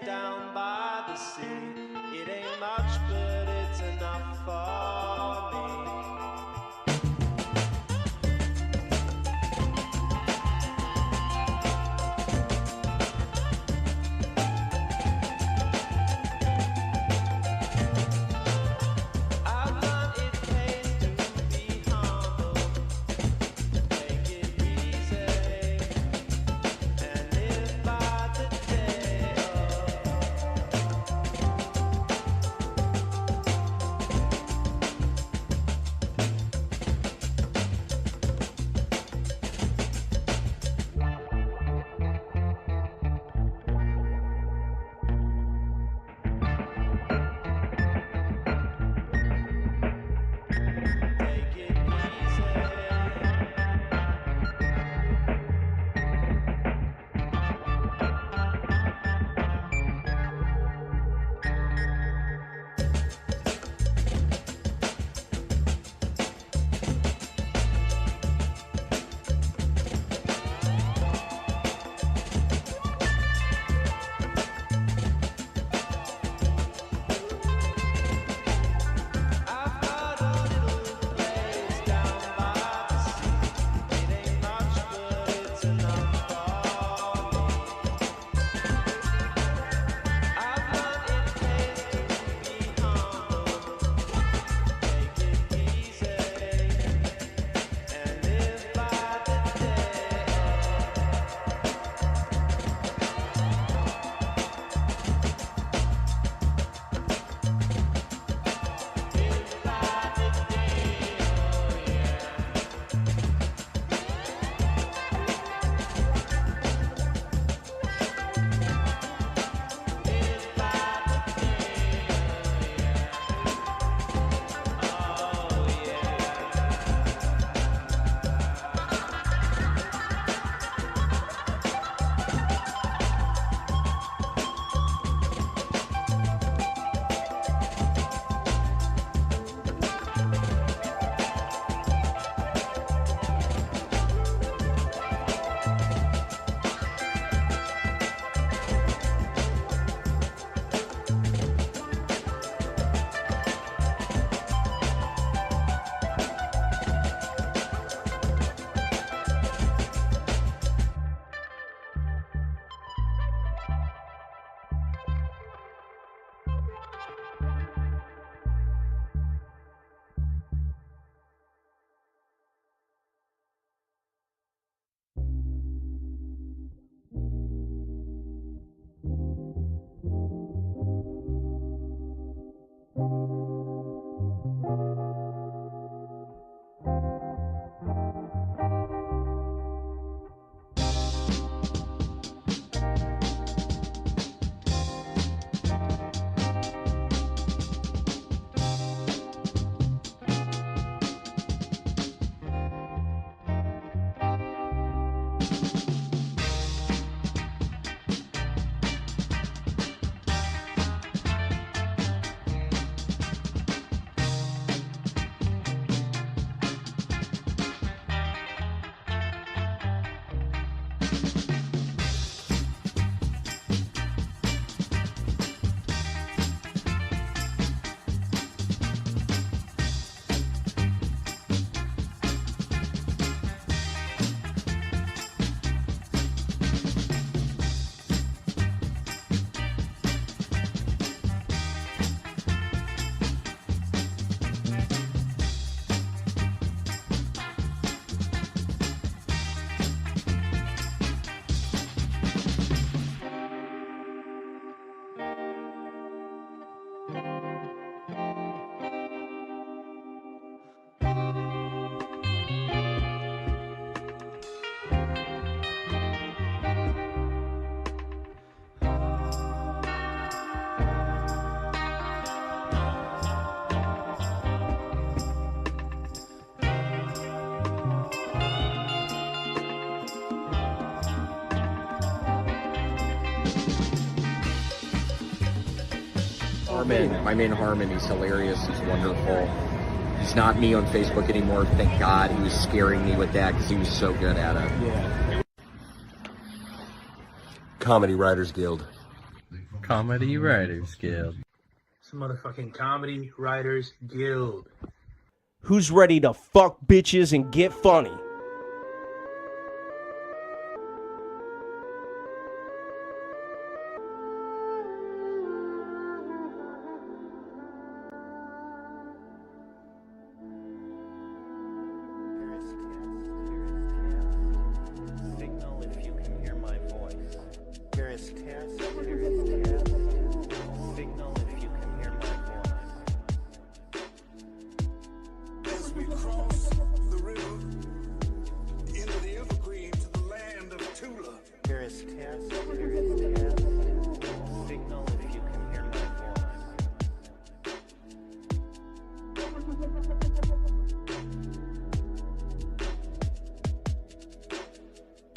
down by the sea. It ain't much, but it's enough for me. Harmon, my man Harmon, he's hilarious, he's wonderful. He's not me on Facebook anymore, thank God. He was scaring me with that because he was so good at it. Yeah. Comedy Writers Guild. Comedy Writers Guild. It's the motherfucking Comedy Writers Guild. Who's ready to fuck bitches and get funny? Signal if you can hear my voice. Here is test. Signal if you can hear my voice. As we cross the river into the evergreen to the land of Tula. Here is test. Signal if you can hear my voice.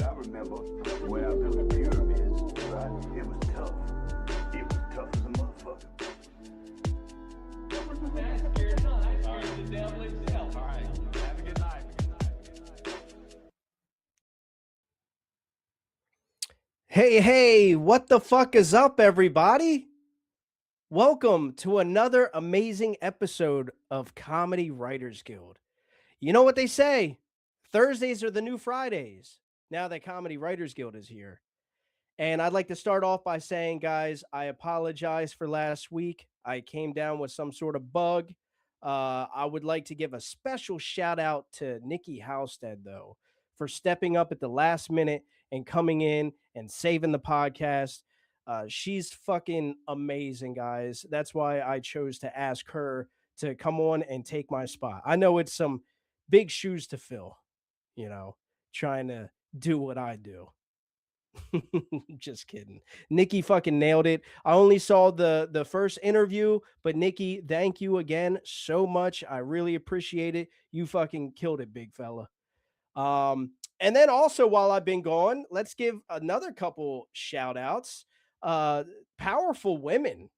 I remember when I built the pyramids, right? It was tough. It was tough as a motherfucker. Hey, what the fuck is up, everybody? Welcome to another amazing episode of Comedy Writers Guild. You know what they say? Thursdays are the new Fridays, now that Comedy Writers Guild is here. And I'd like to start off by saying, guys, I apologize for last week. I came down with some sort of bug. I would like to give a special shout out to Nikki Halstead, though, for stepping up at the last minute and coming in and saving the podcast. She's fucking amazing, guys. That's why I chose to ask her to come on and take my spot. I know it's some big shoes to fill, trying to do what I do. Just kidding. Nikki fucking nailed it. I only saw the first interview, but Nikki, thank you again so much. I really appreciate it. You fucking killed it, big fella. And then also, while I've been gone, let's give another couple shout outs. Powerful women,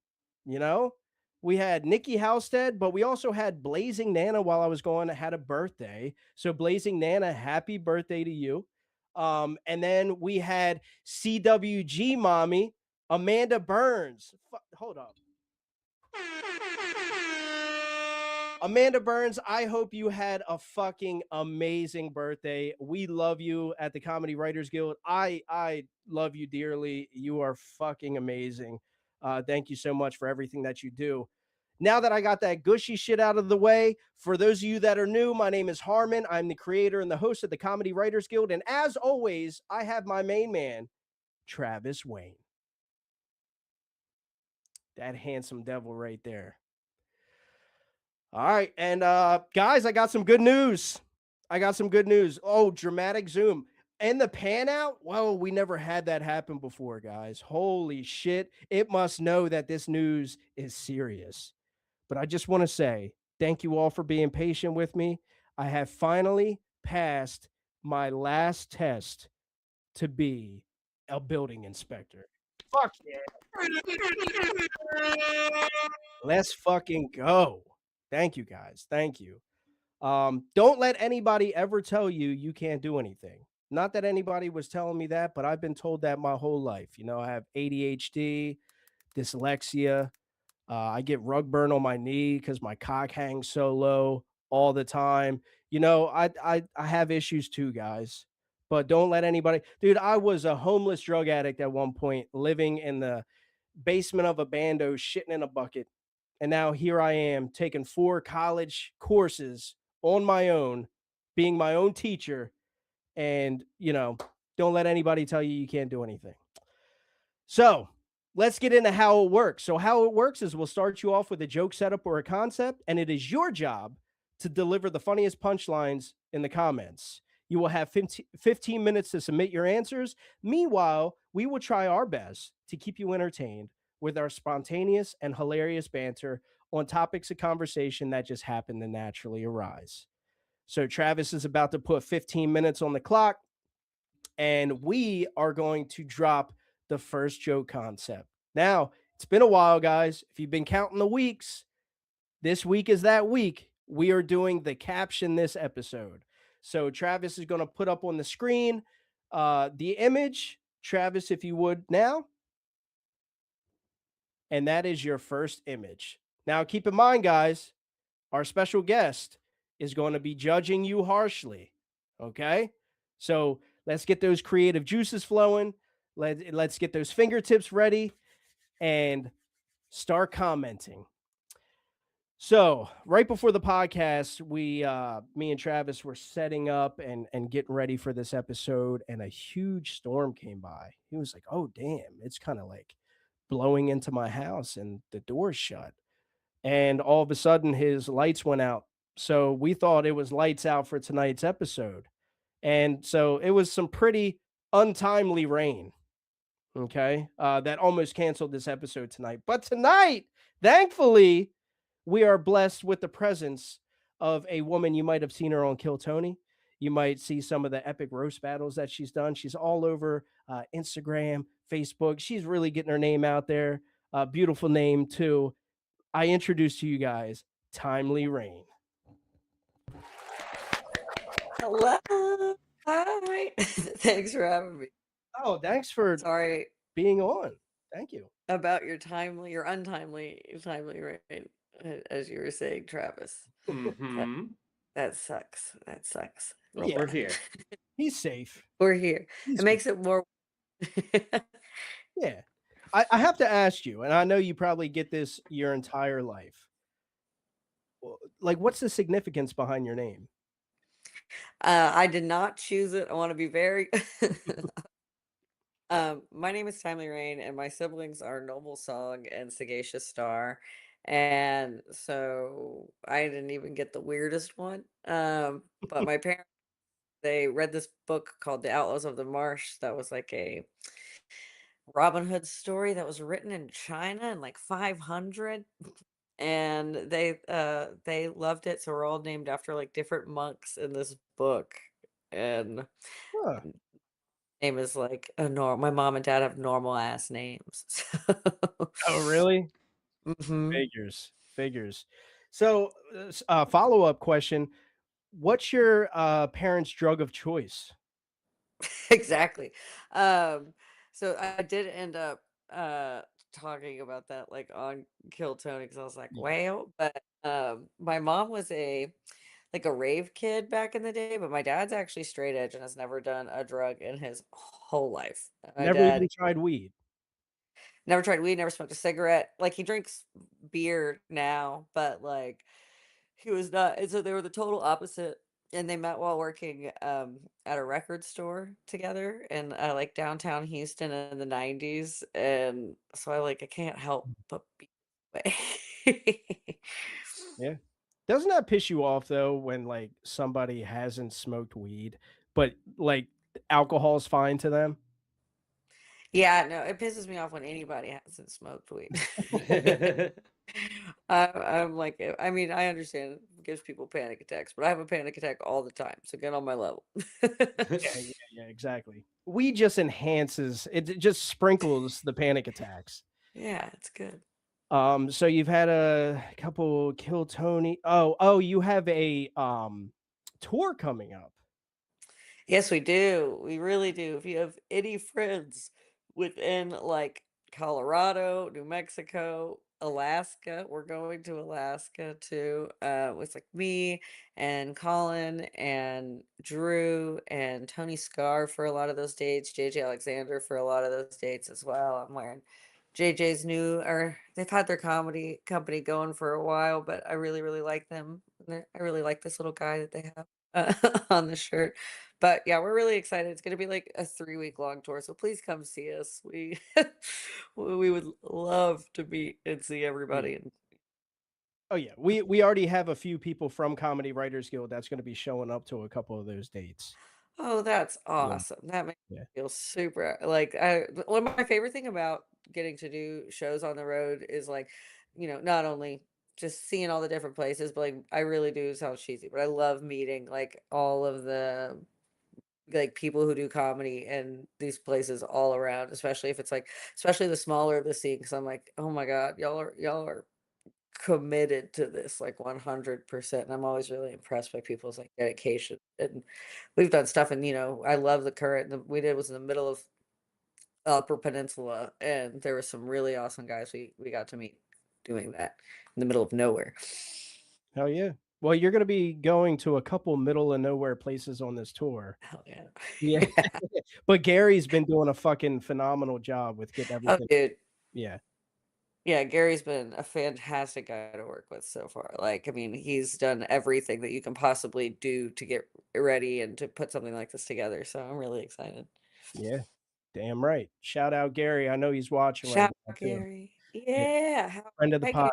we had Nikki Halstead, but we also had Blazing Nana while I was gone, had a birthday. So Blazing Nana, happy birthday to you. And then we had CWG mommy, Amanda Burns. Hold up. Amanda Burns, I hope you had a fucking amazing birthday. We love you at the Comedy Writers Guild. I love you dearly. You are fucking amazing. Thank you so much for everything that you do. Now that I got that gushy shit out of the way, for those of you that are new, my name is Harmon. I'm the creator and the host of the Comedy Writers Guild. And as always, I have my main man, Travis Wayne. That handsome devil right there. All right. And guys, I got some good news. Oh, dramatic zoom. And the pan out, whoa, we never had that happen before, guys. Holy shit. It must know that this news is serious. But I just want to say thank you all for being patient with me. I have finally passed my last test to be a building inspector. Fuck yeah. Let's fucking go. Thank you, guys. Thank you. Don't let anybody ever tell you you can't do anything. Not that anybody was telling me that, but I've been told that my whole life. I have ADHD, dyslexia. I get rug burn on my knee because my cock hangs so low all the time. I have issues too, guys. But don't let anybody, dude. I was a homeless drug addict at one point, living in the basement of a bando, shitting in a bucket, and now here I am taking 4 college courses on my own, being my own teacher, and don't let anybody tell you you can't do anything. So let's get into how it works. So how it works is we'll start you off with a joke setup or a concept, and it is your job to deliver the funniest punchlines in the comments. You will have 15 minutes to submit your answers. Meanwhile, we will try our best to keep you entertained with our spontaneous and hilarious banter on topics of conversation that just happen to naturally arise. So Travis is about to put 15 minutes on the clock, and we are going to drop the first joke concept. Now, it's been a while, guys. If you've been counting the weeks, this week is that week. We are doing the caption this episode. So Travis is going to put up on the screen the image. Travis, if you would now. and that is your first image. Now, keep in mind, guys, our special guest is going to be judging you harshly. Okay. So let's get those creative juices flowing. Let's get those fingertips ready and start commenting. So right before the podcast, me and Travis were setting up and getting ready for this episode, and a huge storm came by. He was like, "Oh damn, it's kind of like blowing into my house, and the door's shut." And all of a sudden, his lights went out. So we thought it was lights out for tonight's episode, and so it was some pretty untimely rain. Okay, that almost canceled this episode tonight. But tonight, thankfully, we are blessed with the presence of a woman. You might have seen her on Kill Tony. You might see some of the epic roast battles that she's done. She's all over Instagram, Facebook. She's really getting her name out there. Beautiful name, too. I introduce to you guys Timely Rain. Hello. Hi. Thanks for having me. Oh, thanks for Sorry being on. Thank you. about your untimely rain, as you were saying, Travis. Mm-hmm. That sucks. That sucks. Yeah. We're here. He's safe. We're here. He's It makes it more. Yeah. I have to ask you, and I know you probably get this your entire life. Like, what's the significance behind your name? I did not choose it. I want to be very. My name is Timely Rain, and my siblings are Noble Song and Sagacious Star. And so I didn't even get the weirdest one. But my parents, they read this book called The Outlaws of the Marsh that was like a Robin Hood story that was written in China in like 500. And they loved it, so we're all named after like different monks in this book. And Huh. name is like a normal. My mom and dad have normal ass names. Oh, really? Mhm. Figures. So, follow-up question. What's your parents' drug of choice? Exactly. So I did end up talking about that like on Kill Tony because I was like, Yeah. well, but my mom was a like a rave kid back in the day, but my dad's actually straight edge and has never done a drug in his whole life. My Never dad even tried weed. never tried weed, never smoked a cigarette. Like he drinks beer now, but like he was not. And so they were the total opposite. And they met while working at a record store together in like downtown Houston in the 90s. And so I can't help but be Yeah. Doesn't that piss you off though when like somebody hasn't smoked weed, but like alcohol's fine to them? Yeah, no, it pisses me off when anybody hasn't smoked weed. I'm like, I mean, I understand it gives people panic attacks, but I have a panic attack all the time. So get on my level. Yeah, exactly. Weed just enhances it, just sprinkles the panic attacks. Yeah, it's good. So you've had a couple Kill Tony. Oh, you have a tour coming up. Yes, we do. We really do. If you have any friends within like Colorado, New Mexico, Alaska, we're going to Alaska too. With like me and Colin and Drew and Tony Scar for a lot of those dates, JJ Alexander for a lot of those dates as well. I'm wearing JJ's new, or they've had their comedy company going for a while, but I really, really like them. I really like this little guy that they have on the shirt. But yeah, we're really excited. It's going to be like a 3 week long tour. So please come see us. We we would love to meet and see everybody. And Oh yeah, we already have a few people from Comedy Writers Guild that's going to be showing up to a couple of those dates. oh, that's Yeah, awesome. That makes yeah. me feel super like one of my favorite thing about getting to do shows on the road is like, not only just seeing all the different places, but like I really do sound cheesy, but I love meeting like all of the like people who do comedy in these places all around, especially if it's like, especially the smaller of the scene, because I'm like, oh my god, y'all are committed to this like 100%. And I'm always really impressed by people's like dedication. And we've done stuff, and I love the current. We did was in the middle of Upper Peninsula, and there were some really awesome guys we got to meet doing that in the middle of nowhere. Hell yeah. Well, you're gonna be going to a couple middle of nowhere places on this tour. Hell yeah. Yeah. But Gary's been doing a fucking phenomenal job with getting Oh, everything. dude. Yeah. Yeah, Gary's been a fantastic guy to work with so far. Like, I mean, he's done everything that you can possibly do to get ready and to put something like this together. So I'm really excited. Yeah. Damn right. Shout out Gary. I know he's watching right Shout now out too. Gary. Yeah. Yeah. How, Friend of the hey, Gary.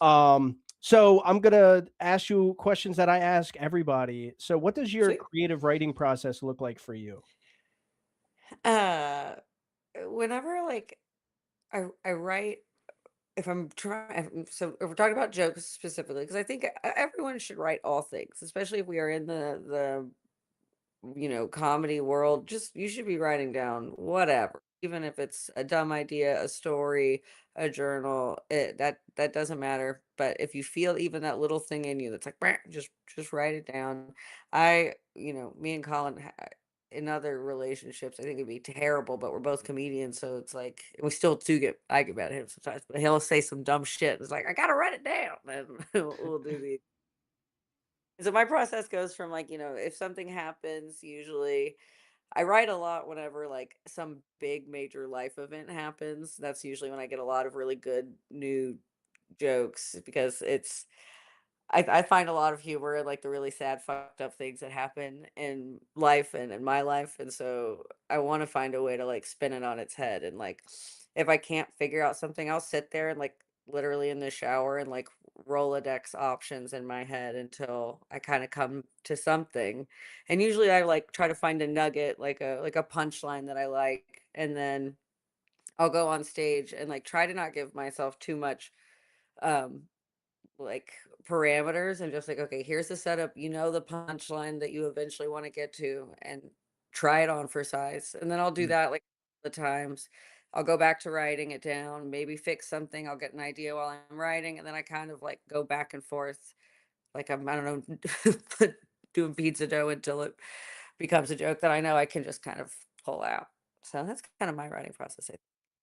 podcast. So I'm gonna ask you questions that I ask everybody. So what does your Sweet. creative writing process look like for you? Uh, whenever like I write, if I'm trying, so if we're talking about jokes specifically, because I think everyone should write all things, especially if we are in the comedy world. Just you should be writing down whatever, even if it's a dumb idea, a story, a journal. That doesn't matter. But if you feel even that little thing in you that's like, "Brr," just write it down. Me and Colin. In other relationships, I think it'd be terrible, but we're both comedians, so it's like we still do I get mad at him sometimes, but he'll say some dumb shit. It's like I gotta write it down, and we'll do the so my process goes from like, if something happens, usually I write a lot whenever like some big major life event happens. That's usually when I get a lot of really good new jokes because I find a lot of humor in like the really sad, fucked up things that happen in life and in my life. And so I want to find a way to like spin it on its head. And like if I can't figure out something, I'll sit there and like literally in the shower and like Rolodex options in my head until I kind of come to something. And usually I like try to find a nugget, like a punchline that I like, and then I'll go on stage and like try to not give myself too much um like parameters and just like, okay, here's the setup, the punchline that you eventually want to get to, and try it on for size. And then I'll do Mm. that like the times. I'll go back to writing it down, maybe fix something. I'll get an idea while I'm writing, and then I kind of like go back and forth, like I don't know, doing pizza dough until it becomes a joke that I know I can just kind of pull out. So that's kind of my writing process. I think.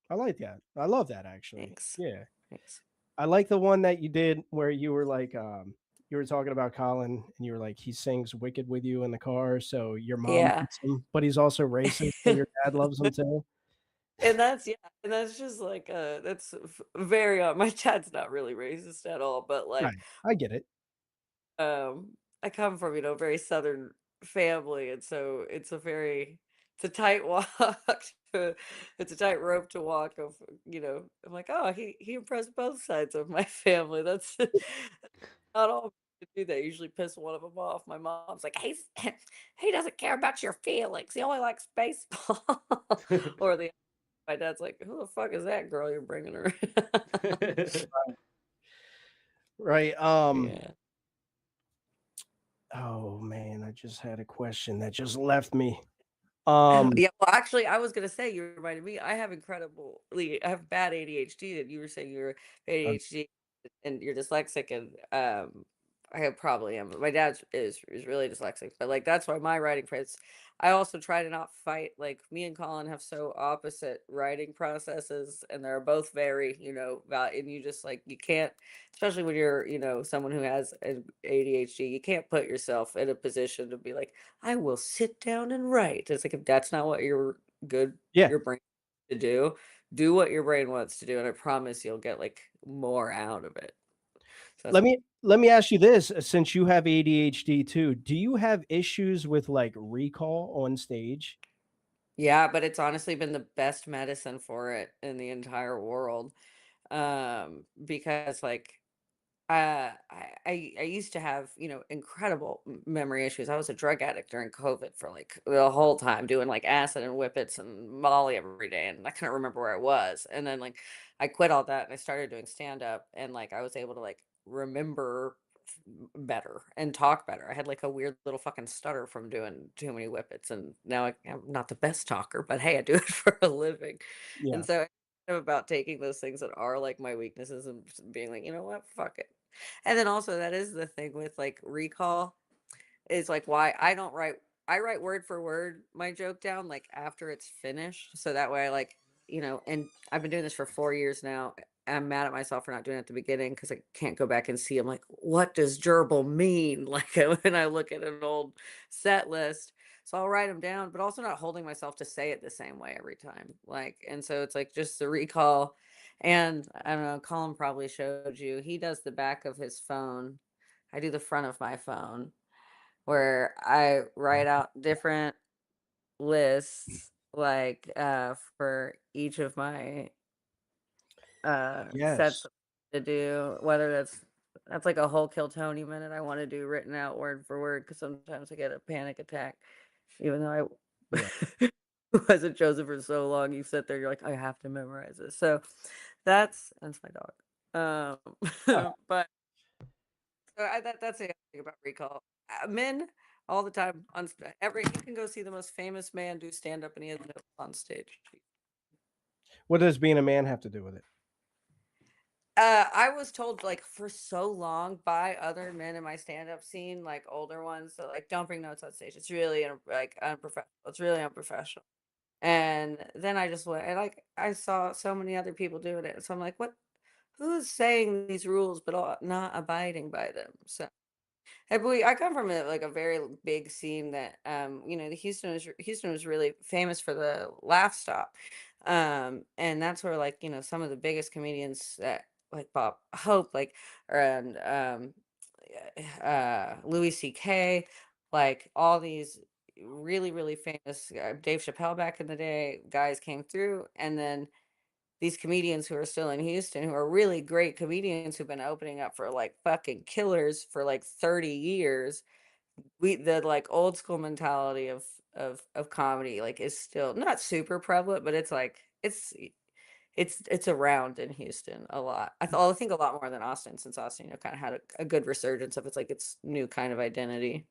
I like that. I love that actually. Thanks. Yeah. Thanks. I like the one that you did where you were like, you were talking about Colin and you were like, he sings Wicked with you in the car, so your mom Yeah. hates him, but he's also racist, so your dad loves him too. And that's yeah, and that's just like, that's very my dad's not really racist at all, but, like, Right. I get it. I come from, a very Southern family, and so it's a tight walk to it's a tight rope to walk of, I'm like, "Oh, he impressed both sides of my family." That's not all to do that, usually piss one of them off. My mom's like, he doesn't care about your feelings, he only likes baseball." Or the my dad's like, "Who the fuck is that girl you're bringing her?" Right. Yeah. Oh man, I just had a question that just left me. Yeah, well, actually, I was gonna say, you reminded me, I have bad ADHD, and you were saying you're uh, ADHD and you're dyslexic, and I probably am. But my dad is really dyslexic, but like that's why my writing friends. I also try to not fight. Like me and Colin have so opposite writing processes, and they're both very, and you just like you can't, especially when you're, someone who has ADHD, you can't put yourself in a position to be like, I will sit down and write. It's like if that's not what yeah. your brain to do what your brain wants to do, and I promise you'll get like more out of it. So that's Let me ask you this, since you have ADHD too, do you have issues with like recall on stage? yeah, but it's honestly been the best medicine for it in the entire world. Because like I used to have, incredible memory issues. I was a drug addict during COVID for like the whole time, doing like acid and whippets and Molly every day, and I couldn't remember where I was. And then like I quit all that and I started doing stand up, and like I was able to like remember better and talk better. I had like a weird little fucking stutter from doing too many whippets, and now I'm not the best talker, but hey, I do it for a living. Yeah. And so I'm about taking those things that are like my weaknesses and just being like, you know what, fuck it. And then also that is the thing with like recall is like why I don't write I write word for word my joke down like after it's finished, so that way I like, and I've been doing this for 4 years now. I'm mad at myself for not doing it at the beginning because I can't go back and see. I'm like, what does gerbil mean? Like when I look at an old set list. So I'll write them down, but also not holding myself to say it the same way every time. Like, and so it's like just the recall. And I don't know, Colin probably showed you. He does the back of his phone. I do the front of my phone where I write out different lists like for each of my sets Yes. to do, whether that's like a whole kill Tony minute I want to do written out word for word because sometimes I get a panic attack even though Yeah. I wasn't chosen for so long. You sit there, you're like, I have to memorize this. So that's my dog. Oh, But so that's the thing about recall. Men all the time every you can go see the most famous man do stand up and he has notes on stage. what does being a man have to do with it? I was told like for so long by other men in my stand-up scene, like older ones, that like don't bring notes on stage. It's really like unprofessional. It's really unprofessional. And then I just went and like I saw so many other people doing it. So I'm like, what? Who's saying these rules but not abiding by them? So I come from like a very big scene that the Houston was really famous for the Laugh Stop, and that's where like some of the biggest comedians that like Bob Hope and Louis C.K. like all these really famous Dave Chappelle back in the day guys came through, and then these comedians who are still in Houston, who are really great comedians who've been opening up for like fucking killers for like 30 years. The like old school mentality of comedy like is still not super prevalent, but it's like it's around in Houston a lot. I think a lot more than Austin, since Austin, kind of had a good resurgence of its new kind of identity.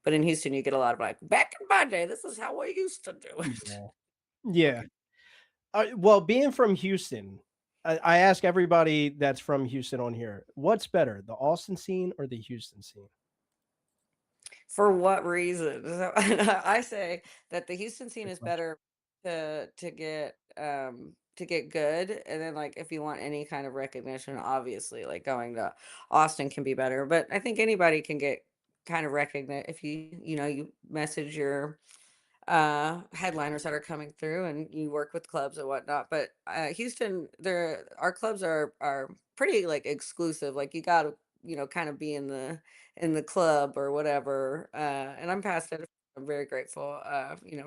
But in Houston, you get a lot of like, back in my day, this is how we used to do it. Yeah. Yeah. Well, being from Houston, I ask everybody that's from Houston on here, what's better, the Austin scene or the Houston scene? For what reason? So, I say that the Houston scene Good is question. better to get good, and then like if you want any kind of recognition, obviously like going to Austin can be better. But I think anybody can get kind of recognition if you message your headliners that are coming through and you work with clubs and whatnot. But Houston, our clubs are pretty like exclusive. Like you gotta, kind of be in the club or whatever. And I'm past it. I'm very grateful,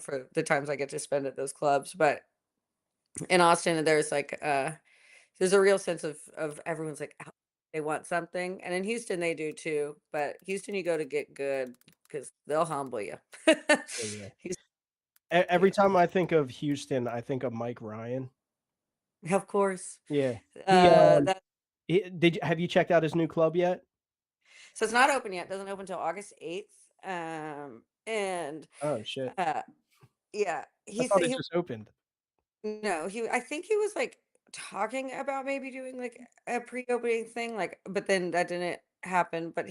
for the times I get to spend at those clubs. But in Austin, there's a real sense of everyone's like out, they want something. And in Houston they do too. But Houston you go to get good because they'll humble you. Oh, yeah. Houston, Every yeah. time I think of Houston, I think of Mike Ryan. Of course. Yeah. Uh, that Have you checked out his new club yet? so it's not open yet. Doesn't open until August 8th. And Oh shit. uh, yeah, I he thought said it just opened. I think he was like talking about maybe doing like a pre-opening thing, like, but then that didn't happen. But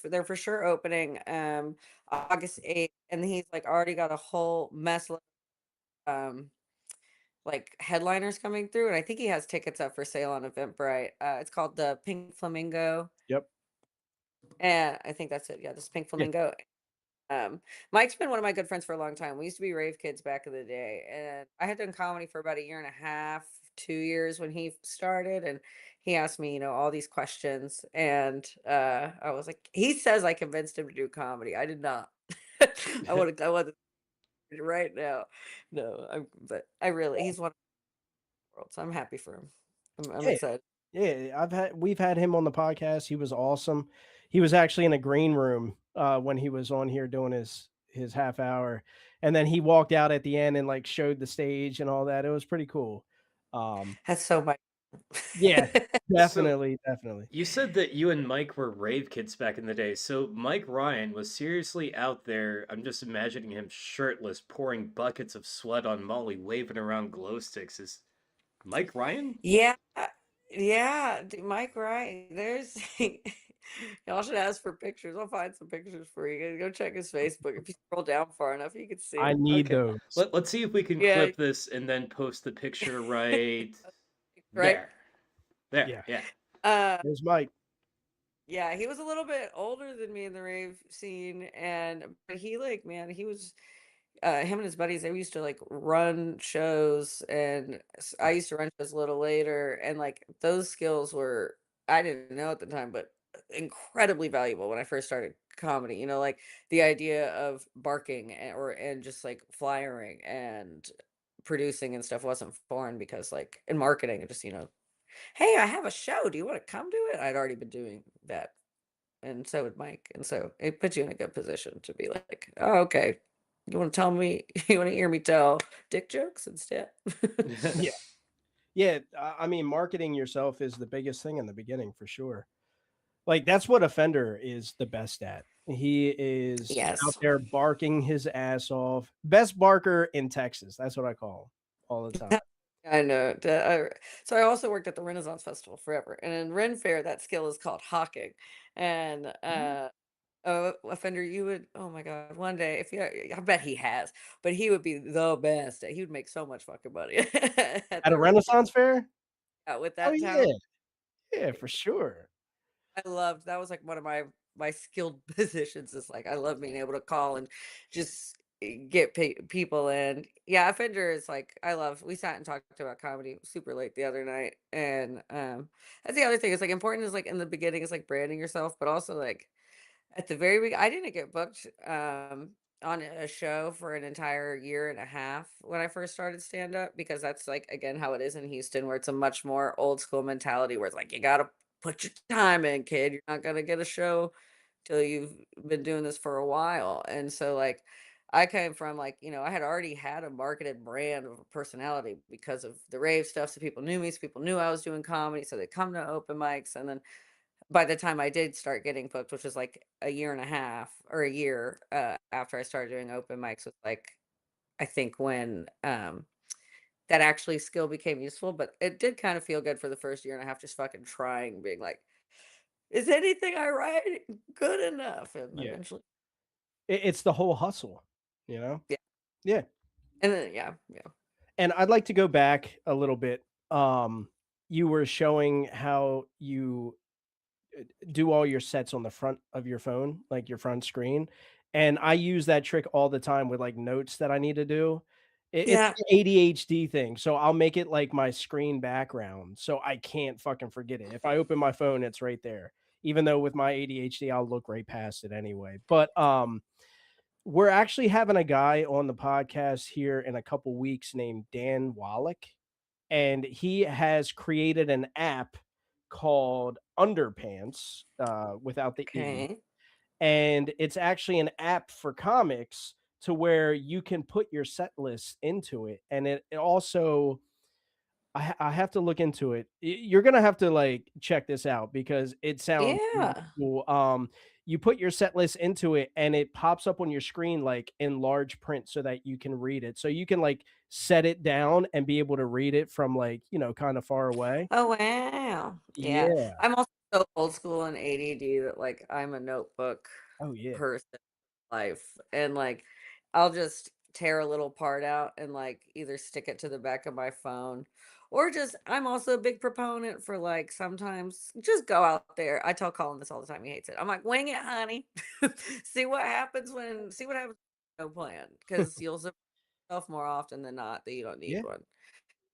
they're for sure opening August 8th, and he's like already got a whole mess of um like headliners coming through, and I think he has tickets up for sale on Eventbrite. It's called the Pink Flamingo. Yep. And I think that's it. Yeah, this Pink Yeah. Flamingo. Mike's been one of my good friends for a long time. We used to be rave kids back in the day, and I had done comedy for about a year and a half, 2 years when he started, and he asked me, all these questions, and I was like, he says I convinced him to do comedy. I did not. I want to right now. No, but I really, he's one of the world, so I'm happy for him. I'm Yeah. excited. Yeah. We've had him on the podcast. He was awesome. He was actually in a green room when he was on here doing his half hour. And then he walked out at the end and like showed the stage and all that. It was pretty cool. Um, That's so much. yeah, So definitely. you said that you and Mike were rave kids back in the day. So Mike Ryan was seriously out there. I'm just imagining him shirtless, pouring buckets of sweat on Molly, waving around glow sticks. Is Mike Ryan? Yeah, yeah, Mike Wright. There's Y'all should ask for pictures. I'll find some pictures for you. Go check his Facebook. If you scroll down far enough, you can see I him. need Okay, those. let's see if we can Yeah, clip this and then post the picture right right. there. There, Yeah. yeah. Uh, There's Mike. yeah, he was a little bit older than me in the rave scene, and but he like, man, he was him and his buddies, they used to like run shows, and I used to run shows a little later, and like those skills were, I didn't know at the time, but incredibly valuable when I first started comedy. Like the idea of barking and just like flyering and producing and stuff wasn't foreign, because like in marketing, it just, hey, I have a show. Do you want to come to it? I'd already been doing that, and so would Mike. And so it puts you in a good position to be like, oh, okay, you want to tell me, you want to hear me tell dick jokes instead? Yeah. Yeah. I mean, marketing yourself is the biggest thing in the beginning for sure. Like that's what Offender is the best at. He is out Yes. there barking his ass off. Best barker in Texas. That's what I call him all the time. I know. So I also worked at the Renaissance Festival forever. And in Ren Fair, that skill is called hawking. And Offender, you would, oh my God, one day, if you, I bet he has, but he would be the best. He would make so much fucking money at At a the Ren Renaissance fair? with Oh that yeah. talent. Yeah, for sure. I loved that. Was like one of my skilled positions, is like I love being able to call and just get people in. Yeah, Offender is like, I love. We sat and talked about comedy super late the other night, and that's the other thing. It's like important is like in the beginning is like branding yourself, but also like at the very beginning, I didn't get booked on a show for an entire year and a half when I first started stand up, because that's like again how it is in Houston, where it's a much more old school mentality, where it's like you gotta put your time in, kid. You're not gonna get a show till you've been doing this for a while. And so like I came from like, I had already had a marketed brand of a personality because of the rave stuff. So people knew me, so people knew I was doing comedy. So they come to open mics. And then by the time I did start getting booked, which was like a year and a half or a year after I started doing open mics, was like I think when that actually skill became useful. But it did kind of feel good for the first year and a half, just fucking trying, being like, is anything I write good enough? And Yeah. eventually, It's the whole hustle, you know? yeah, Yeah. and then yeah, And I'd like to go back a little bit. You were showing how you do all your sets on the front of your phone, like your front screen. And I use that trick all the time with like notes that I need to do. It's yeah. an ADHD thing. So I'll make it like my screen background so I can't fucking forget it. If I open my phone, it's right there. Even though with my ADHD, I'll look right past it anyway. But we're actually having a guy on the podcast here in a couple weeks named Dan Wallach, and he has created an app called Underpants without the E. Okay. And it's actually an app for comics to where you can put your set list into it. And it also I have to look into it. You're gonna have to like check this out because it sounds really Yeah. cool. You put your set list into it, and it pops up on your screen like in large print so that you can read it. So you can like set it down and be able to read it from like kind of far away. Oh wow. Yeah. Yeah. I'm also so old school and ADD that like I'm a notebook Oh yeah. person life, and like I'll just tear a little part out and like either stick it to the back of my phone, or just I'm also a big proponent for like sometimes just go out there. I tell Colin this all the time, he hates it. I'm like, wing it, honey. See what happens with no plan, because you'll surprise yourself more often than not that you don't need Yeah. one.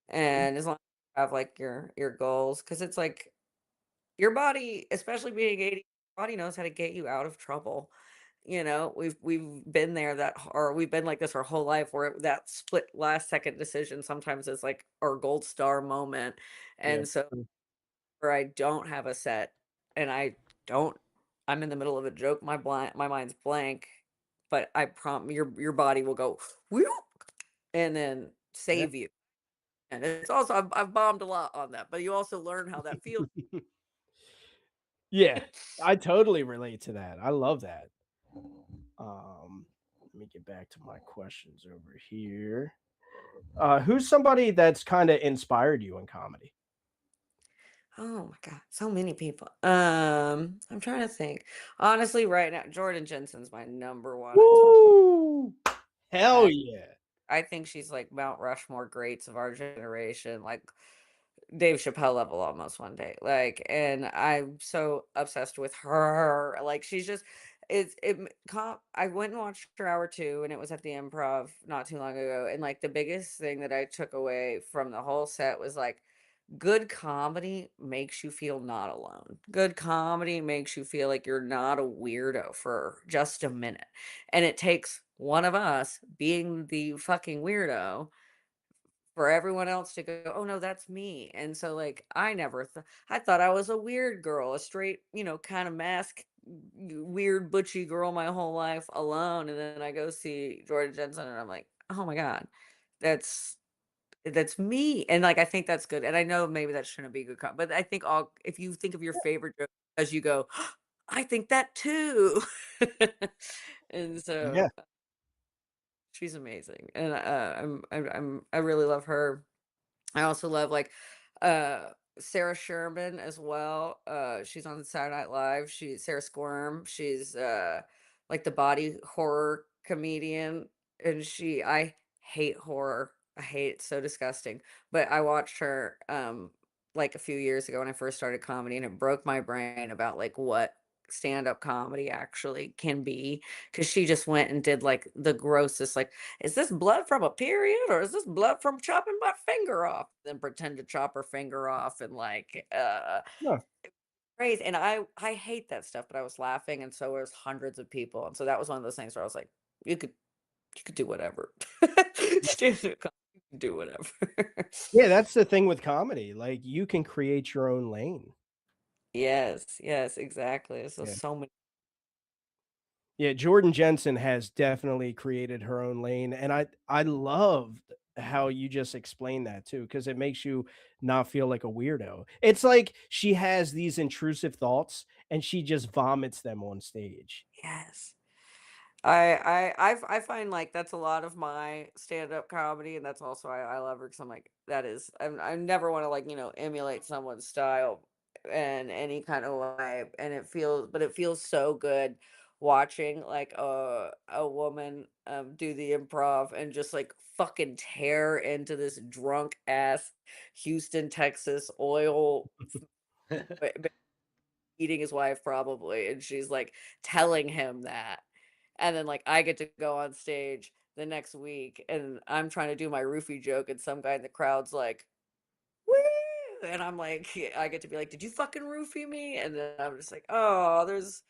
And as long as you have like your goals, because it's like your body, especially being 80, your body knows how to get you out of trouble. We've been there, or we've been like this our whole life, where that split last second decision sometimes is like our gold star moment. Yeah. And so where I don't have a set, and don't I'm in the middle of a joke, my mind's blank, but I prompt your body will go whoop, and then Yeah. save you. And it's also, I've bombed a lot on that, but you also learn how that feels. Yeah. I totally relate to that. I love that. Let me get back to my questions over here. Who's somebody that's kind of inspired you in comedy? Oh my god, so many people. I'm trying to think. Honestly, right now, Jordan Jensen's my number one. I just want. Woo! Hell I, yeah. I think she's like Mount Rushmore greats of our generation, like Dave Chappelle level almost one day. Like, and I'm so obsessed with her. Like, she's just. I went and watched her hour two, and it was at the Improv not too long ago. And like the biggest thing that I took away from the whole set was like good comedy makes you feel not alone. Good comedy makes you feel like you're not a weirdo for just a minute. And it takes one of us being the fucking weirdo for everyone else to go, "Oh no, that's me." And so like I thought I was a weird girl, a straight, kind of mask weird butchy girl my whole life alone. And then I go see Jordan Jensen and I'm like, "Oh my God, that's that's me." And, like, I think that's good, and I know maybe that shouldn't be good but I think all if you think of your favorite joke as you go, "I think that too." And Yeah. so, she's amazing, and, I really love her. I also love like uh Sarah Sherman as well. She's on Saturday Night Live. She's Sarah Squirm. She's like the body horror comedian. And I hate horror. I hate it so disgusting. But I watched her like a few years ago when I first started comedy, and it broke my brain about like what stand-up comedy actually can be, because she just went and did like the grossest, like, is this blood from a period or is this blood from chopping my finger off? Then pretend to chop her finger off and like Huh. crazy. And I hate that stuff, but I was laughing, and so was hundreds of people. And so that was one of those things where I was like, you could you could do whatever. Stand-up comedy, you can do whatever. Yeah, that's the thing with comedy. Like you can create your own lane. Yes, yes, exactly. So Yeah. so many. Yeah, Jordan Jensen has definitely created her own lane, and I loved how you just explained that too, because it makes you not feel like a weirdo. It's like she has these intrusive thoughts and she just vomits them on stage. Yes. I find like that's a lot of my stand-up comedy, and that's also I love her because I'm like that is I never want to like emulate someone's style in any kind of way, and it feels so good watching like a woman do the improv and just like fucking tear into this drunk ass Houston, Texas oil eating his wife probably, and she's like telling him that. And then like I get to go on stage the next week and I'm trying to do my roofie joke and some guy in the crowd's like, "Woo!" And I'm like I get to be like, "Did you fucking roofie me?" And then I'm just like, "Oh, there's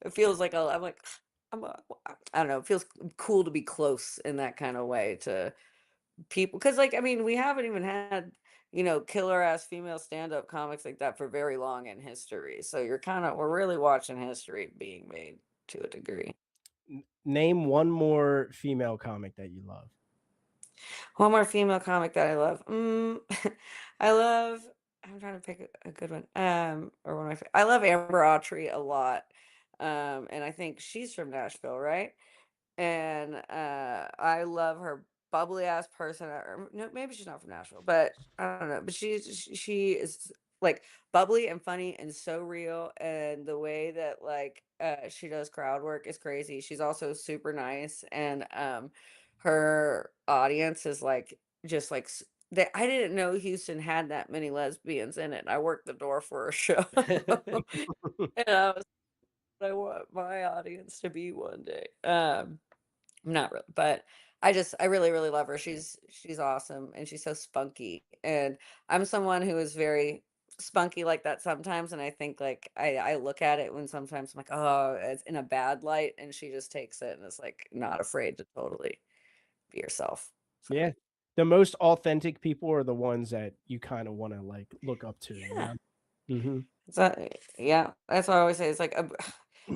it feels like I'm like I don't know, it feels cool to be close in that kind of way to people, because like I mean we haven't even had killer ass female stand-up comics like that for very long in history, so we're really watching history being made to a degree. Name one more female comic that you love. One more female comic that I love. I love I'm trying to pick a good one, or one of I love Amber Autry a lot, and I think she's from Nashville, right? And I love her bubbly ass person. Or no, maybe she's not from Nashville, but I don't know. But she is like bubbly and funny and so real. And the way that like she does crowd work is crazy. She's also super nice, and her audience is like just like. I didn't know Houston had that many lesbians in it. I worked the door for a show, and I want my audience to be one day. Not really, but I really, really love her. She's awesome and she's so spunky. And I'm someone who is very spunky like that sometimes. And I think like I look at it when sometimes I'm like, oh, it's in a bad light, and she just takes it and is like not afraid to totally be yourself. So Yeah. The most authentic people are the ones that you kind of want to like look up to, you yeah. know? Mhm. So yeah, that's what I always say. It's like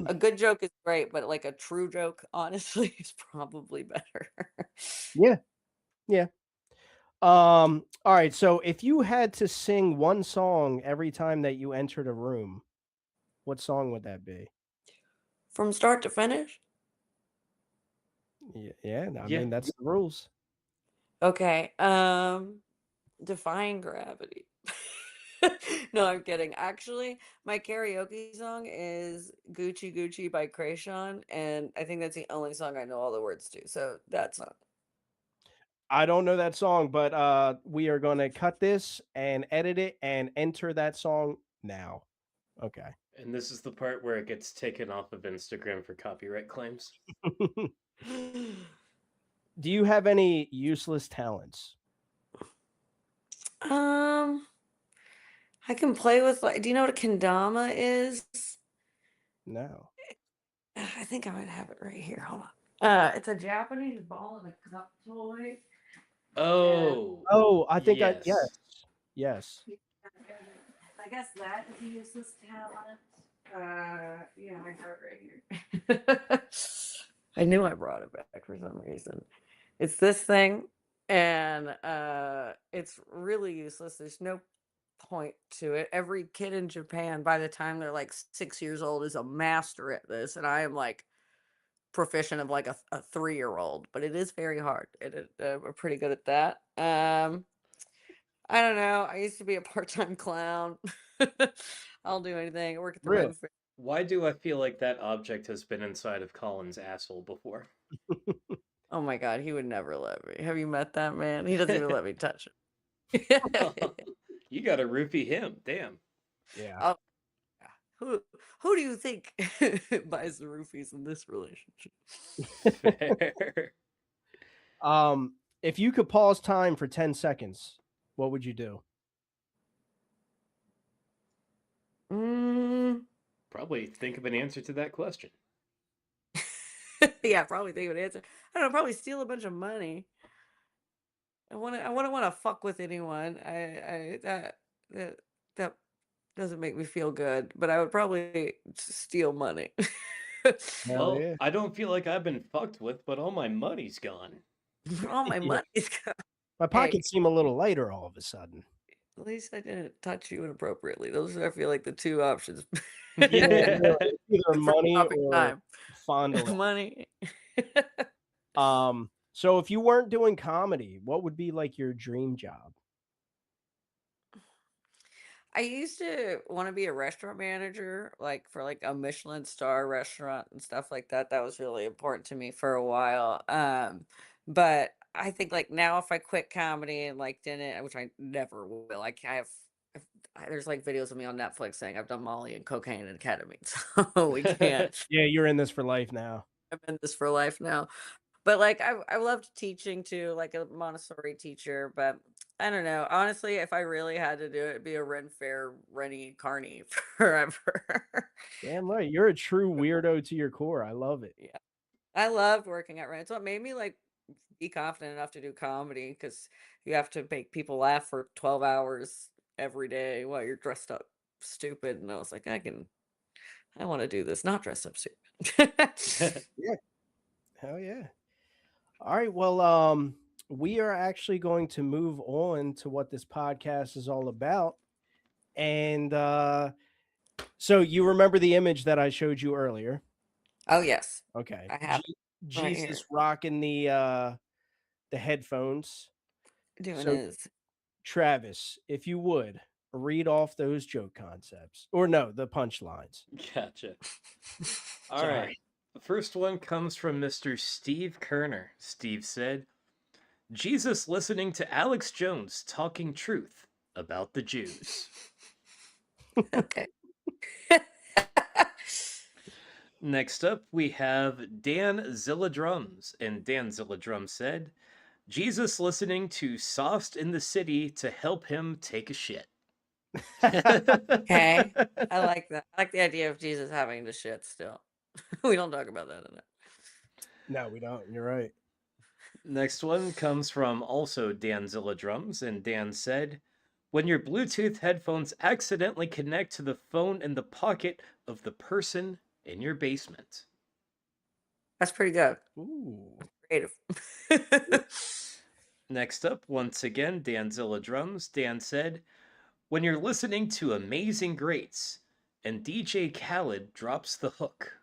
a good joke is great, but like a true joke, honestly, is probably better. Yeah. Yeah. All right, so if you had to sing one song every time that you entered a room, what song would that be? From start to finish. Yeah, I Yeah. mean, that's the rules. Okay. Defying gravity. No, I'm kidding. Actually, my karaoke song is Gucci Gucci by Krayshawn, and I think that's the only song I know all the words to. So that song. I don't know that song, but we are going to cut this and edit it and enter that song now. Okay. And this is the part where it gets taken off of Instagram for copyright claims. Do you have any useless talents? Um, I can play with like. Do you know what a kendama is? No. I think I might have it right here. Hold on. It's a Japanese ball and a cup toy. Oh, Oh, I think yes. yes. I guess that is a useless talent. Yeah, I got it right here. I knew I brought it back for some reason. It's this thing, and it's really useless. There's no point to it. Every kid in Japan, by the time they're like 6 years old, is a master at this, and I am like proficient of like a 3-year-old, but it is very hard. We're pretty good at that. I don't know. I used to be a part-time clown. I'll do anything. I work at the Really? Ren Fair. Why do I feel like that object has been inside of Colin's asshole before? Oh my God, he would never let me. Have you met that man? He doesn't even let me touch it. You gotta roofie him. Damn. Yeah. Oh, who do you think buys the roofies in this relationship? Fair. If you could pause time for 10 seconds, what would you do? Probably think of an answer to that question. Yeah, probably think of an answer. I don't know, probably steal a bunch of money. I wouldn't want to fuck with anyone. That doesn't make me feel good, but I would probably steal money. Hell Well, yeah. I don't feel like I've been fucked with, but all my money's gone. All my Yeah. money's gone. My Hey, pockets seem a little lighter all of a sudden. at least I didn't touch you inappropriately. Those are, I feel like, the two options. Yeah, really. Yeah. It's either For money stopping or time. fondling. Money. So if you weren't doing comedy, what would be like your dream job? I used to want to be a restaurant manager, like for like a Michelin star restaurant and stuff like that. That was really important to me for a while. But I think like now if I quit comedy and like didn't, which I never will, like there's like videos of me on Netflix saying I've done Molly and cocaine and ketamine, so we can't. Yeah, you're in this for life now. I'm in this for life now. But like I loved teaching too, like a Montessori teacher. But I don't know. Honestly, if I really had to do it, it'd be a Ren Fair Rennie Carney forever. Damn right. You're a true weirdo to your core. I love it. Yeah. I loved working at Ren. So it made me like be confident enough to do comedy because you have to make people laugh for 12 hours every day while you're dressed up stupid. And I was like, I want to do this, not dressed up stupid. Yeah. Hell yeah. All right. Well, we are actually going to move on to what this podcast is all about. And so you remember the image that I showed you earlier? Oh, yes. Okay. I have it right here. Jesus rocking the headphones. Doing So his. Travis, if you would read off those joke concepts, or no, the punchlines. Gotcha. All Sorry. right. The first one comes from Mr. Steve Kerner. Steve said, Jesus listening to Alex Jones talking truth about the Jews. Okay. Next up, we have Dan Zilla Drums. And Dan Zilla Drums said, Jesus listening to Sauced in the City to help him take a shit. Okay. I like that. I like the idea of Jesus having the shit still. We don't talk about that enough. No, we don't. You're right. Next one comes from also Dan Zilla Drums, and Dan said, when your Bluetooth headphones accidentally connect to the phone in the pocket of the person in your basement. That's pretty good. Ooh. Creative. Next up, once again, Dan Zilla Drums. Dan said, when you're listening to Amazing Greats and DJ Khaled drops the hook.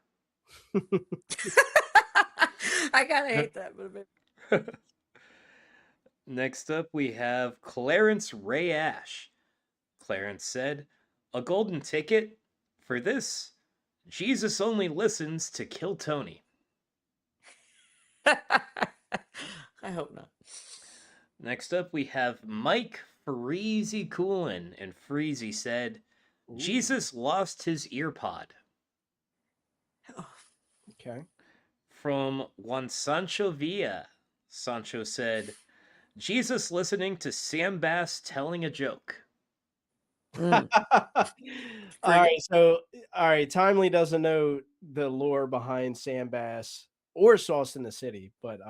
I kind of hate that, but Next up, we have Clarence Ray Ash. Clarence said, "A golden ticket? For this? Jesus only listens to Kill Tony." I hope not. Next up, we have Mike Freezy Coolin, and Freezy said, "Jesus lost his ear pod." Okay. From Juan Sancho Villa, Sancho said, "Jesus listening to Sam Bass telling a joke." Mm. All right, so Timely doesn't know the lore behind Sam Bass or Sauce in the City, but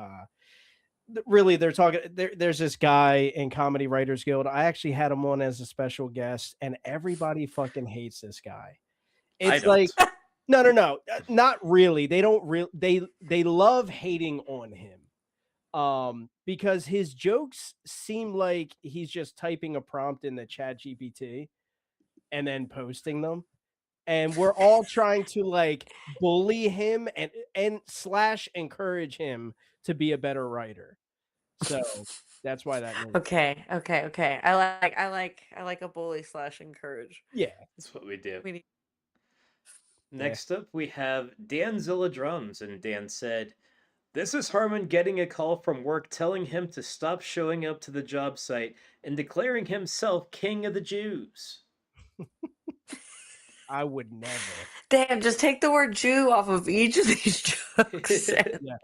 really they're talking there's this guy in Comedy Writers Guild. I actually had him on as a special guest, and everybody fucking hates this guy. I It's don't. like no, not really. They don't real they love hating on him. Because his jokes seem like he's just typing a prompt in the chat GPT and then posting them. And we're all trying to like bully him and slash encourage him to be a better writer. So that's why that name. Okay. I like a bully / encourage. Yeah. That's what we do. We need Next up, we have Danzilla Drums, and Dan said, "This is Harmon getting a call from work telling him to stop showing up to the job site and declaring himself king of the Jews." I would never. Dan, just take the word Jew off of each of these jokes. Yeah.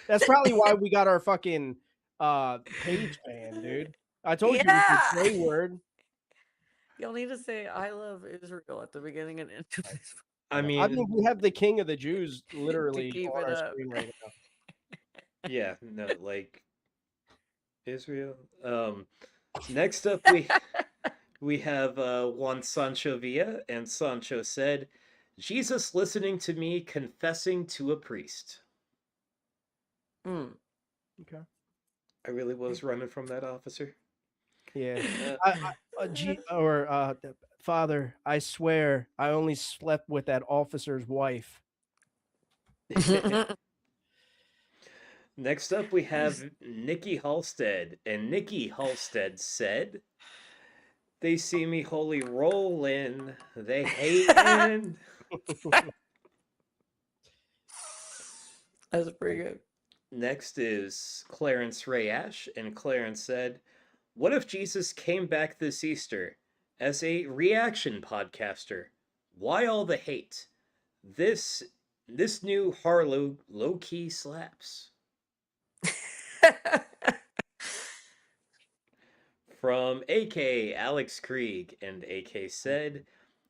That's probably why we got our fucking page banned, dude. I told you the J word. You'll need to say "I love Israel" at the beginning and end of this. I mean, we have the king of the Jews literally keep on it our up. screen right now. yeah, no, like Israel. Next up, we have Juan Sancho Villa, and Sancho said, "Jesus listening to me confessing to a priest." Mm. Okay. I really was running from that officer. Yeah. Father, I swear I only slept with that officer's wife. Next up, we have Nikki Halstead, and Nikki Halstead said, "They see me holy rollin', they hatin'." That's pretty good. Next is Clarence Rayash, and Clarence said, "What if Jesus came back this Easter as a reaction podcaster? Why all the hate? This new Harlow low key slaps." From AK Alex Krieg, and AK said,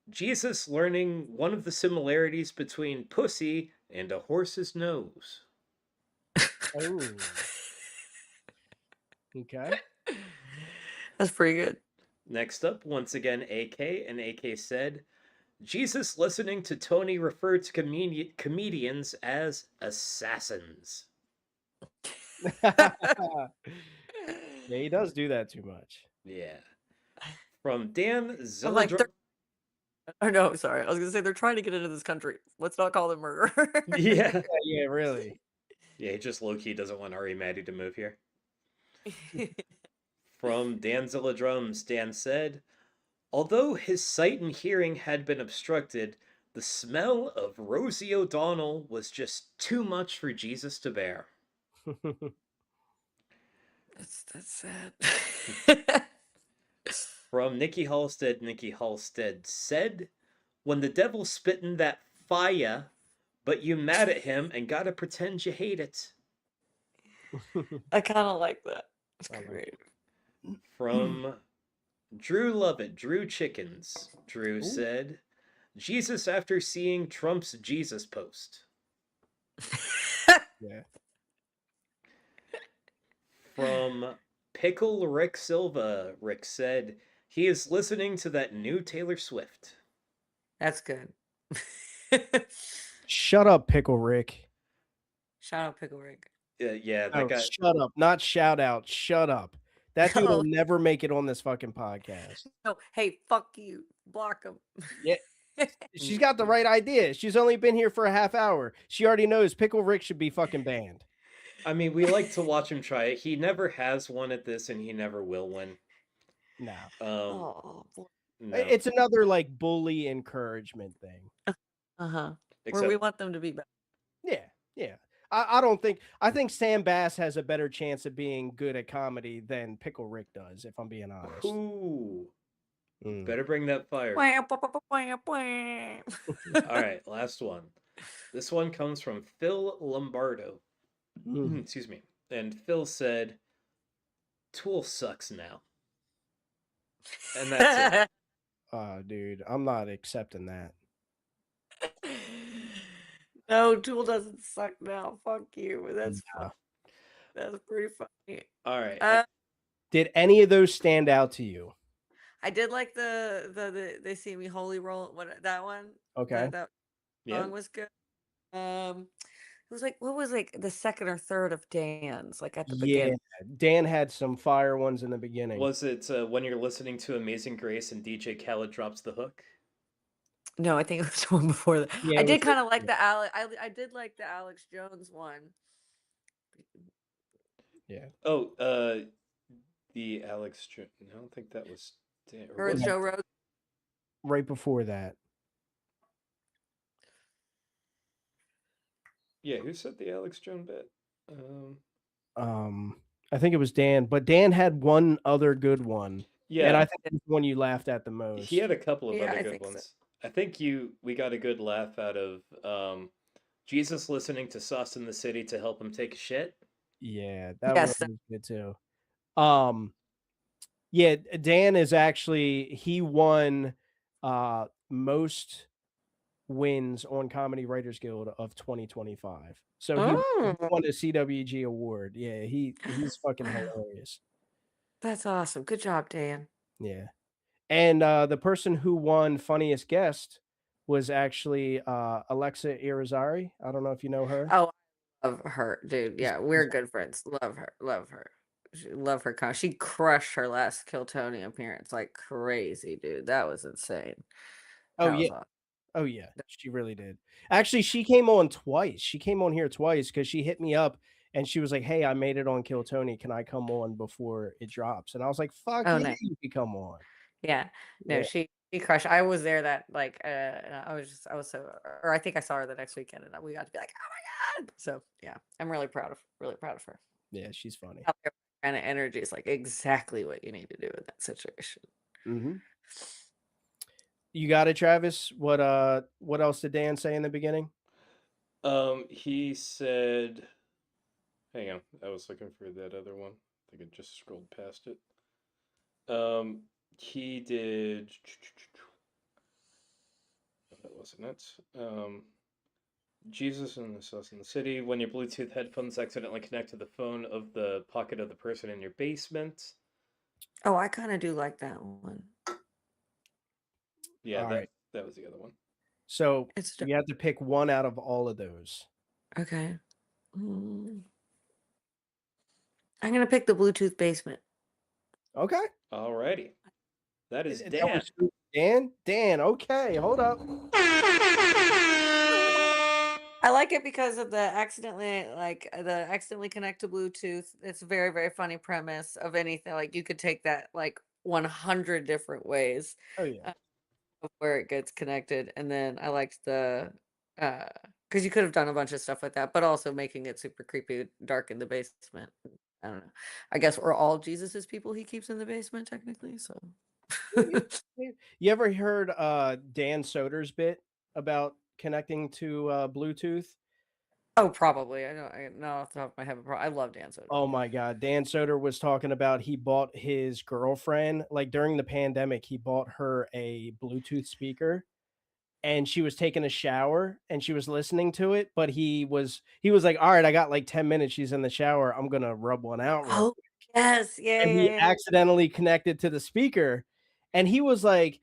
"Jesus learning one of the similarities between pussy and a horse's nose." Oh. Okay. That's pretty good. Next up, once again, AK, and AK said, "Jesus listening to Tony refer to comedians as assassins." Yeah, he does do that too much. Yeah. From Dan I'm like, Zilladrum. oh no, sorry. I was gonna say they're trying to get into this country. Let's not call them murder. Yeah. Yeah, really. Yeah, he just low-key doesn't want Ari Maddie to move here. From Danzilla Drums, Dan said, "Although his sight and hearing had been obstructed, the smell of Rosie O'Donnell was just too much for Jesus to bear." That's sad. From Nikki Halstead said, "When the devil spit in that fire, but you mad at him and gotta pretend you hate it." I kind of like that. It's I like great. From Drew Lovett, Drew Chickens, Drew Ooh. said, "Jesus after seeing Trump's Jesus post." Yeah. From Pickle Rick Silva, Rick said, "He is listening to that new Taylor Swift." That's good. Shut up, Pickle Rick. Shout out Pickle Rick. Yeah, that Oh, guy. shut up. Not shout out. Shut up. That dude No. will never make it on this fucking podcast. No, hey, fuck you. Block him. Yeah. She's got the right idea. She's only been here for a half hour. She already knows Pickle Rick should be fucking banned. I mean, we like to watch him try it. He never has won at this, and he never will win. No. Oh, boy. No. It's another like bully encouragement thing. Uh-huh. Where we Except want them to be better. Yeah, yeah. I don't think I think Sam Bass has a better chance of being good at comedy than Pickle Rick does, if I'm being honest. who Mm. better bring that fire. Wah, wah, wah, wah, wah. All right, last one. This one comes from Phil Lombardo. Mm. Excuse me. And Phil said, "Tool sucks now." And that's it. Dude, I'm not accepting that. No, Tool doesn't suck now. Fuck you. That's fun. Nah. That's pretty funny. All right. Did any of those stand out to you? I did like the They See Me Holy Roll. What that one? Okay. That Yeah. song was good. It was like what was like the second or third of Dan's like at the Yeah, beginning. Dan had some fire ones in the beginning. Was it when you're listening to Amazing Grace and DJ Khaled drops the hook? No, I think it was the one before that. Yeah, I it did was kind of like the Alex. I did like the Alex Jones one. yeah. Oh, the Alex. I don't think that was. Or Or was Joe it? Rogan. Right before that. Yeah, who said the Alex Jones bit? I think it was Dan, but Dan had one other good one. And Yeah, I think that's the one you laughed at the most. he had a couple of Yeah, other I good think so. ones. I think we got a good laugh out of Jesus listening to Sauce in the City to help him take a shit. Yeah, that Yes. one was good too. Yeah, Dan is actually he won most wins on Comedy Writers Guild of 2025. So he Oh, won a CWG award. Yeah, he's fucking hilarious. that's awesome. Good job, Dan. Yeah. And the person who won funniest guest was actually Alexa Irizarry. I don't know if you know her. Oh, I love her, dude. Yeah, we're good friends. Love her. Love her. Love her. She crushed her last Kill Tony appearance like crazy, dude. That was insane. Oh That yeah. was awesome. Oh yeah, she really did. Actually, she came on twice. She came on here twice because she hit me up and she was like, "Hey, I made it on Kill Tony. Can I come on before it drops?" And I was like, "Fuck Oh, yeah, nice. you can come on." Yeah. No, Yeah. she crushed. I was there that like I was so or I think I saw her the next weekend and we got to be like, oh my God. So yeah, I'm really proud of her. Yeah, she's funny. Out there kind of energy is like exactly what you need to do in that situation. Mm-hmm. You got it, Travis. What else did Dan say in the beginning? He said, "Hang on, I was looking for that other one. I think I just scrolled past it." He did. That wasn't it. Jesus and the Sauce in the City. When your Bluetooth headphones accidentally connect to the phone of the pocket of the person in your basement. Oh, I kind of do like that one. Yeah, All that right. that was the other one. So It's you have to pick one out of all of those. okay. Mm. I'm gonna pick the Bluetooth basement. Okay. Alrighty. That is That Dan. was Dan. Dan. Okay, hold up. I like it because of the accidentally connect to Bluetooth. It's a very, very funny premise of anything. Like you could take that like 100 different ways Oh yeah. of where it gets connected. And then I liked the because you could have done a bunch of stuff with that, but also making it super creepy, dark in the basement. I don't know. I guess we're all Jesus's people he keeps in the basement, technically. So You ever heard Dan Soder's bit about connecting to Bluetooth? oh, probably. I know off the top of my head. But I love Dan Soder. Oh my God. Dan Soder was talking about he bought his girlfriend, like during the pandemic, he bought her a Bluetooth speaker and she was taking a shower and she was listening to it, but he was like, all right, I got like 10 minutes. She's in the shower. I'm gonna rub one out real Oh, yes. Yeah, and yeah, he yeah. accidentally connected to the speaker and he was like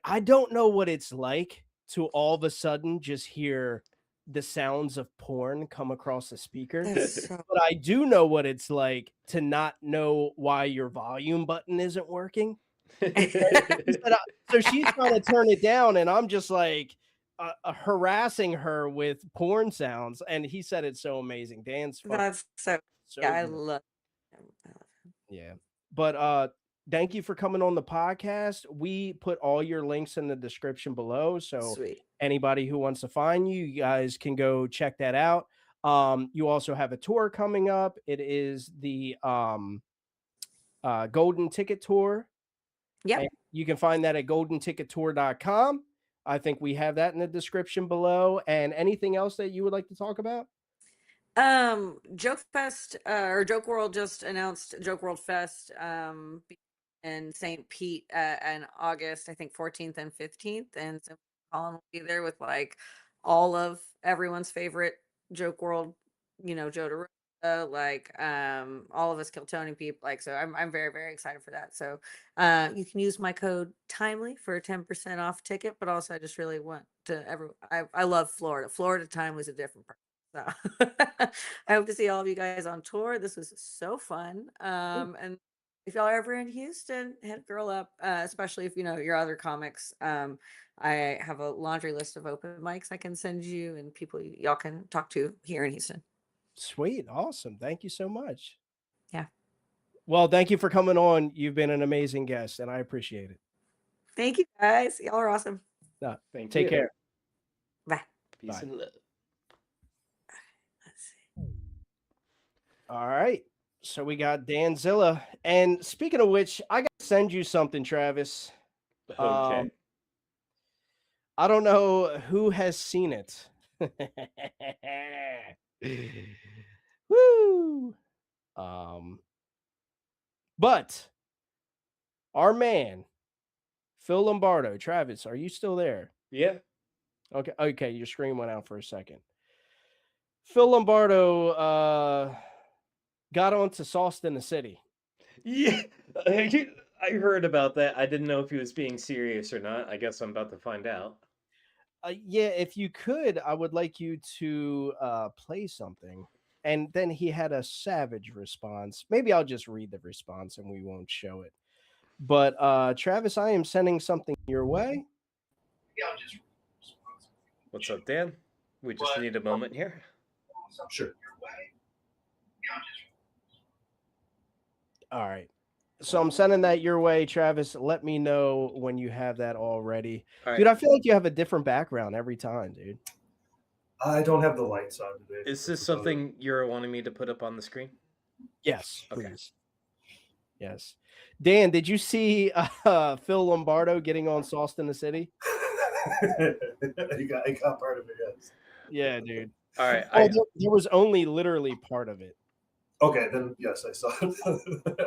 I don't know what it's like to all of a sudden just hear the sounds of porn come across the speaker, That's so but I do know what it's like to not know why your volume button isn't working. He said, so she's trying to turn it down and I'm just like harassing her with porn sounds, and he said it's so amazing. Dan's fucking that's so so yeah, I good. love him. I love him. Yeah. But thank you for coming on the podcast. We put all your links in the description below. So Sweet. anybody who wants to find you, you guys can go check that out. You also have a tour coming up. It is the Golden Ticket Tour. Yep. And you can find that at goldenTicketTour.com. I think we have that in the description below. And anything else that you would like to talk about? Joke Fest or Joke World just announced Joke World Fest in St. Pete in August, I think 14th and 15th, and so Colin will be there with like all of everyone's favorite Joke World, Joe DeRosa, like all of us Kiltony people, like, so I'm very, very excited for that. So you can use my code timely for a 10% off ticket, but also I just really want to I love Florida. Florida Timely is a different person. So I hope to see all of you guys on tour. This was so fun. And if y'all are ever in Houston, hit a girl up, especially if your other comics. I have a laundry list of open mics I can send you and people y'all can talk to here in Houston. Sweet. Awesome. Thank you so much. Yeah. Well, thank you for coming on. You've been an amazing guest, and I appreciate it. Thank you guys. Y'all are awesome. Take care. Bye. Peace and love. Let's see. All right. So we got Danzilla. And speaking of which, I got to send you something, Travis. Okay. I don't know who has seen it. Woo! But our man, Phil Lombardo. Travis, are you still there? Yeah. Okay, your screen went out for a second. Phil Lombardo got onto Sauced in the City. Yeah. I heard about that. I didn't know if he was being serious or not. I guess I'm about to find out. Yeah, if you could, I would like you to play something. And then he had a savage response. Maybe I'll just read the response and we won't show it. But Travis, I am sending something your way. What's up, Dan? We just need a moment here. Sure. All right. So I'm sending that your way, Travis. Let me know when you have that all ready. All right. Dude, I feel like you have a different background every time, dude. I don't have the lights on today. Is this something you're wanting me to put up on the screen? Yes, Okay. please. Yes. Dan, did you see Phil Lombardo getting on Sauced in the City? I got part of it, yes. Yeah, dude. All right. There was only literally part of it. Okay, then yes, I saw it.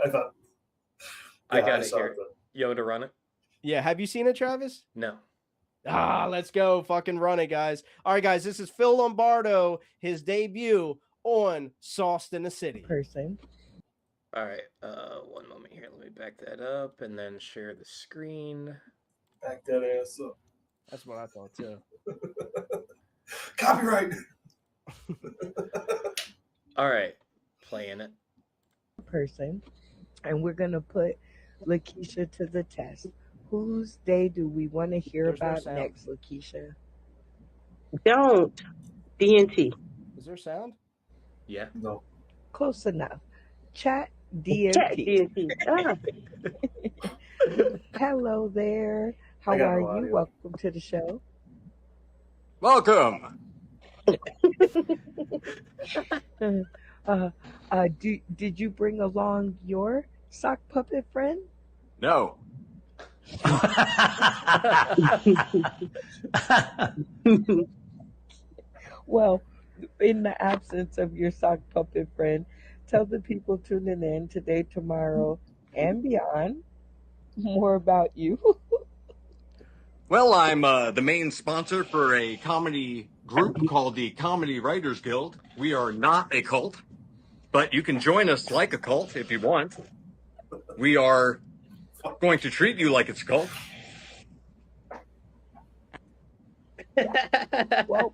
I thought. I got it here. You want to run it? Yeah. Have you seen it, Travis? No. Let's go. Fucking run it, guys. All right, guys. This is Phil Lombardo, his debut on Sauced in the City. Person. All right. One moment here. Let me back that up and then share the screen. Back that ass up. That's what I thought too. Copyright. All right. Playing it. Person. And we're going to put Lakeisha to the test. Whose day do we want to hear There's no about sound. next, Lakeisha? Don't. DNT. Is there sound? Yeah. No. Close enough. Chat DNT. Chat DNT. Hello there. How I got are no you? audio. Welcome to the show. Welcome. Did you bring along your sock puppet friend? No. Well, in the absence of your sock puppet friend, tell the people tuning in today, tomorrow, and beyond more about you. Well, I'm the main sponsor for a comedy group called the Comedy Writers Guild. We are not a cult, but you can join us like a cult if you want. We are going to treat you like it's a cult. Well,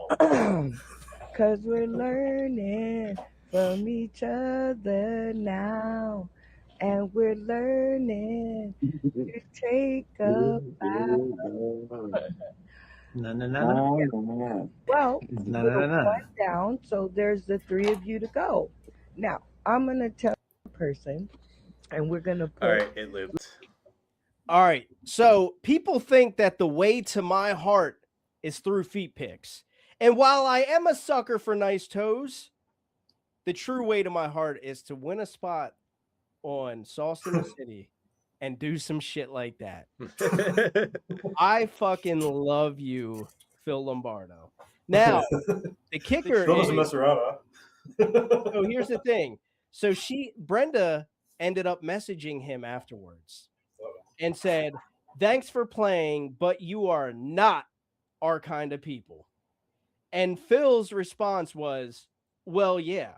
because we're learning from each other now, and we're learning to take a bow. No. Well, No. one down, so there's the three of you to go. Now, I'm going to tell the person And we're going to All put right, it looped. All right. So people think that the way to my heart is through feet pics. And while I am a sucker for nice toes, the true way to my heart is to win a spot on Sauce in the City and do some shit like that. I fucking love you, Phil Lombardo. Now, the kicker Phil doesn't is, mess around, huh? so here's the thing. So Brenda ended up messaging him afterwards and said, "Thanks for playing, but you are not our kind of people." And Phil's response was, "Well, yeah,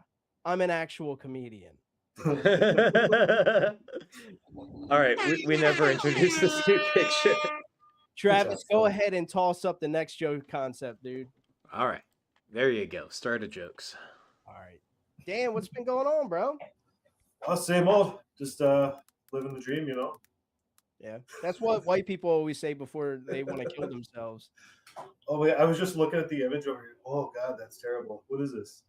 I'm an actual comedian." All right, we never introduced this new picture. Travis, go ahead and toss up the next joke concept, dude. All right, there you go. Start of jokes. All right. Dan, what's been going on, bro? Same old. Just living the dream, you know. Yeah, that's what white people always say before they want to kill themselves. Oh wait, I was just looking at the image over here. Oh god, that's terrible. What is this?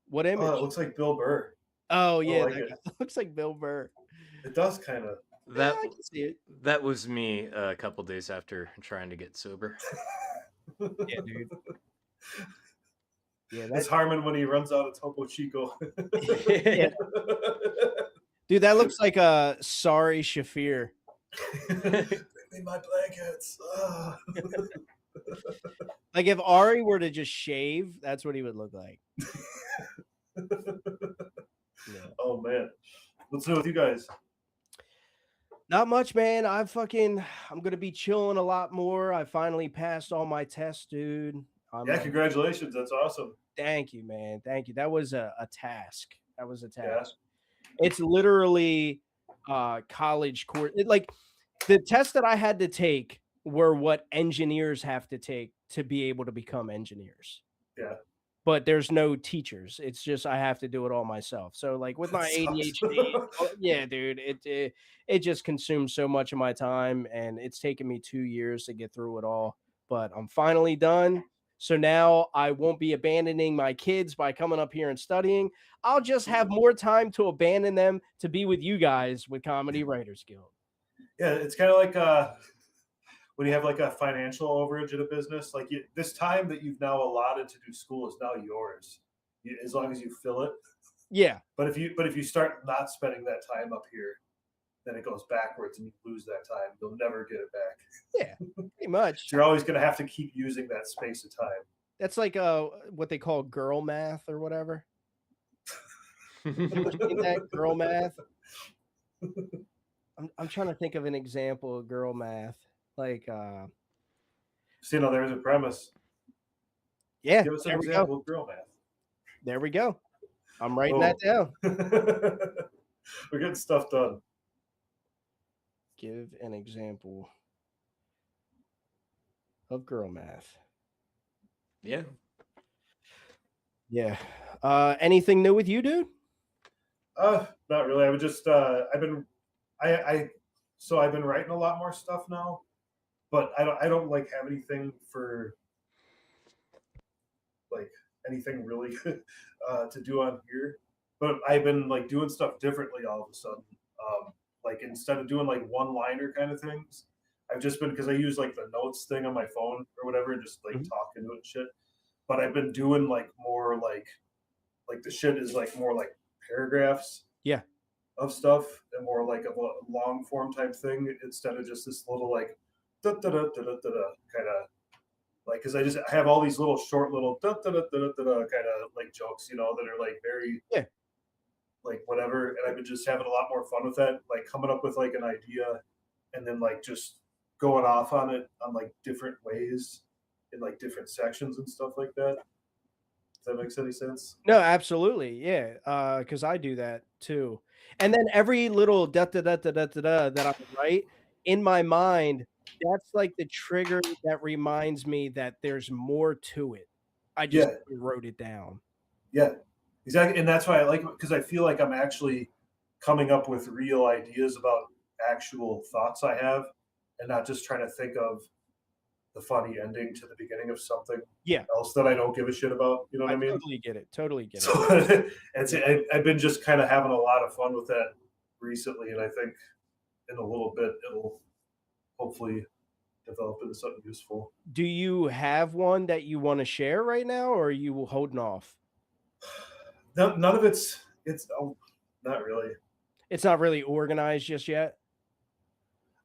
What image? Oh, it looks like Bill Burr. Oh yeah, like that it. guy looks like Bill Burr. It does kind of. That I can see it. That was me a couple days after trying to get sober. Yeah, dude. Yeah, that's Harmon when he runs out of Topo Chico. Yeah. Dude, that looks like a sorry Shafir. Bring me my blankets. Like if Ari were to just shave, that's what he would look like. Yeah. Oh man, what's new with you guys? Not much, man. I'm gonna be chilling a lot more. I finally passed all my tests, dude. Yeah, congratulations. That's awesome. Thank you, man. Thank you. That was a task. That was a task. Yeah. It's literally college course. Like the tests that I had to take were what engineers have to take to be able to become engineers. Yeah. But there's no teachers. It's just I have to do it all myself. So like with my ADHD, yeah, dude, it just consumes so much of my time, and it's taken me 2 years to get through it all. But I'm finally done. So now I won't be abandoning my kids by coming up here and studying. I'll just have more time to abandon them to be with you guys with Comedy Writers Guild. Yeah, it's kind of like when you have like a financial overage at a business, like this time that you've now allotted to do school is now yours, as long as you fill it. Yeah. But if you start not spending that time up here, then it goes backwards and you lose that time. You'll never get it back. Yeah, pretty much. So you're always going to have to keep using that space of time. That's like what they call girl math or whatever. That girl math. I'm trying to think of an example of girl math. Like so, there's a premise. Yeah. Give us an example of girl math. There we go. I'm writing that down. We're getting stuff done. Give an example of girl math. Yeah. Yeah. Anything new with you, dude? Not really. I would just I've been writing a lot more stuff now, but I don't like have anything for like anything really to do on here. But I've been like doing stuff differently all of a sudden. Like instead of doing like one-liner kind of things, I've just been, because I use like the notes thing on my phone or whatever, and just like talk into it and shit. But I've been doing like more like the shit is like more like paragraphs. Yeah. Of stuff, and more like a long form type thing instead of just this little like da da da da da da kind of like, because I have all these little short little da da da da da kind of like jokes, that are like very like whatever, and I've been just having a lot more fun with that, like coming up with like an idea and then like just going off on it on like different ways in like different sections and stuff like that. If that makes any sense? No, absolutely. Yeah. Because I do that too. And then every little da da da da da da that I write in my mind, that's like the trigger that reminds me that there's more to it. I just wrote it down. Yeah, exactly. And that's why I like it, because I feel like I'm actually coming up with real ideas about actual thoughts I have, and not just trying to think of the funny ending to the beginning of something else that I don't give a shit about. You know what I mean? Totally get it. Totally get it. So I've been just kind of having a lot of fun with that recently, and I think in a little bit it'll hopefully develop into something useful. Do you have one that you want to share right now, or are you holding off? None of it's not really. It's not really organized just yet.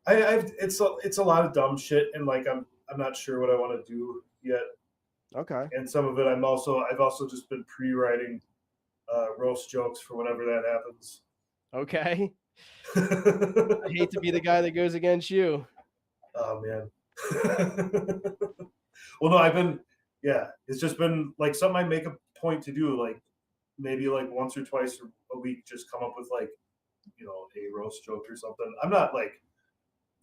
It's a lot of dumb shit, and like I'm not sure what I want to do yet. Okay. And some of it I've also just been pre-writing roast jokes for whenever that happens. Okay. I hate to be the guy that goes against you. Oh man. Well, no, it's just been like something I make a point to do, like maybe like once or twice a week, just come up with like, a roast joke or something. I'm not like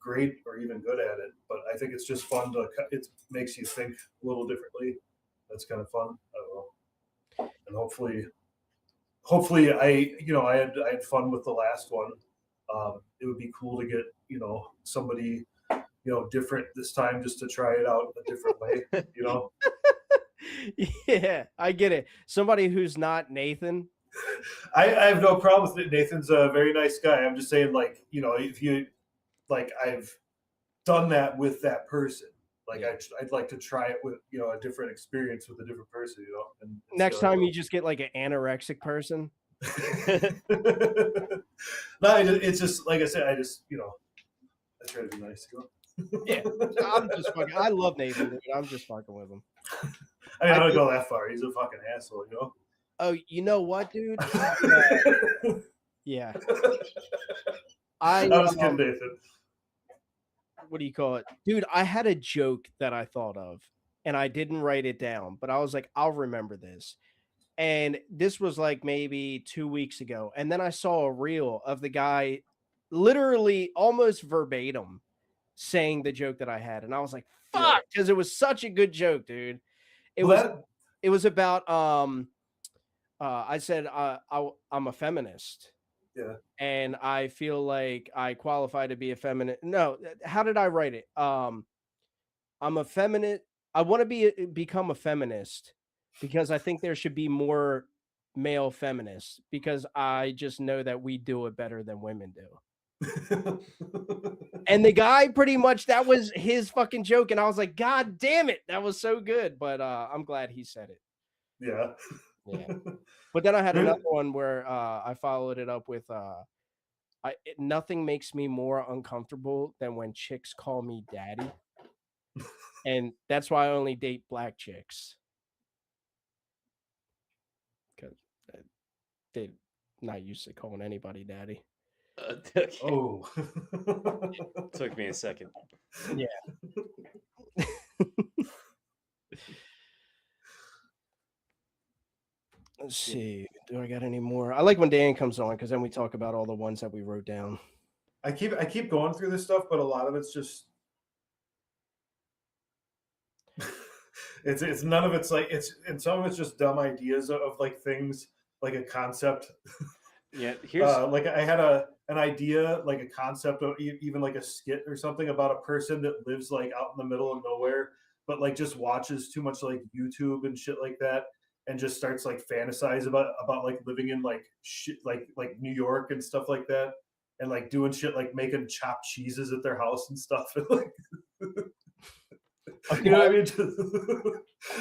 great or even good at it, but I think it's just fun it makes you think a little differently. That's kind of fun. I don't know. And hopefully I had fun with the last one. It would be cool to get, somebody, different this time, just to try it out a different way, Yeah, I get it. Somebody who's not Nathan. I have no problem with it. Nathan's a very nice guy. I'm just saying, like, if you like, I've done that with that person. Like, Yeah. I'd like to try it with, a different experience with a different person, and Next time you just get like an anorexic person. No, it's just like I said. I just I try to be nice. Yeah, I'm just fucking. I love Nathan, dude. I'm just fucking with him. I mean, I don't go that far. He's a fucking asshole, Oh, you know what, dude? Yeah. I was kidding, Nathan. What do you call it? Dude, I had a joke that I thought of, and I didn't write it down, but I was like, I'll remember this. And this was like maybe 2 weeks ago. And then I saw a reel of the guy literally almost verbatim saying the joke that I had. And I was like, fuck, because it was such a good joke, dude. It was about I said I'm a feminist. Yeah. And I feel like I qualify to be a feminist. No, how did I write it? I'm a feminist. I want to become a feminist because I think there should be more male feminists because I just know that we do it better than women do. And the guy pretty much, that was his fucking joke. And I was like, God damn it. That was so good. But I'm glad he said it. Yeah. Yeah. But then I had another one where I followed it up with nothing makes me more uncomfortable than when chicks call me daddy. And that's why I only date black chicks. Because they're not used to calling anybody daddy. Okay. Oh. Took me a second. Yeah. Let's see. Do I got any more? I like when Dan comes on because then we talk about all the ones that we wrote down. I keep going through this stuff, but a lot of it's just it's none of it's like and some of it's just dumb ideas of like things, like a concept. Yeah, here's like I had an idea, like a concept of even like a skit or something about a person that lives like out in the middle of nowhere, but like just watches too much like YouTube and shit like that, and just starts like fantasize about like living in like shit like New York and stuff like that, and like doing shit like making chopped cheeses at their house and stuff. And like, you know what I mean?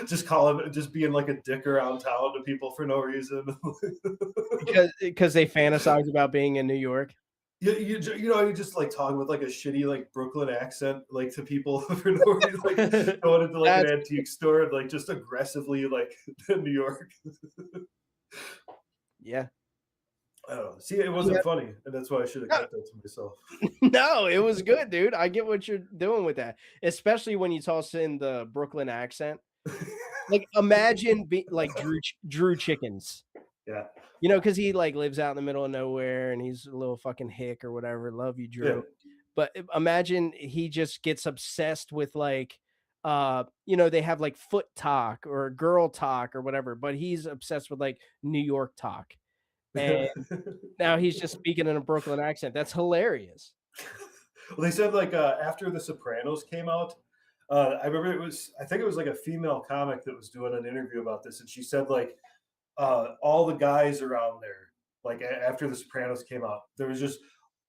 Just being like a dick around town to people for no reason. because they fantasize about being in New York. You just like talking with like a shitty like Brooklyn accent like to people for no reason, like going into like an antique store and like just aggressively like New York. Yeah. I don't know. See, it wasn't funny, and that's why I should have kept that to myself. No, it was good, dude. I get what you're doing with that, especially when you toss in the Brooklyn accent. Like, imagine like Drew Chickens. Yeah. Because he like lives out in the middle of nowhere and he's a little fucking hick or whatever. Love you, Drew. Yeah. But imagine he just gets obsessed with like, they have like foot talk or girl talk or whatever, but he's obsessed with like New York talk. And now he's just speaking in a Brooklyn accent. That's hilarious. Well, they said like after The Sopranos came out, I remember I think it was like a female comic that was doing an interview about this, and she said like all the guys around there like after The Sopranos came out, there was just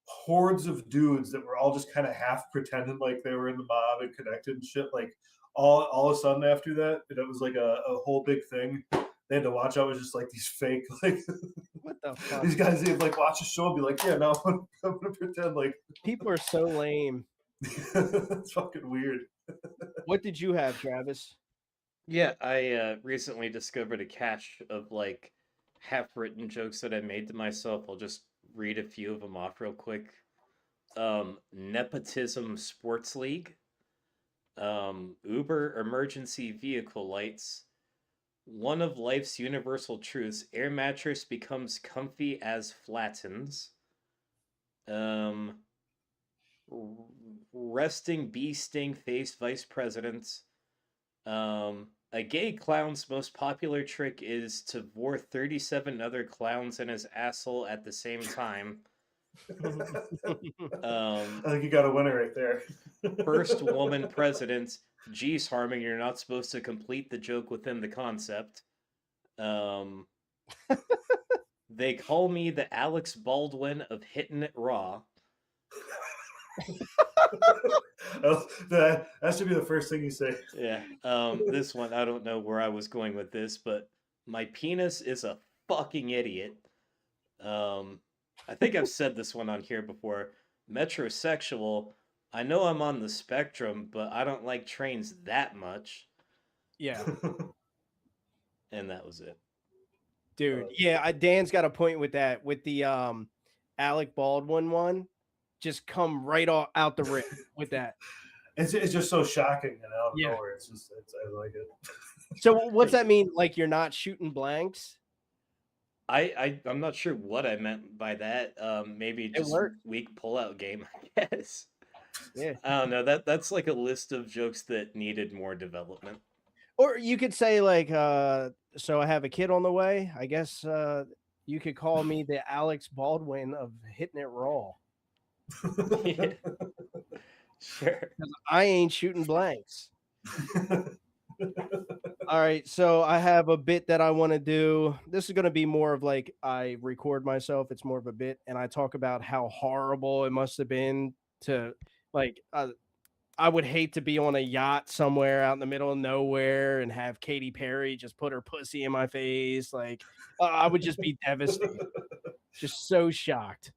hordes of dudes that were all just kind of half pretending like they were in the mob and connected and shit. Like all of a sudden after that, and it was like a whole big thing. They had to watch out. It was just like these fake, like What the fuck? these guys. They'd like watch a show and be like, "Yeah, no, I'm gonna pretend like." People are so lame. It's fucking weird. What did you have, Travis? Yeah, I recently discovered a cache of like half-written jokes that I made to myself. I'll just read a few of them off real quick. Nepotism Sports League. Uber emergency vehicle lights. One of life's universal truths: air mattress becomes comfy as flattens. Um, Resting bee sting face vice president. A gay clown's most popular trick is to bore 37 other clowns in his asshole at the same time. I think you got a winner right there. First woman president. Geez, Harmon, you're not supposed to complete the joke within the concept. They call me the Alex Baldwin of hitting it raw. That should be the first thing you say. Yeah. This one, I don't know where I was going with this, but my penis is a fucking idiot. I think I've said this one on here before. Metrosexual. I know I'm on the spectrum, but I don't like trains that much. Yeah. And that was it. Dude, yeah, Dan's got a point with that. With the Alec Baldwin one, just come right out the rip with that. It's just so shocking and out of Yeah. nowhere. I like it. So what's that mean? Like you're not shooting blanks? I'm not sure what I meant by that. Maybe just weak pullout game, I guess. Yeah. I don't know. That's like a list of jokes that needed more development. Or you could say like, so I have a kid on the way. I guess you could call me the Alex Baldwin of hitting it raw. Yeah. Sure. I ain't shooting blanks. All right, so I have a bit that I want to do. This is going to be more of like I record myself. It's more of a bit, and I talk about how horrible it must have been to like. I would hate to be on a yacht somewhere out in the middle of nowhere and have Katy Perry just put her pussy in my face. Like I would just be devastated, just so shocked,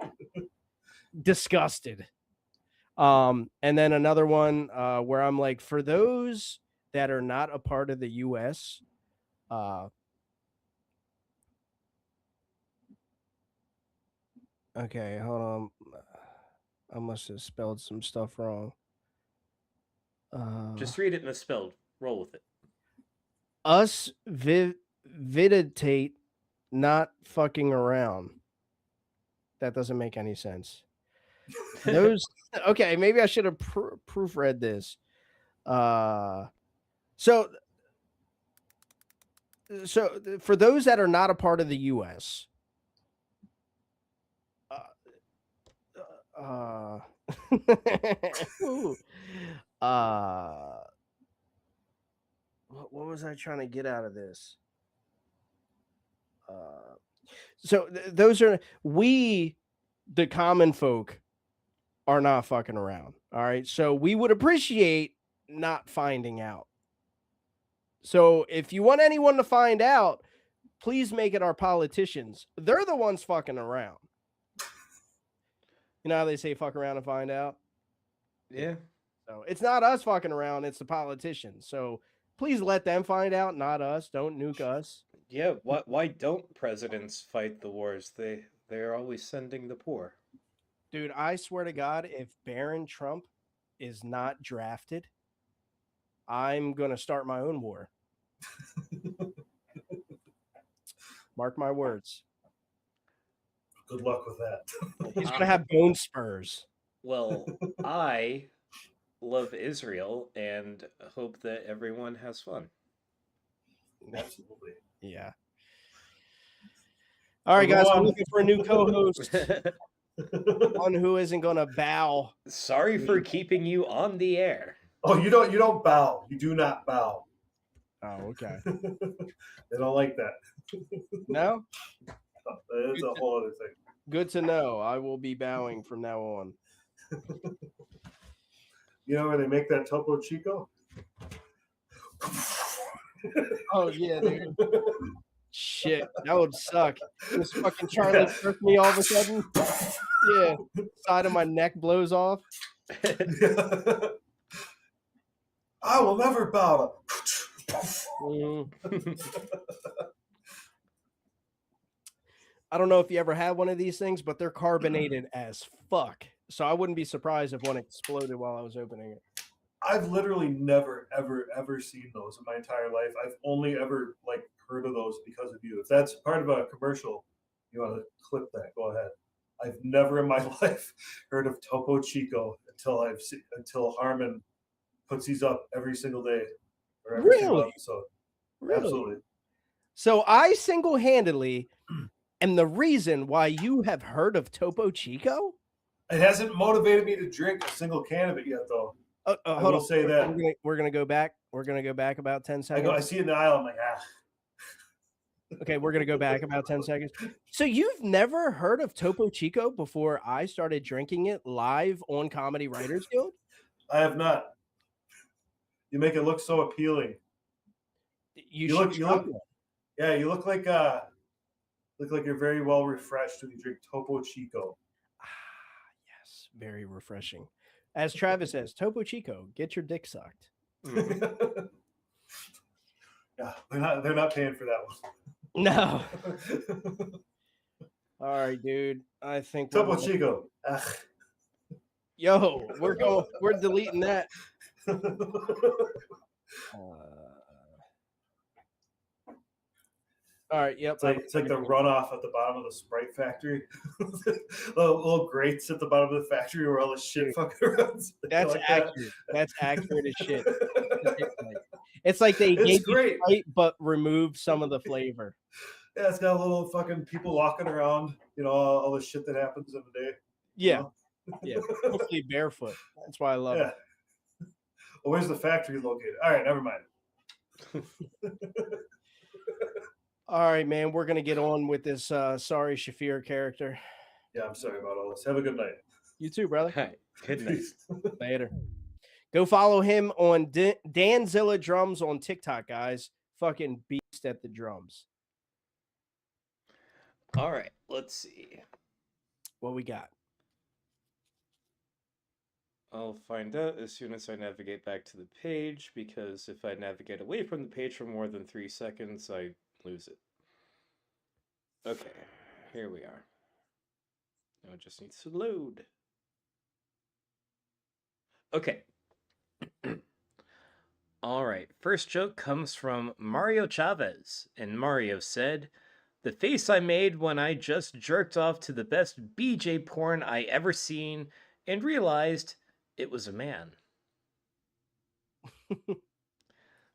disgusted. And then another one where I'm like, for those that are not a part of the U.S., okay, hold on. I must have spelled some stuff wrong. Just read it misspelled. Roll with it. Us viditate, not fucking around. That doesn't make any sense. Those okay, maybe I should have proofread this. So for those that are not a part of the U.S., what was I trying to get out of this? So those are we, the common folk, are not fucking around. All right, so we would appreciate not finding out. So if you want anyone to find out, please make it our politicians. They're the ones fucking around. You know how they say fuck around and find out? Yeah. So it's not us fucking around, it's the politicians. So please let them find out, not us. Don't nuke us. Yeah, why don't presidents fight the wars? They're always sending the poor. Dude, I swear to God, if Barron Trump is not drafted, I'm going to start my own war. Mark my words. Good luck with that. He's going to have bone spurs. Well, I love Israel and hope that everyone has fun. Absolutely. Yeah. All right, guys, I'm looking for a new co-host. One who isn't going to bow. Sorry for keeping you on the air. Oh, you don't bow. You do not bow. Oh, okay. They don't like that. No? It's a whole other thing. Good to know. I will be bowing from now on. You know where they make that Topo Chico? Oh yeah, dude. Shit, that would suck. Just fucking Charlie jerk me all of a sudden. Yeah, side of my neck blows off. I will never bow to. I don't know if you ever had one of these things, but they're carbonated as fuck. So I wouldn't be surprised if one exploded while I was opening it. I've literally never, ever seen those in my entire life. I've only ever like heard of those because of you. If that's part of a commercial, you want to clip that, go ahead. I've never in my life heard of Topo Chico until Harmon puts these up every single day or every single Really? episode. Really? Absolutely. So I single-handedly am the reason why you have heard of Topo Chico? It hasn't motivated me to drink a single can of it yet, though. I Hold will on. say that. We're gonna go back. We're gonna go back about 10 I seconds. see it in the aisle. I'm like, ah. Okay, we're gonna go back about 10 seconds. So you've never heard of Topo Chico before I started drinking it live on Comedy Writers Guild? I have not. You make it look so appealing. You look, yeah, you look like you're very well refreshed when you drink Topo Chico. Yes, very refreshing. As Travis says, Topo Chico, get your dick sucked. Yeah, they're not paying for that one. No. All right, dude. I think Topo Chico. Yo, we're deleting that. All right, yep. It's like the runoff at the bottom of the Sprite factory. little grates at the bottom of the factory where all the shit fucking runs. That's like accurate. That. That's accurate as shit. It's like they gave you Sprite but removed some of the flavor. Yeah, it's got a little fucking people walking around, you know, all the shit that happens in the day. Yeah. You know? Yeah. Hopefully barefoot. That's why I love it. Well, where's the factory located? All right, never mind. All right, man. We're gonna get on with this sorry Shafir character. Yeah, I'm sorry about all this. Have a good night. You too, brother. All right. Good night. Later. Go follow him on Danzilla Drums on TikTok, guys. Fucking beast at the drums. All right, let's see. What we got? I'll find out as soon as I navigate back to the page, because if I navigate away from the page for more than 3 seconds, I lose it. Okay, here we are. Now it just needs to load. Okay. All right, first joke comes from Mario Chavez, and Mario said, "The face I made when I just jerked off to the best BJ porn I ever seen and realized it was a man."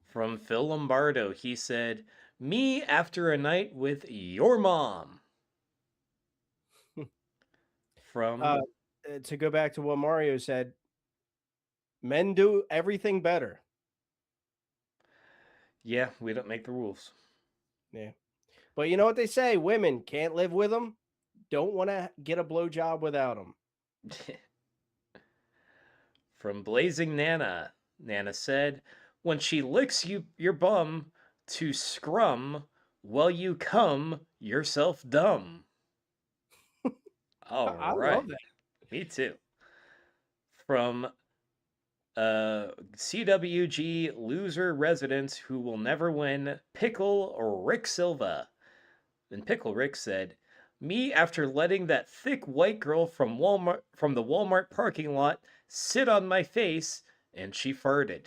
From Phil Lombardo, he said, "Me after a night with your mom." From to go back to what Mario said, men do everything better. Yeah, we don't make the rules. Yeah. But you know what they say? Women can't live with them. Don't want to get a blowjob without them. From Blazing Nana, Nana said, "When she licks your bum to scrum, while you come yourself dumb." All I right. love that. Me too. From CWG loser residents who will never win, Pickle Rick Silva. And Pickle Rick said, "Me after letting that thick white girl from the Walmart parking lot sit on my face and she farted."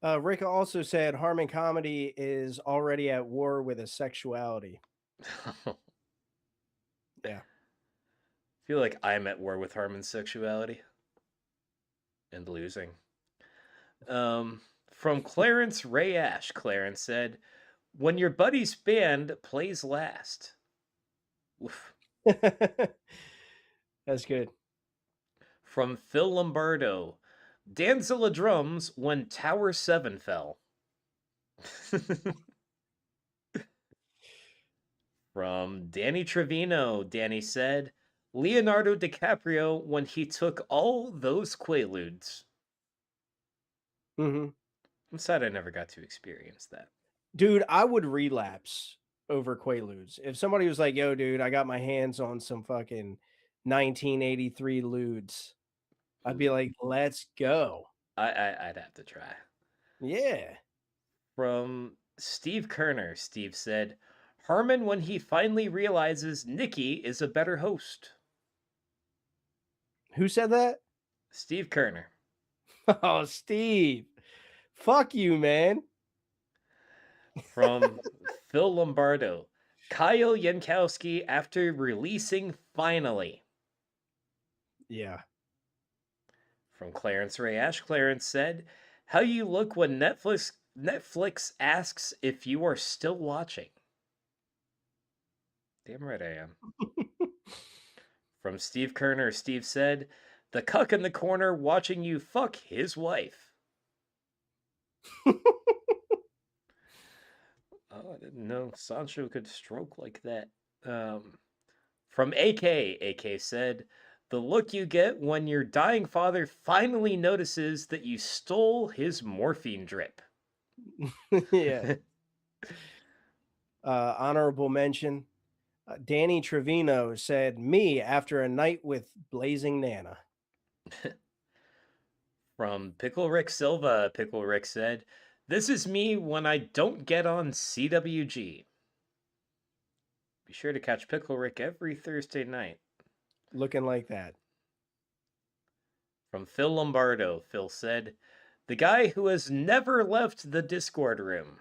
Rick also said Harmon Comedy is already at war with his sexuality. Yeah. I feel like I'm at war with Harmon's sexuality and losing. From Clarence Ray Ash, Clarence said, "When your buddy's band plays last." Oof. That's good. From Phil Lombardo, "Danzilla drums when Tower 7 fell." From Danny Trevino, Danny said, Leonardo DiCaprio when he took all those Quaaludes. Mm-hmm. I'm sad I never got to experience that. Dude, I would relapse over Quaaludes. If somebody was like, yo, dude, I got my hands on some fucking 1983 ludes, I'd be like, let's go. I'd have to try. Yeah. From Steve Kerner, Steve said, Harmon when he finally realizes Nikki is a better host. Who said that? Steve Kerner. Oh, Steve. Fuck you, man. From Phil Lombardo, Kyle Yankowski after releasing Finally. Yeah. From Clarence Ray Ash, Clarence said, How you look when Netflix asks if you are still watching. Damn right I am. From Steve Kerner, Steve said, The cuck in the corner watching you fuck his wife. Oh, I didn't know Sancho could stroke like that. From AK said, The look you get when your dying father finally notices that you stole his morphine drip. Yeah. Honorable mention. Danny Trevino said, me after a night with Blazing Nana. From Pickle Rick Silva, Pickle Rick said, This is me when I don't get on CWG. Be sure to catch Pickle Rick every Thursday night. Looking like that. From Phil Lombardo, Phil said, The guy who has never left the Discord room.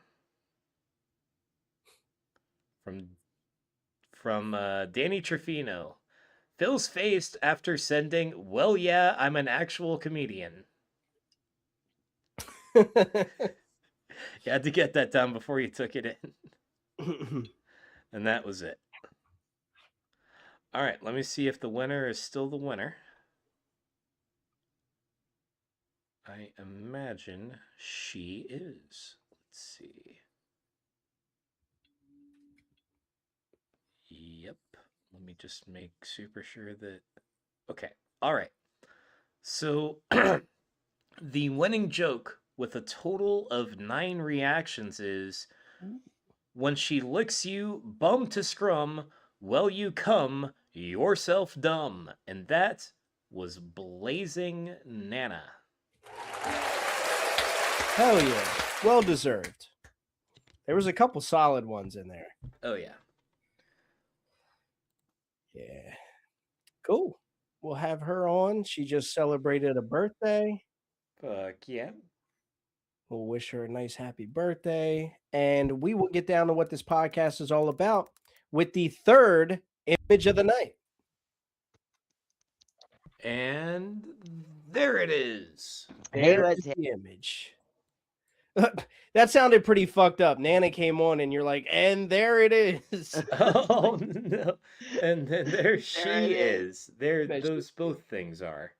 From Danny Trefino, Phil's faced after sending, Well, yeah, I'm an actual comedian. You had to get that down before you took it in. And that was it. All right, let me see if the winner is still the winner. I imagine she is. Let's see. Yep. Let me just make super sure that. Okay. All right. So the winning joke with a total of 9 reactions is when she licks you, bum to scrum, well, you come, yourself dumb. And that was Blazing Nana. Hell yeah. Well deserved. There was a couple solid ones in there. Oh, yeah. Yeah. Cool. We'll have her on. She just celebrated a birthday. Fuck yeah. We'll wish her a nice happy birthday. And we will get down to what this podcast is all about with the third image of the night. And there it is. Hey, There what's is the image. That sounded pretty fucked up. Nana came on and you're like, and there it is. Oh no. And then there she it is. There There she those both things are.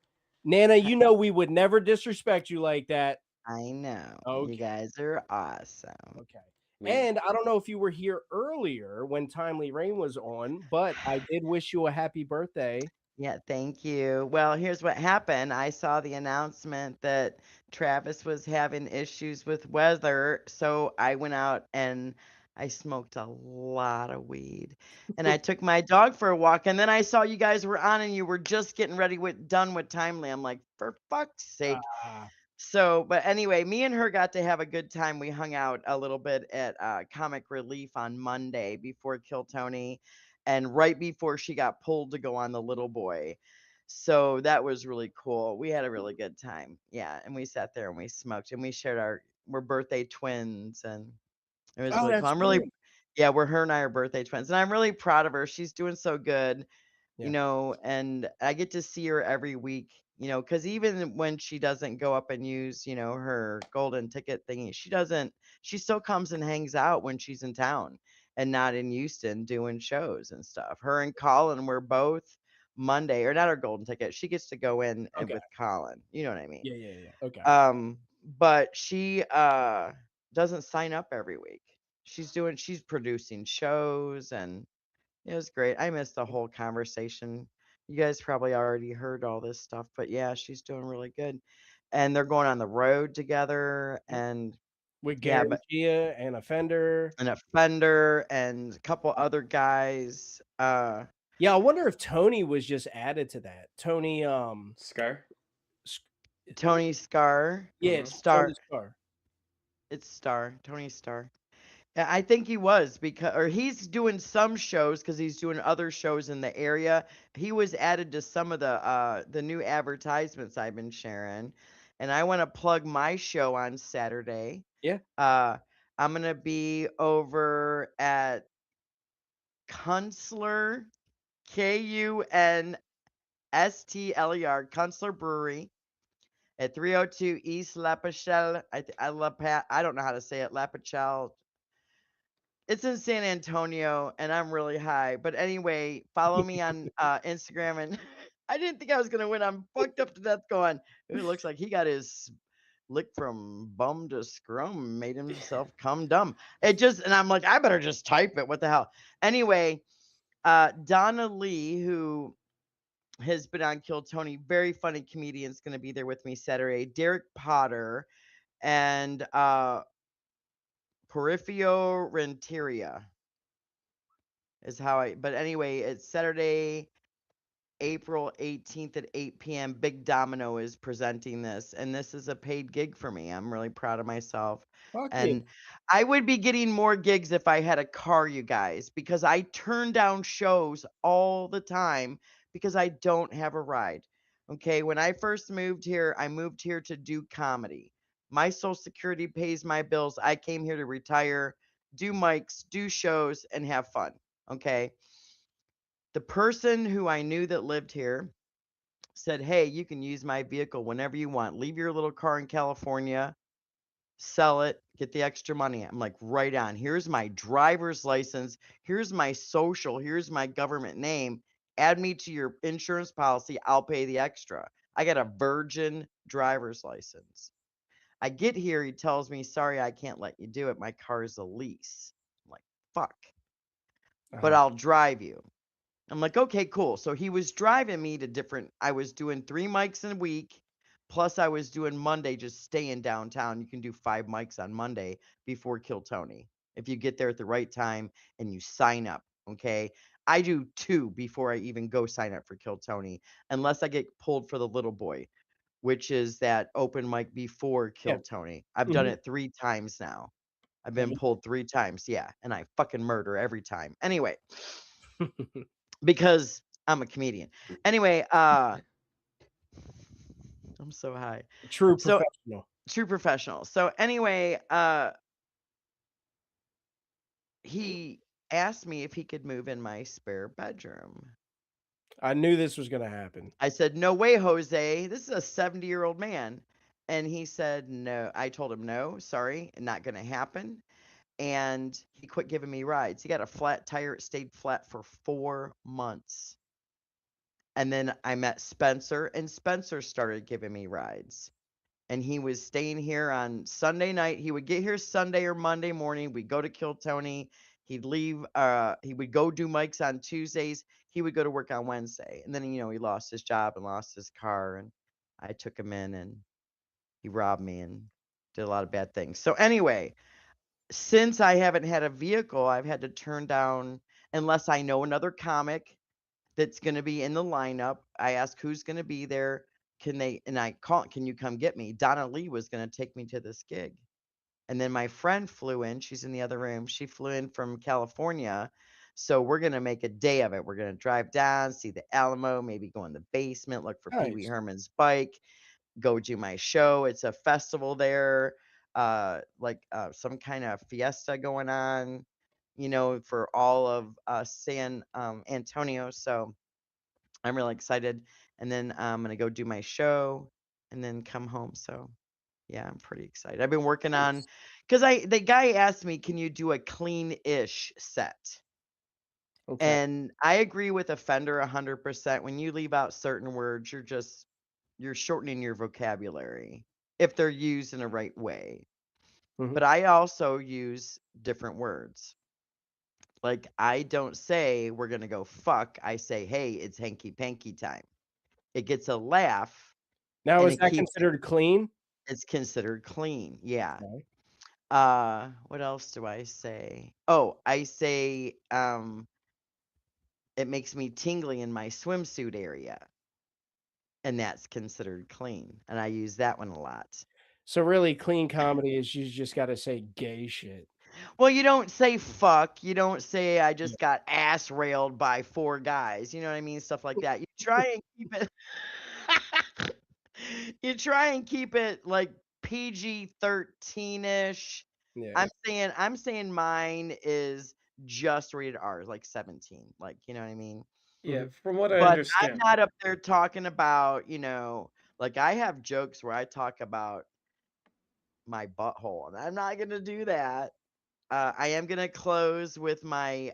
Nana, you know we would never disrespect you like that. I know. Okay. You guys are awesome. Okay. We, And I don't know if you were here earlier when Timely Rain was on, but I did wish you a happy birthday. Yeah, thank you. Well, here's what happened. I saw the announcement that Travis was having issues with weather, so I went out and I smoked a lot of weed. And I took my dog for a walk, and then I saw you guys were on and you were just getting ready with done with Timely. I'm like, for fuck's sake. Ah, So, but anyway, me and her got to have a good time. We hung out a little bit at Comic Relief on Monday before Kill Tony and right before she got pulled to go on The Little Boy. So that was really cool. We had a really good time. Yeah. And we sat there and we smoked and we shared we're birthday twins and it was oh, really cool. that's I'm really, great. yeah, her and I are birthday twins and I'm really proud of her. She's doing so good, Yeah. and I get to see her every week, because even when she doesn't go up and use, her golden ticket thingy, she still comes and hangs out when she's in town and not in Houston doing shows and stuff. Her and Colin were both Monday, or not her golden ticket. She gets to go in Okay. with Colin. You know what I mean? Yeah. Okay. But she doesn't sign up every week. She's producing shows and It was great. I missed the whole conversation. You guys probably already heard all this stuff, but yeah, she's doing really good. And they're going on the road together and With yeah, Gary but Gia and Offender. an offender and a couple other guys. Yeah, I wonder if Tony was just added to that. Tony, Scar? Tony Scar, yeah, Mm-hmm. it's Tony Star. Star. It's Star, Tony Star. Yeah, I think he was because, or he's doing some shows because he's doing other shows in the area. He was added to some of the new advertisements I've been sharing, and I want to plug my show on Saturday. Yeah. I'm gonna be over at Kunstler, Kunstler Brewery at 302 East Lapachelle. I don't know how to say it. Lapachelle. It's in San Antonio, and I'm really high. But anyway, follow me on Instagram. And I didn't think I was gonna win. I'm fucked up to death. Going, it looks like he got his lick from bum to scrum, made himself come dumb. It just, and I'm like, I better just type it. What the hell? Anyway, Donna Lee, who has been on Kill Tony, very funny comedian, is going to be there with me Saturday. Derek Potter and Porifio Renteria is how but anyway, it's Saturday, April 18th at 8 p.m. Big Domino is presenting this, and this is a paid gig for me. I'm really proud of myself. Fuck yeah. And I would be getting more gigs if I had a car, you guys, because I turn down shows all the time because I don't have a ride. Okay, when I first moved here, I moved here to do comedy. My Social Security pays my bills. I came here to retire, do mics, do shows, and have fun. Okay. The person who I knew that lived here said, "Hey, you can use my vehicle whenever you want. Leave your little car in California, sell it, get the extra money." I'm like, right on. Here's my driver's license. Here's my social. Here's my government name. Add me to your insurance policy. I'll pay the extra. I got a virgin driver's license. I get here. He tells me, "Sorry, I can't let you do it. My car is a lease." I'm like, fuck, but I'll drive you. I'm like, okay, cool. So he was driving me to I was doing 3 mics in a week, plus I was doing Monday, just staying downtown. You can do 5 mics on Monday before Kill Tony if you get there at the right time and you sign up. Okay. I do 2 before I even go sign up for Kill Tony, unless I get pulled for the little boy, which is that open mic before Yeah. Kill Tony. I've done Mhm. it 3 times now. I've been pulled 3 times. Yeah. And I fucking murder every time. Anyway, because I'm a comedian. Anyway, I'm so high. True So professional. true professional. So anyway, he asked me if he could move in my spare bedroom. I knew this was gonna happen. I said, "No way, Jose. This is a 70-year-old man." And he said, "No." I told him, "No, sorry, not going to happen." And he quit giving me rides. He got a flat tire. It stayed flat for 4 months. And then I met Spencer, and Spencer started giving me rides. And he was staying here on Sunday night. He would get here Sunday or Monday morning. We'd go to Kill Tony. He'd leave. He would go do mics on Tuesdays. He would go to work on Wednesday. And then, he lost his job and lost his car. And I took him in and he robbed me and did a lot of bad things. So, anyway, since I haven't had a vehicle, I've had to turn down, unless I know another comic that's going to be in the lineup. I ask who's going to be there. Can you come get me? Donna Lee was going to take me to this gig. And then my friend flew in. She's in the other room. She flew in from California. So we're going to make a day of it. We're going to drive down, see the Alamo, maybe go in the basement, look for Pee Wee Nice. Herman's bike, go do my show. It's a festival there, some kind of fiesta going on, for all of San Antonio. So I'm really excited. And then I'm going to go do my show and then come home. So yeah, I'm pretty excited. I've been working on, because the guy asked me, can you do a clean-ish set? Okay. And I agree with Offender 100%. When you leave out certain words, you're shortening your vocabulary if they're used in the right way. Mhm. But I also use different words. Like, I don't say we're gonna go fuck. I say, hey, it's hanky panky time. It gets a laugh Now, and is it that keeps considered clean? it's considered clean. Yeah. Okay. What else do I say? Oh, I say it makes me tingly in my swimsuit area. And that's considered clean. And I use that one a lot. So really, clean comedy is you just got to say gay shit. Well, you don't say fuck. You don't say I Yeah. just got ass railed by 4 guys. You know what I mean? Stuff like that. You try and keep it you try and keep it like PG-13ish. Yeah. I'm saying mine is just rated R, like 17. Like, you know what I mean? Yeah, Mhm. from what I But I'm understand. not up there talking about, like I have jokes where I talk about my butthole, and I'm not gonna do that. I am gonna close with my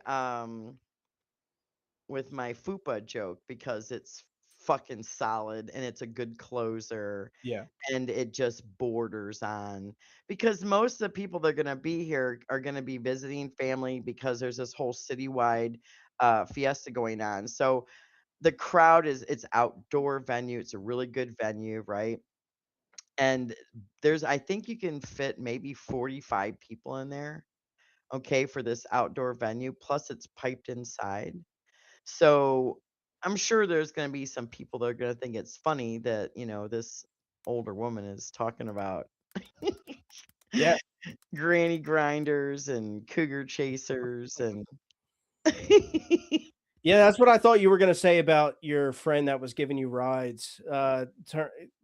fupa joke because it's fucking solid and it's a good closer Yeah. and it just borders on because most of the people that are gonna be here are gonna be visiting family because there's this whole citywide fiesta going on. So the crowd it's outdoor venue. It's a really good venue, right? And I think you can fit maybe 45 people in there, okay, for this outdoor venue, plus it's piped inside. So I'm sure there's going to be some people that are going to think it's funny that, this older woman is talking about Yeah. granny grinders and cougar chasers and Yeah, that's what I thought you were gonna say about your friend that was giving you rides.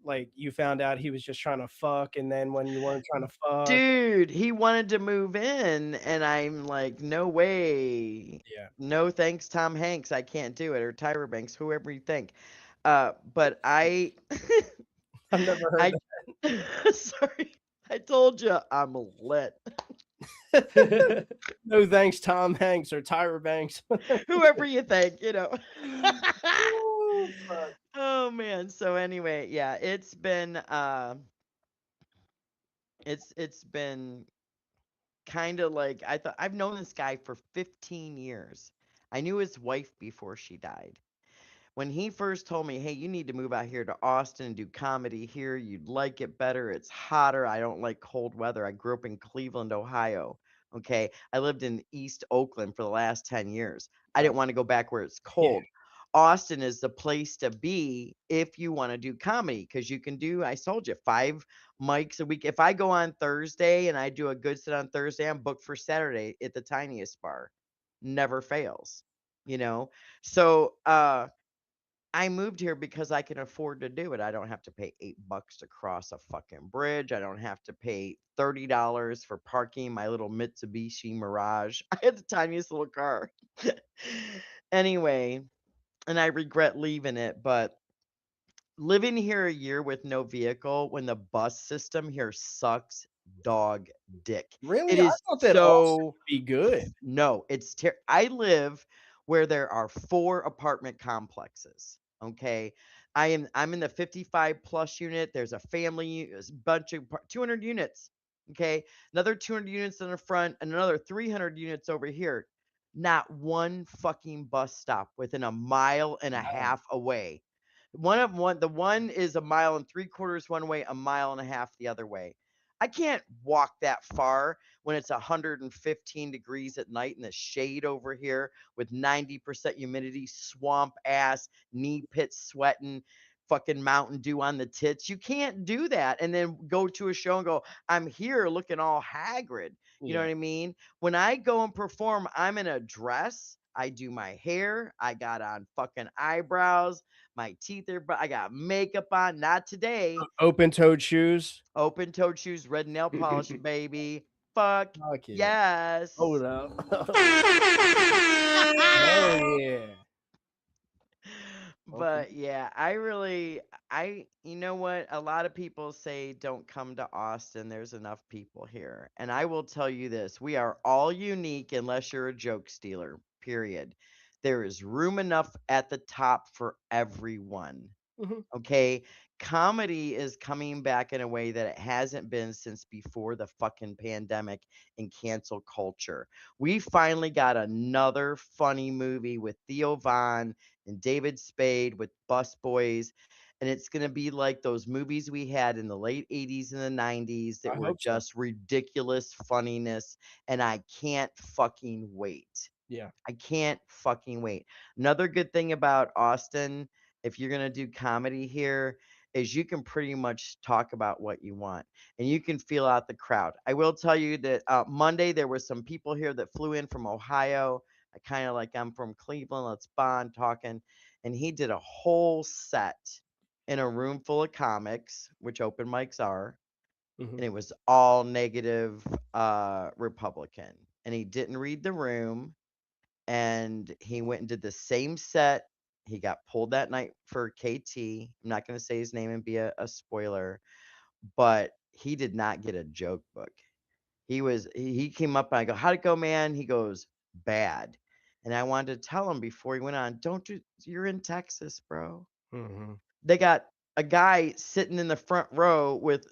Like you found out he was just trying to fuck, and then when you weren't trying to fuck, dude, he wanted to move in and I'm like, no way. yeah, No thanks, Tom Hanks. I can't do it. Or Tyra Banks, whoever you think. But I've never heard I sorry. I told you I'm lit. that. No thanks, Tom Hanks or Tyra Banks. Whoever you think. Oh, fuck. Oh man. So anyway, yeah, it's been kind of like I thought I've known this guy for 15 years. I knew his wife before she died. When he first told me, "Hey, you need to move out here to Austin and do comedy here. You'd like it better. It's hotter. I don't like cold weather." I grew up in Cleveland, Ohio. Okay. I lived in East Oakland for the last 10 years. I Oh, didn't want to go back where it's yeah. cold. Austin is the place to be if you want to do comedy because you can do, I told you, 5 mics a week. If I go on Thursday and I do a good set on Thursday, I'm booked for Saturday at the tiniest bar. Never fails, you know? So, I moved here because I can afford to do it. I don't have to pay $8 to cross a fucking bridge. I don't have to pay $30 for parking my little Mitsubishi Mirage. I had the tiniest little car. Anyway, and I regret leaving it, but living here a year with no vehicle when the bus system here sucks dog dick. It Really? I is thought that Austin so would be good. no, I live where there are 4 apartment complexes, okay? I'm in the 55 plus unit. There's a bunch of 200 units, okay? Another 200 units in the front and another 300 units over here. Not one fucking bus stop within a mile and a half away. The one is a mile and 3/4 one way, a mile and a half the other way. I can't walk that far when it's 115 degrees at night in the shade over here with 90% humidity, swamp ass, knee pit sweating, fucking Mountain Dew on the tits. You can't do that and then go to a show and go, I'm here looking all haggard. You know Yeah. what I mean? When I go and perform, I'm in a dress. I do my hair. I got on fucking eyebrows. My teeth are, I got makeup on. Not today. Open-toed shoes. Open-toed shoes, red nail polish, baby. Fuck Fuck yeah. yes. Hold up. Hell yeah. Okay. But yeah, you know what? A lot of people say don't come to Austin. There's enough people here. And I will tell you this, we are all unique unless you're a joke stealer, period. There is room enough at the top for everyone. Mhm. Okay. comedy is coming back in a way that it hasn't been since before the fucking pandemic and cancel culture. We finally got another funny movie with Theo Von and David Spade with Bus Boys. And it's going to be like those movies we had in the late 80s and the 90s that I were hope so. just ridiculous funniness. And I can't fucking wait. Yeah. I can't fucking wait. Another good thing about Austin, if you're going to do comedy here, is you can pretty much talk about what you want and you can feel out the crowd. I will tell you that Monday there were some people here that flew in from Ohio. I kind of like, I'm from Cleveland, let's bond talking. And he did a whole set in a room full of comics, which open mics are, Mhm. and it was all negative Republican. And he didn't read the room and he went and did the same set. He got pulled that night for KT. I'm not going to say his name and be a spoiler, but he did not get a joke book. He came up and I go, "How'd it go, man?" He goes, "Bad." And I wanted to tell him before he went on, "Don't do, you're in Texas, bro." Mhm. They got a guy sitting in the front row with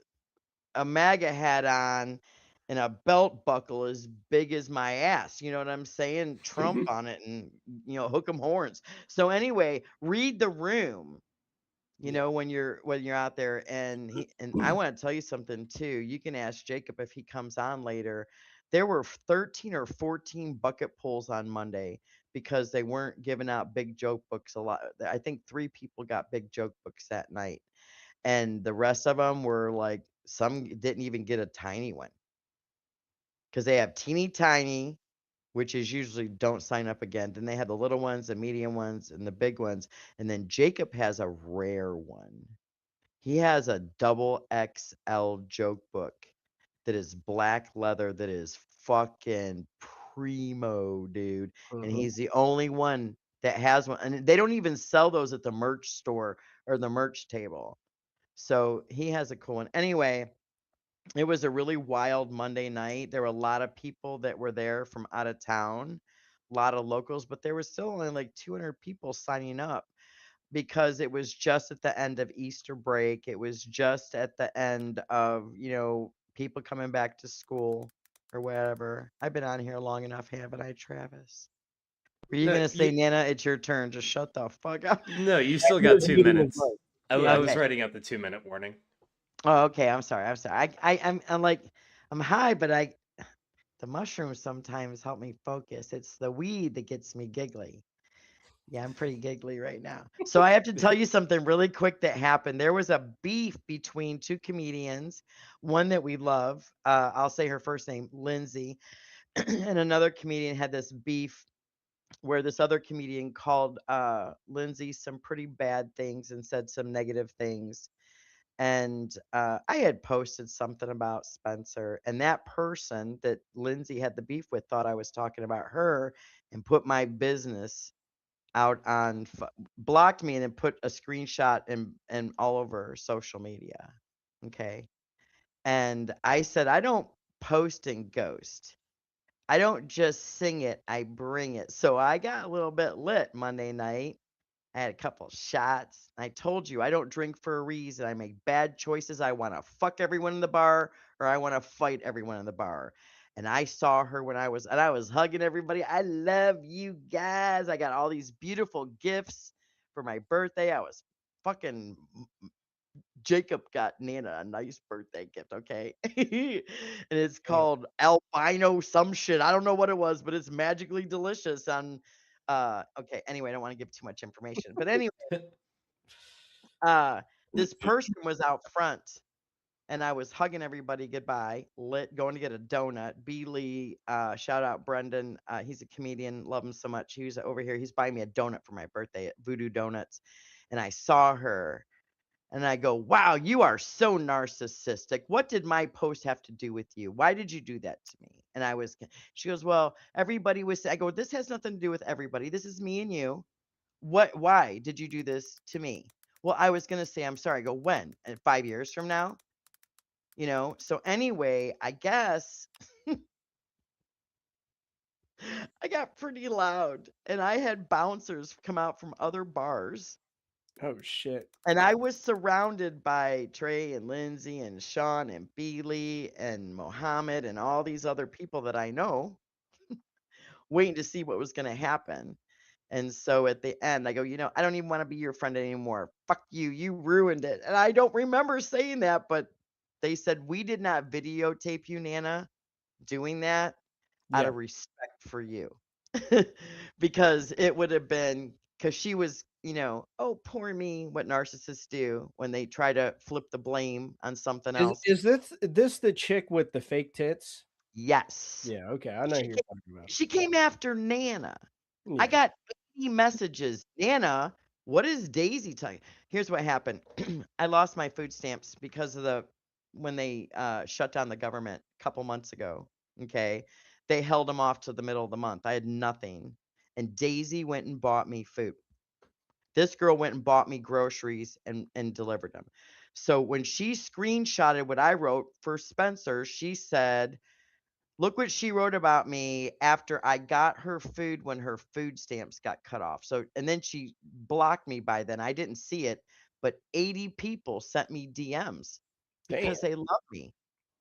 a MAGA hat on and a belt buckle as big as my ass. You know what I'm saying? Trump on it and, hook 'em horns. So anyway, read the room, Yeah. when you're out there. And I want to tell you something too. You can ask Jacob if he comes on later. There were 13 or 14 bucket pulls on Monday because they weren't giving out big joke books a lot. I think 3 people got big joke books that night and the rest of them were like some didn't even get a tiny one because they have teeny tiny, which is usually don't sign up again. Then they have the little ones, the medium ones, and the big ones. And then Jacob has a rare one. He has a double XL joke book that is black leather that is fucking primo, dude. And Mhm. he's the only one that has one. And they don't even sell those at the merch store or the merch table. So he has a cool one. Anyway, it was a really wild Monday night. There were a lot of people that were there from out of town, a lot of locals, but there was still only like 200 people signing up because it was just at the end of Easter break. It was just at the end of, people coming back to school or whatever. I've been on here long enough, haven't I, Travis? Were you No, going to say, Nana, it's your turn? Just shut the fuck up. no, you still He got was two muting his minutes. mic. I Yeah. was Okay. writing out the 2 minute warning. Oh, okay. I'm sorry. I'm sorry. I'm like, I'm high, but the mushrooms sometimes help me focus. It's the weed that gets me giggly. Yeah, I'm pretty giggly right now. So I have to tell you something really quick that happened. There was a beef between 2 comedians, one that we love. I'll say her first name, Lindsay, and another comedian had this beef where this other comedian called Lindsay some pretty bad things and said some negative things. And I had posted something about Spencer, and that person that Lindsay had the beef with thought I was talking about her and put my business out on blocked me and then put a screenshot and all over social media. Okay. And I said, I don't post and ghost. I don't just sing it, I bring it. So I got a little bit lit Monday night. I had a couple shots. I told you I don't drink for a reason. I make bad choices. I want to fuck everyone in the bar or I want to fight everyone in the bar. And I saw her and I was hugging everybody. I love you guys. I got all these beautiful gifts for my birthday. I was fucking Jacob got Nana a nice birthday gift, okay? And it's Yeah. called albino some shit. I don't know what it was, but it's magically delicious on okay, anyway, I don't want to give too much information. But anyway, uh this person was out front and I was hugging everybody goodbye, lit, going to get a donut. B. Lee, shout out Brendan. He's a comedian, love him so much. He was over here. He's buying me a donut for my birthday at Voodoo Donuts. And I saw her and I go, wow, you are so narcissistic. What did my post have to do with you? Why did you do that to me? And she goes, well, everybody was, I go, this has nothing to do with everybody. This is me and you. Why did you do this to me? Well, I was going to say, I'm sorry. I go, when? 5 years from now? So anyway, I guess I got pretty loud and I had bouncers come out from other bars Oh shit. And I was surrounded by Trey and Lindsay and Sean and Beely and Mohammed and all these other people that I know, waiting to see what was going to happen. And so at the end, I go, I don't even want to be your friend anymore. Fuck you. You ruined it. And I don't remember saying that, but they said, we did not videotape you, Nana, doing that out Yeah. of respect for you. Because it would have been, because she was, oh, poor me, what narcissists do when they try to flip the blame on something Is else. is this the chick with the fake tits? Yes. Yeah, okay. I know who She you're came, talking about. she came after Nana. I Yeah. got 80 messages. Nana, what is Daisy telling? Here's what happened. I lost my food stamps because of when they shut down the government a couple months ago. Okay. They held them off to the middle of the month. I had nothing. And Daisy went and bought me food. This girl went and bought me groceries and delivered them. So when she screenshotted what I wrote for Spencer, she said, look what she wrote about me after I got her food when her food stamps got cut off. So, and then she blocked me by then. I didn't see it, but 80 people sent me DMs Damn. because they love me.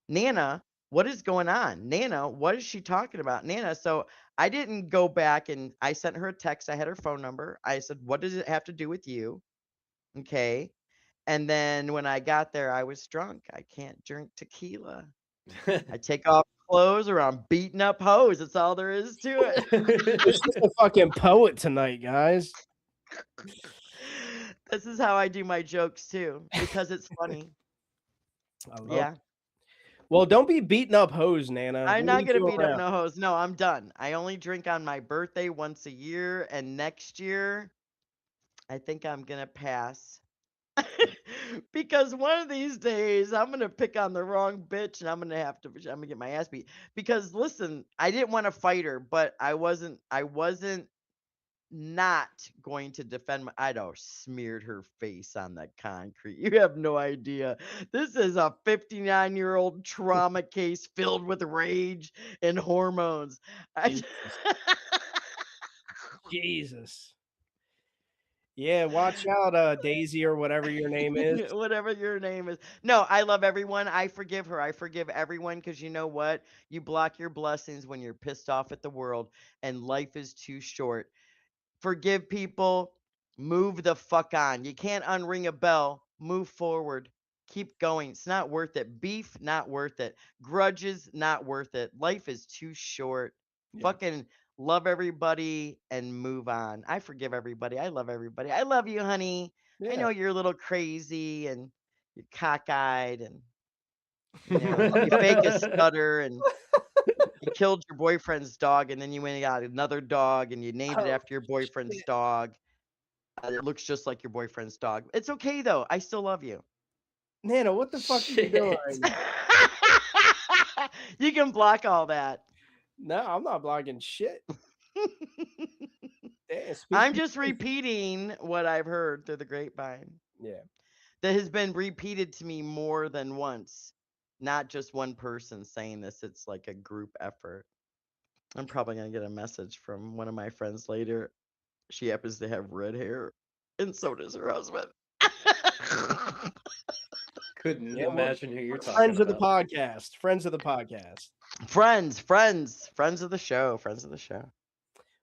Nana, what is going on? Nana, what is she talking about? Nana. So I didn't go back and I sent her a text. I had her phone number. I said, what does it have to do with you? Okay. And then when I got there, I was drunk. I can't drink tequila. I take off clothes or I'm beating up hoes. That's all there is to it. She's a fucking poet tonight, guys. This is how I do my jokes too, because it's funny. I love Yeah. it. Well, don't be beating up hoes, Nana. I'm We not need going to you beat up around. no hoes. No, I'm done. I only drink on my birthday once a year. And next year, I think I'm going to pass. Because one of these days I'm gonna pick on the wrong bitch and I'm gonna get my ass beat. Because listen, I didn't want to fight her, but I wasn't not going to defend I'd have smeared her face on the concrete. You have no idea. This is a 59-year-old trauma case filled with rage and hormones. Jesus. Jesus. Yeah, watch out, Daisy or whatever your name is. Whatever your name is. No, I love everyone. I forgive her. I forgive everyone because you know what? You block your blessings when you're pissed off at the world, and life is too short. Forgive people. Move the fuck on. You can't unring a bell. Move forward. Keep going. It's not worth it. Beef, not worth it. Grudges, not worth it. Life is too short. Yeah. Fucking love everybody and move on. I forgive everybody. I love everybody. I love you, honey. I Yeah. know you're a little crazy and you're cockeyed and you fake a stutter and you killed your boyfriend's dog and then you went and got another dog and you named it Oh, after your boyfriend's shit. dog. It looks just like your boyfriend's dog. It's okay though. I still love you. Nana, what the fuck are you doing right Shit. now? You can block all that. No, I'm not blocking shit. Damn, speak I'm your just truth. repeating what I've heard through the grapevine Yeah. that has been repeated to me more than once. Not just one person saying this, it's like a group effort. I'm probably going to get a message from one of my friends later. She happens to have red hair, and so does her husband. Couldn't Yeah, well, imagine who you're talking friends of the about. podcast. Friends of the podcast. Friends of the show, friends of the show.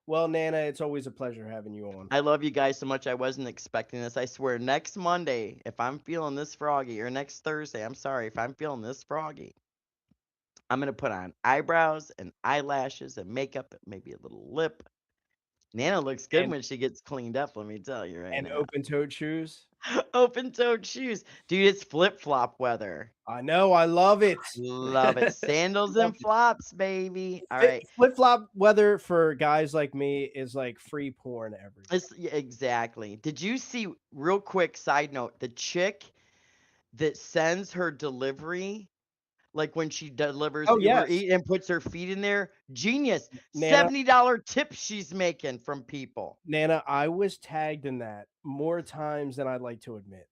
Well, Nana, it's always a pleasure having you on. I love you guys so much. I wasn't expecting this. I swear, next Monday, if I'm feeling this froggy, or next Thursday, I'm sorry, if I'm feeling this froggy, I'm going to put on eyebrows and eyelashes and makeup, maybe a little lip. Nana looks good And- when she gets cleaned up, let me tell you right And now. open-toed shoes. Open-toed shoes. Dude, it's flip-flop weather. I know. I love it. Love it. Sandals Love and it. flops, baby. All right. Flip-flop weather for guys like me is like free porn every day. Yeah, exactly. Did you see, real quick side note, the chick that sends her delivery, like when she delivers Oh, Uber yes. Eats and puts her feet in there? Genius. Nana, $70 tips she's making from people. Nana, I was tagged in that more times than I'd like to admit.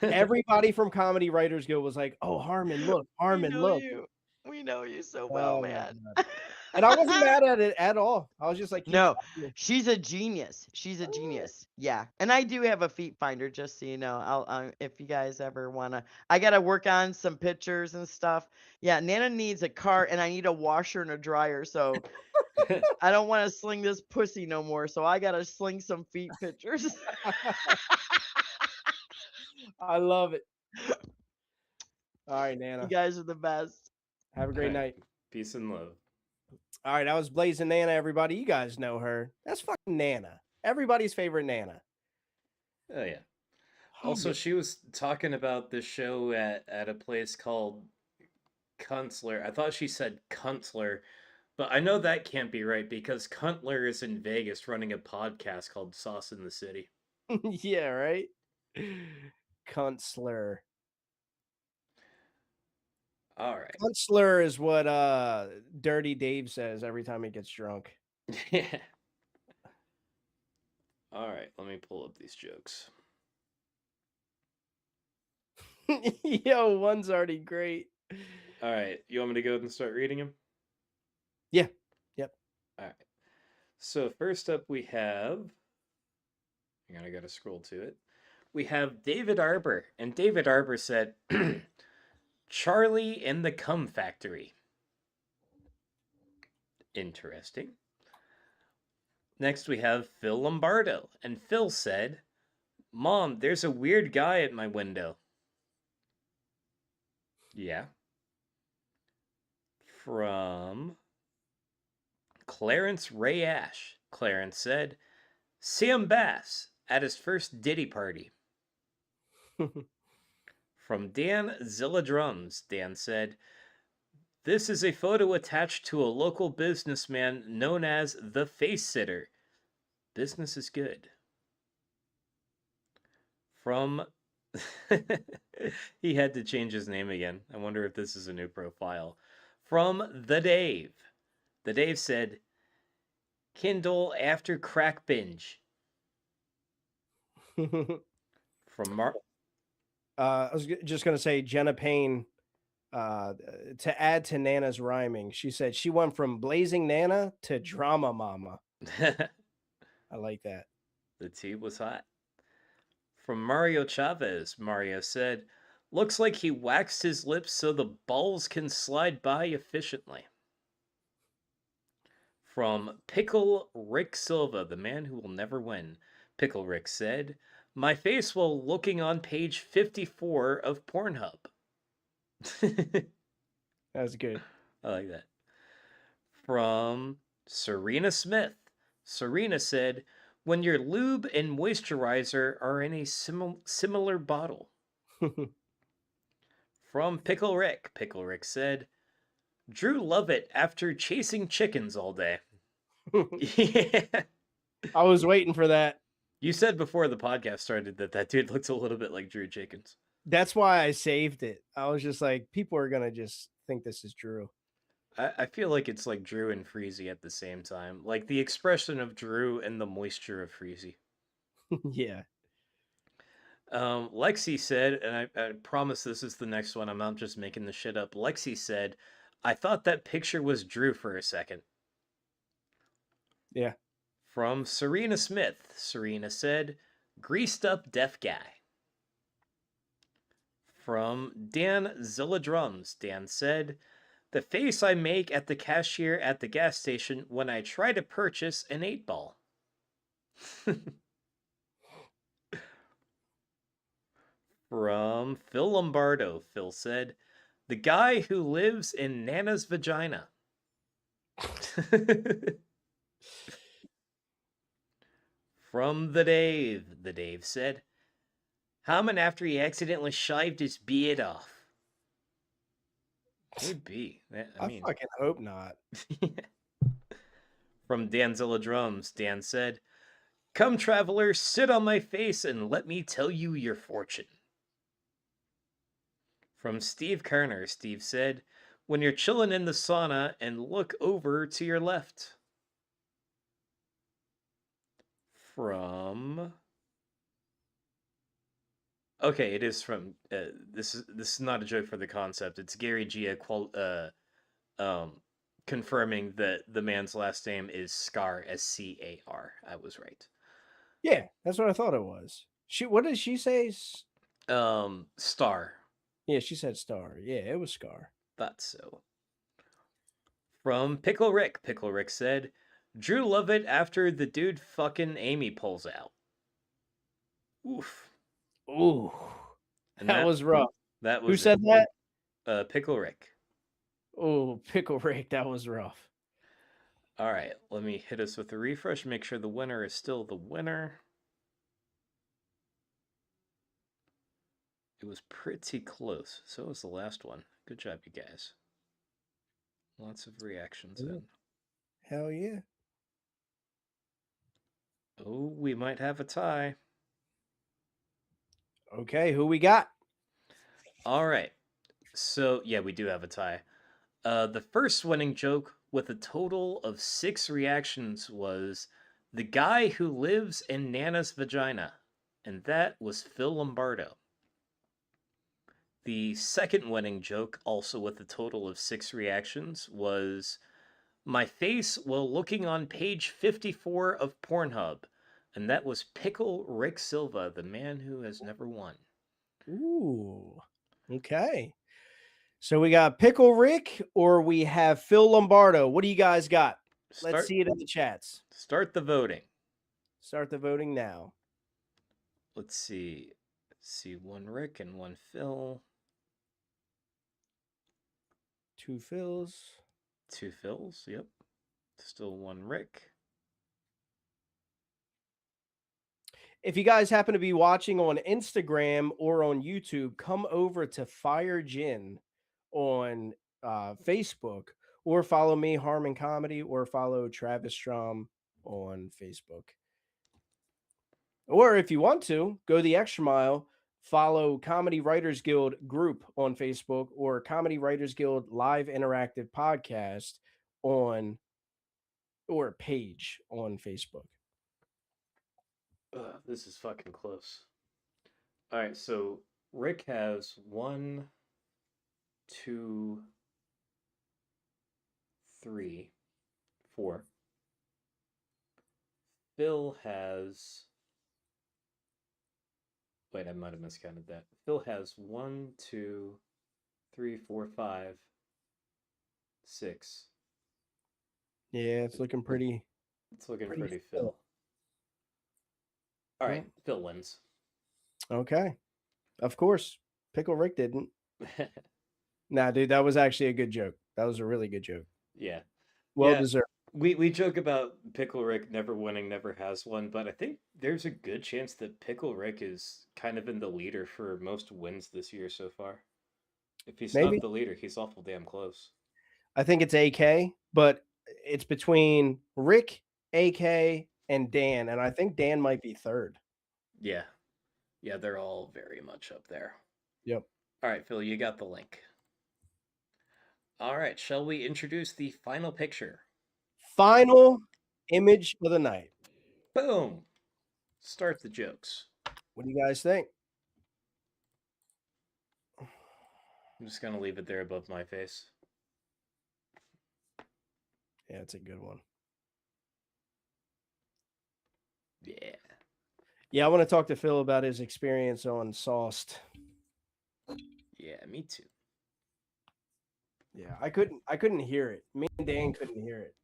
Everybody from Comedy Writers Guild was like, "Oh, Harmon, look, We Harmon, know look." you. We know you so well, Oh my man. God. And I wasn't mad at it at all. I was just like, keep No, talking. she's a genius. She's a genius. Yeah. And I do have a feet finder, just so you know. If you guys ever wanna, I gotta work on some pictures and stuff. Yeah, Nana needs a cart, and I need a washer and a dryer. So I don't want to sling this pussy no more. So I gotta sling some feet pictures. I love it. All right, You Nana. guys are the best. Have a All great right. night. Peace and love. All right, I was Blazing Nana, everybody. You guys know her. That's fucking Nana. Everybody's favorite Nana. Oh yeah. Oh, Also, yeah. she was talking about this show at a place called Kunstler. I thought she said Kuntler, but I know that can't be right because Kuntler is in Vegas running a podcast called Sauce in the City. Yeah, right? Kunstler. All right. Kunstler is what Dirty Dave says every time he gets drunk. Yeah. All right, let me pull up these jokes. Yo, one's already great. All right, you want me to go ahead and start reading them? Yeah. Yep. All right. So first up, we have. I gotta scroll to it. We have David Arbor, and David Arbor said, "Charlie in the Cum Factory." Interesting. Next, we have Phil Lombardo, and Phil said, "Mom, there's a weird guy at my window." Yeah. From Clarence Ray Ash. Clarence said, "Sam Bass at his first Diddy party." From Dan Zilla Drums, Dan said, "This is a photo attached to a local businessman known as the Face Sitter. Business is good." From he had to change his name again. I wonder if this is a new profile. From the Dave. The Dave said, "Kindle after crack binge." From Mark. I was just going to say Jenna Payne, to add to Nana's rhyming, she said she went from blazing Nana to drama mama. I like that. The tea was hot. From Mario Chavez, Mario said, "Looks like he waxed his lips so the balls can slide by efficiently." From Pickle Rick Silva, the man who will never win, Pickle Rick said, "My face while looking on page 54 of Pornhub." That's good. I like that. From Serena Smith. Serena said, "When your lube and moisturizer are in a similar bottle." From Pickle Rick said, "Drew Lovett after chasing chickens all day." Yeah. I was waiting for that. You said before the podcast started that dude looks a little bit like Drew Chickens. That's why I saved it. I was just like, people are going to just think this is Drew. I feel like it's like Drew and Freezy at the same time. Like the expression of Drew and the moisture of Freezy. Yeah. Lexi said, and I promise this is the next one. I'm not just making this shit up. Lexi said, "I thought that picture was Drew for a second." Yeah. From Serena Smith, Serena said, "Greased up deaf guy." From Dan Zilla Drums, Dan said, "The face I make at the cashier at the gas station when I try to purchase an 8-ball." From Phil Lombardo, Phil said, "The guy who lives in Nana's vagina." From the Dave said, "Hammond after he accidentally shaved his beard off." Maybe. I mean, fucking hope not. From Danzilla Drums, Dan said, "Come, traveler, sit on my face and let me tell you your fortune." From Steve Kerner, Steve said, "When you're chilling in the sauna and look over to your left." From Okay, it is from this is not a joke for the concept. It's Gary Gia um confirming that the man's last name is Scar, Scar. I was right. Yeah, that's what I thought it was. What did she say? Star. Yeah, she said Star. Yeah, it was Scar. Thought so. From Pickle Rick said, Drew love it after the dude fucking Amy pulls out. Oof. Ooh, And that was rough. That Who was said that? Pickle Rick. Oh, Pickle Rick, that was rough. All right, let me hit us with a refresh, make sure the winner is still the winner. It was pretty close. So was the last one. Good job, you guys. Lots of reactions in. Hell yeah. Oh, we might have a tie. Okay, who we got? All right. So, yeah, we do have a tie. The first winning joke with a total of 6 reactions was the guy who lives in Nana's vagina. And that was Phil Lombardo. The second winning joke, also with a total of 6 reactions, was my face while looking on page 54 of Pornhub. And that was Pickle Rick Silva, the man who has never won. Ooh. Okay. So we got Pickle Rick or we have Phil Lombardo. What do you guys got? Let's see it in the chats. Start the voting. Start the voting now. Let's see. One Rick and one Phil. 2 Phils. 2 Phils, yep. Still 1 Rick. If you guys happen to be watching on Instagram or on YouTube, come over to Fire Gin on Facebook, or follow me, Harmon Comedy, or follow Travis Strom on Facebook. Or if you want to, go the extra mile, follow Comedy Writers Guild group on Facebook or Comedy Writers Guild live interactive podcast on or page on Facebook. This is fucking close. All right, so Rick has 1, 2, 3, 4. Phil has. Wait, I might have miscounted that. Phil has 1, 2, 3, 4, 5, 6. Yeah, it's looking pretty. It's looking pretty Phil. All right, Phil wins. Okay. Of course. Pickle Rick didn't. Nah, dude, that was actually a good joke. That was a really good joke. Yeah. Well deserved. We joke about Pickle Rick never winning, never has won, but I think there's a good chance that Pickle Rick is kind of in the leader for most wins this year so far. If he's not the leader, he's awful damn close. I think it's AK, but it's between Rick, AK, and Dan, and I think Dan might be third. Yeah. Yeah, they're all very much up there. Yep. All right, Phil, you got the link. All right, shall we introduce the final picture? Final image of the night. Boom. Start the jokes. What do you guys think? I'm just going to leave it there above my face. Yeah, it's a good one. Yeah. Yeah, I want to talk to Phil about his experience on Sauced. Yeah, me too. Yeah, I couldn't hear it. Me and Dan couldn't hear it.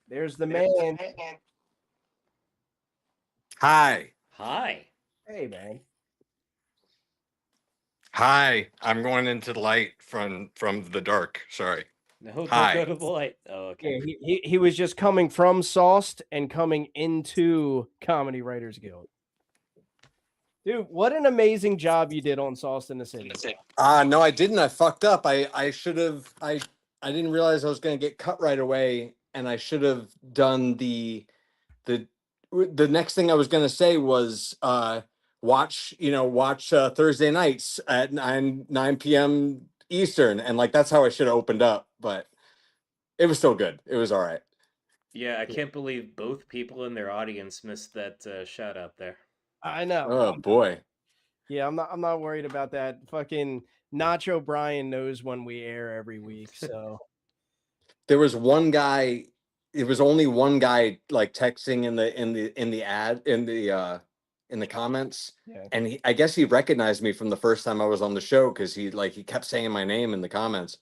There's the man. Hi. Hi. Hey, man. Hi. I'm going into the light from the dark. Sorry. No, Hi. don't go to the light. Oh, okay. Yeah, he was just coming from Sauced and coming into Comedy Writers Guild. Dude, what an amazing job you did on Sauced in the City. No, I didn't. I fucked up. I should have. I didn't realize I was going to get cut right away, and I should have done the next thing I was going to say was watch Thursday nights at 9 p.m. Eastern, and like that's how I should have opened up, but it was still good. It was all right. Yeah, I can't believe both people in their audience missed that shout out there. I know. Oh boy. Yeah, I'm not worried about that. Fucking Nacho Brian knows when we air every week, so there was one guy. It was only one guy like texting in the comments, Yeah. and I guess he recognized me from the first time I was on the show because he kept saying my name in the comments.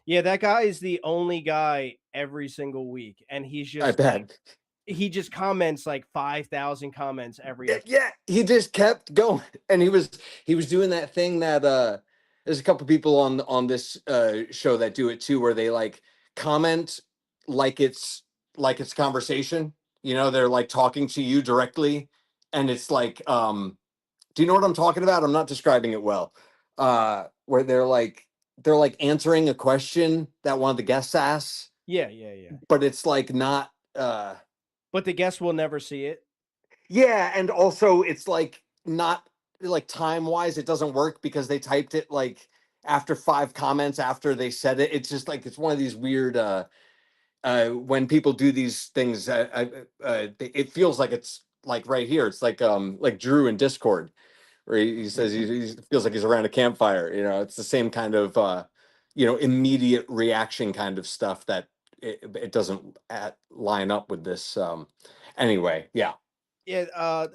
Yeah, that guy is the only guy every single week, and he's I just like bet. he just comments like 5,000 comments every episode. Yeah, he just kept going, and he was doing that thing that there's a couple people on this show that do it too, where they like comment like it's conversation. You know, they're like talking to you directly, and it's like, do you know what I'm talking about? I'm not describing it well. Where they're like answering a question that one of the guests asks, Yeah, yeah, yeah. but it's like not. But the guests will never see it. Yeah, and also it's like not like time wise, it doesn't work because they typed it like after 5 comments after they said it. It's just like it's one of these weird when people do these things, it feels like it's like right here. It's like Drew in Discord, where he says he feels like he's around a campfire. You know, it's the same kind of immediate reaction kind of stuff that it doesn't line up with this. Anyway, yeah. Yeah,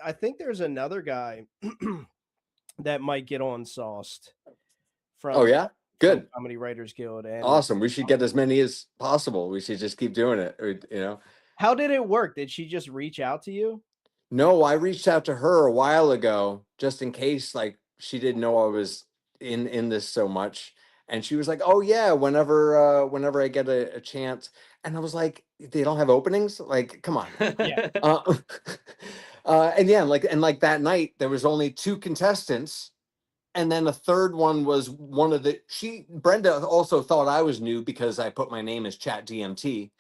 I think there's another guy that might get on sauced Oh from yeah, good, Comedy Writers Guild. And awesome. We should get as many as possible. We should just keep doing it. how did it work? Did she just reach out to you? No, I reached out to her a while ago just in case, like she didn't know I was in this so much, and she was like, "Oh yeah, whenever I get a chance." And I was like, "They don't have openings? Like, come on." Yeah. Uh, and yeah, like that night there was only 2 contestants, and then a third one was one of the Brenda also thought I was new because I put my name as Chat DMT.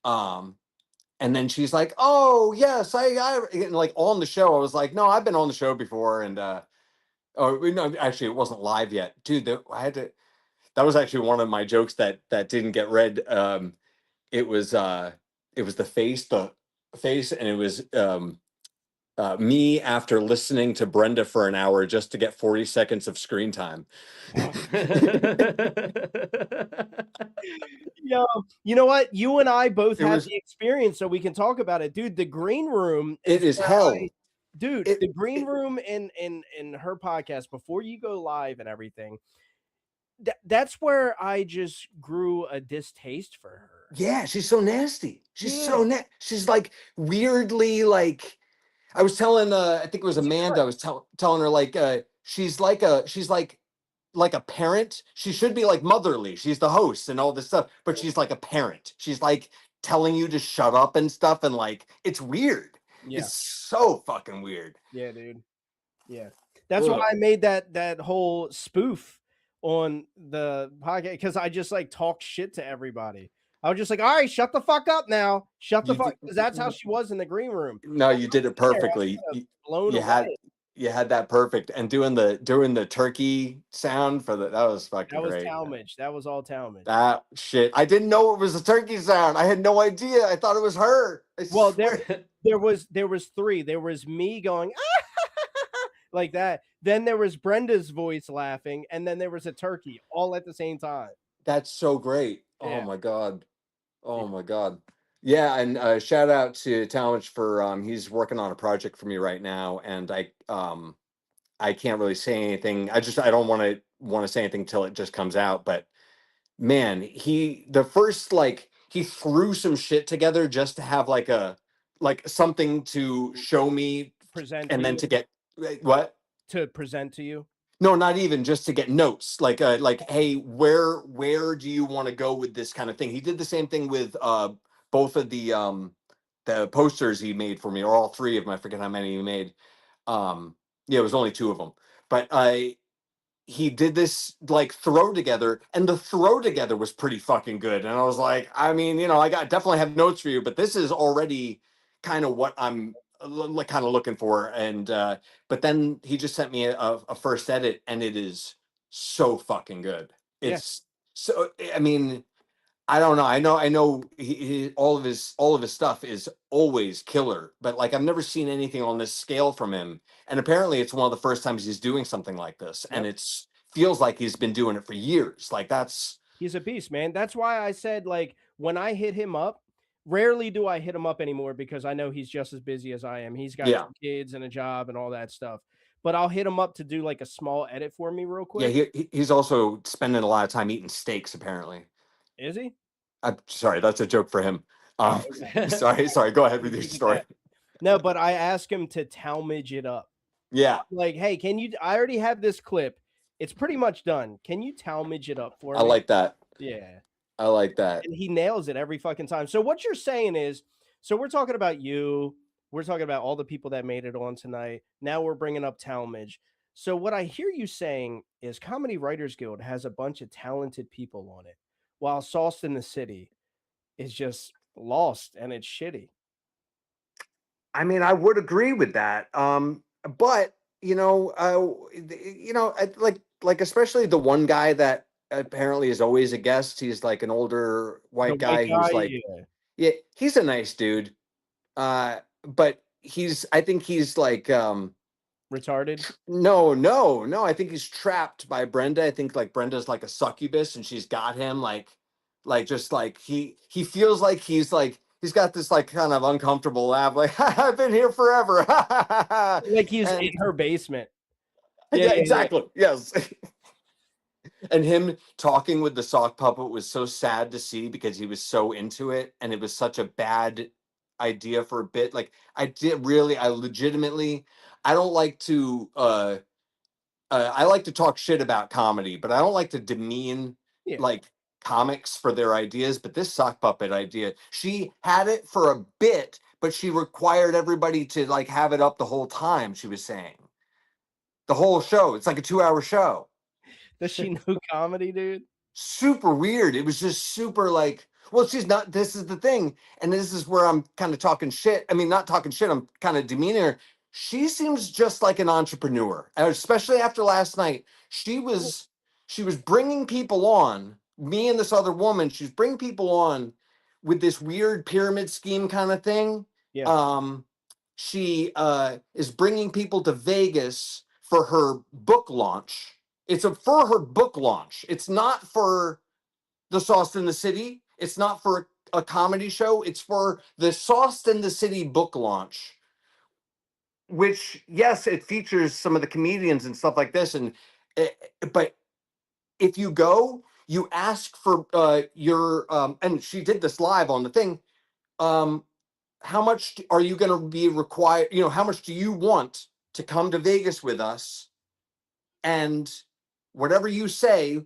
And then she's like, "Oh yes, I and like on the show." I was like, "No, I've been on the show before." And no, actually, it wasn't live yet, dude. I had to. That was actually one of my jokes that didn't get read. It was the face, and it was me after listening to Brenda for an hour just to get 40 seconds of screen time. Yo, you know what? You and I both It had was. the experience, so we can talk about it, dude. The green room It is is where hell. dude. It, The green it- room in her podcast before you go live and everything. That's where I just grew a distaste for her. yeah, she's so nasty. She's Yeah, so she's like weirdly like. I was telling I think it was it's Amanda, good. I was telling her like she's like a parent. She should be like motherly. She's the host and all this stuff, but she's like a parent. She's like telling you to shut up and stuff, and like it's weird. Yeah, It's so fucking weird. yeah, dude. Yeah, that's why Ugh. I made that whole spoof on the podcast because I just like talk shit to everybody. I was just like, all right, shut the fuck up now. Shut the You fuck did, because that's how she was in the green room. no, And you did it I was perfectly. kinda blown You had away. you had that perfect, and doing the turkey sound for that was fucking That was great. Talmadge. That was all Talmadge. That shit. I didn't know it was a turkey sound. I had no idea. I thought it was her. I Well, swear. there was 3. There was me going like that. Then there was Brenda's voice laughing, and then there was a turkey all at the same time. That's so great. Oh Yeah. my god. Oh my god. Yeah, and shout out to Talmadge for he's working on a project for me right now, and I can't really say anything. I don't want to say anything till it just comes out, but man, he threw some shit together just to have like something to show me, Present and to then you to get what? to present to you. No, not even just to get notes. Like hey, where do you want to go with this kind of thing? He did the same thing with both of the posters he made for me, or all 3 of them. I forget how many he made. Yeah, it was only 2 of them. But he did this like throw together, and the throw together was pretty fucking good. And I was like, I mean, I definitely have notes for you, but this is already kind of what I'm like kind of looking for. And but then he just sent me a first edit, and it is so fucking good. Yeah. It's so, I mean, I don't know. I know all of his stuff is always killer, but like I've never seen anything on this scale from him. And apparently it's one of the first times he's doing something like this, and Yep. it's feels like he's been doing it for years. Like that's He's a beast, man. That's why I said, like, when I hit him up, rarely do I hit him up anymore because I know he's just as busy as I am. He's got Yeah. 2 kids and a job and all that stuff. But I'll hit him up to do like a small edit for me real Yeah, quick. he's also spending a lot of time eating steaks, apparently. Is he? I'm sorry, that's a joke for him. Oh, Sorry, go ahead with your keep it story. that. No, but I ask him to talmage it up. Yeah, Like, hey, can you? I already have this clip. It's pretty much done. Can you talmage it up for I me? like that. Yeah. I like that. And he nails it every fucking time. So what you're saying is, so we're talking about you. We're talking about all the people that made it on tonight. Now we're bringing up Talmage. So what I hear you saying is Comedy Writers Guild has a bunch of talented people on it, while Sauce in the City is just lost and it's shitty. I mean, I would agree with that. But like especially the one guy that apparently is always a guest. He's like an older The white white guy guy, who's like, yeah, yeah, he's a nice dude. But I think he's like, retarded. no. I think he's trapped by Brenda. I think like Brenda's like a succubus, and she's got him like just like he feels like he's got this like kind of uncomfortable laugh, like I've been here forever, Like he's in and her basement. Yeah, yeah, yeah, yeah. exactly, yes. And him talking with the sock puppet was so sad to see because he was so into it, and it was such a bad idea for a bit. Like I legitimately, I don't like to. I like to talk shit about comedy, but I don't like to demean Yeah. like comics for their ideas. But this sock puppet idea, she had it for a bit, but she required everybody to like have it up the whole time. She was saying the whole show. It's like a 2 hour show. Does she know comedy, dude? Super weird. It was just super like, well, she's not. This is the thing, and this is where I'm kind of talking shit. I mean, not talking shit. I'm kind of demeaning her. She seems just like an entrepreneur, and especially after last night. She was bringing people on. Me and this other woman. She's bringing people on with this weird pyramid scheme kind of thing. Yeah. She is bringing people to Vegas for her book launch. It's for her book launch. It's not for the Sauce in the City. It's not for a comedy show. It's for the Sauce in the City book launch, which, yes, it features some of the comedians and stuff like this. But if you go, you ask for and she did this live on the thing. How much are you going to be required? How much do you want to come to Vegas with us? And whatever you say,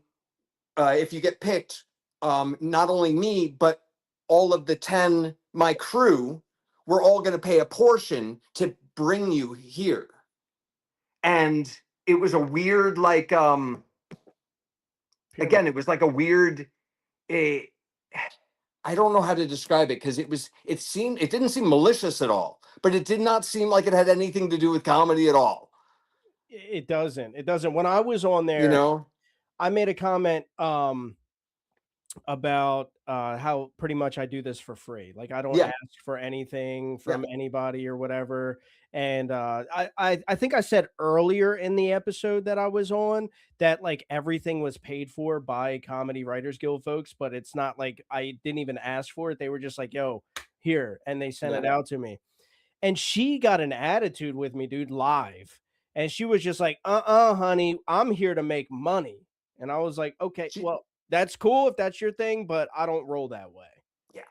if you get picked, not only me, but all of the 10, my crew, we're all going to pay a portion to bring you here. And it was a weird, like, again, it was like a weird, I don't know how to describe it because it didn't seem malicious at all, but it did not seem like it had anything to do with comedy at all. It doesn't. It doesn't. When I was on You there, know? I made a comment about how pretty much I do this for free. Like I don't Yeah. ask for anything from anybody or whatever. And I think I said earlier in the episode that I was on that like everything was paid for by Comedy Writers Guild folks, but it's not like I didn't even ask for it. They were just like, yo, here, and they sent it out to me. And she got an attitude with me, dude, live. And she was just like, honey, I'm here to make money. And I was like, okay, well, that's cool if that's your thing, but I don't roll that way. Yeah.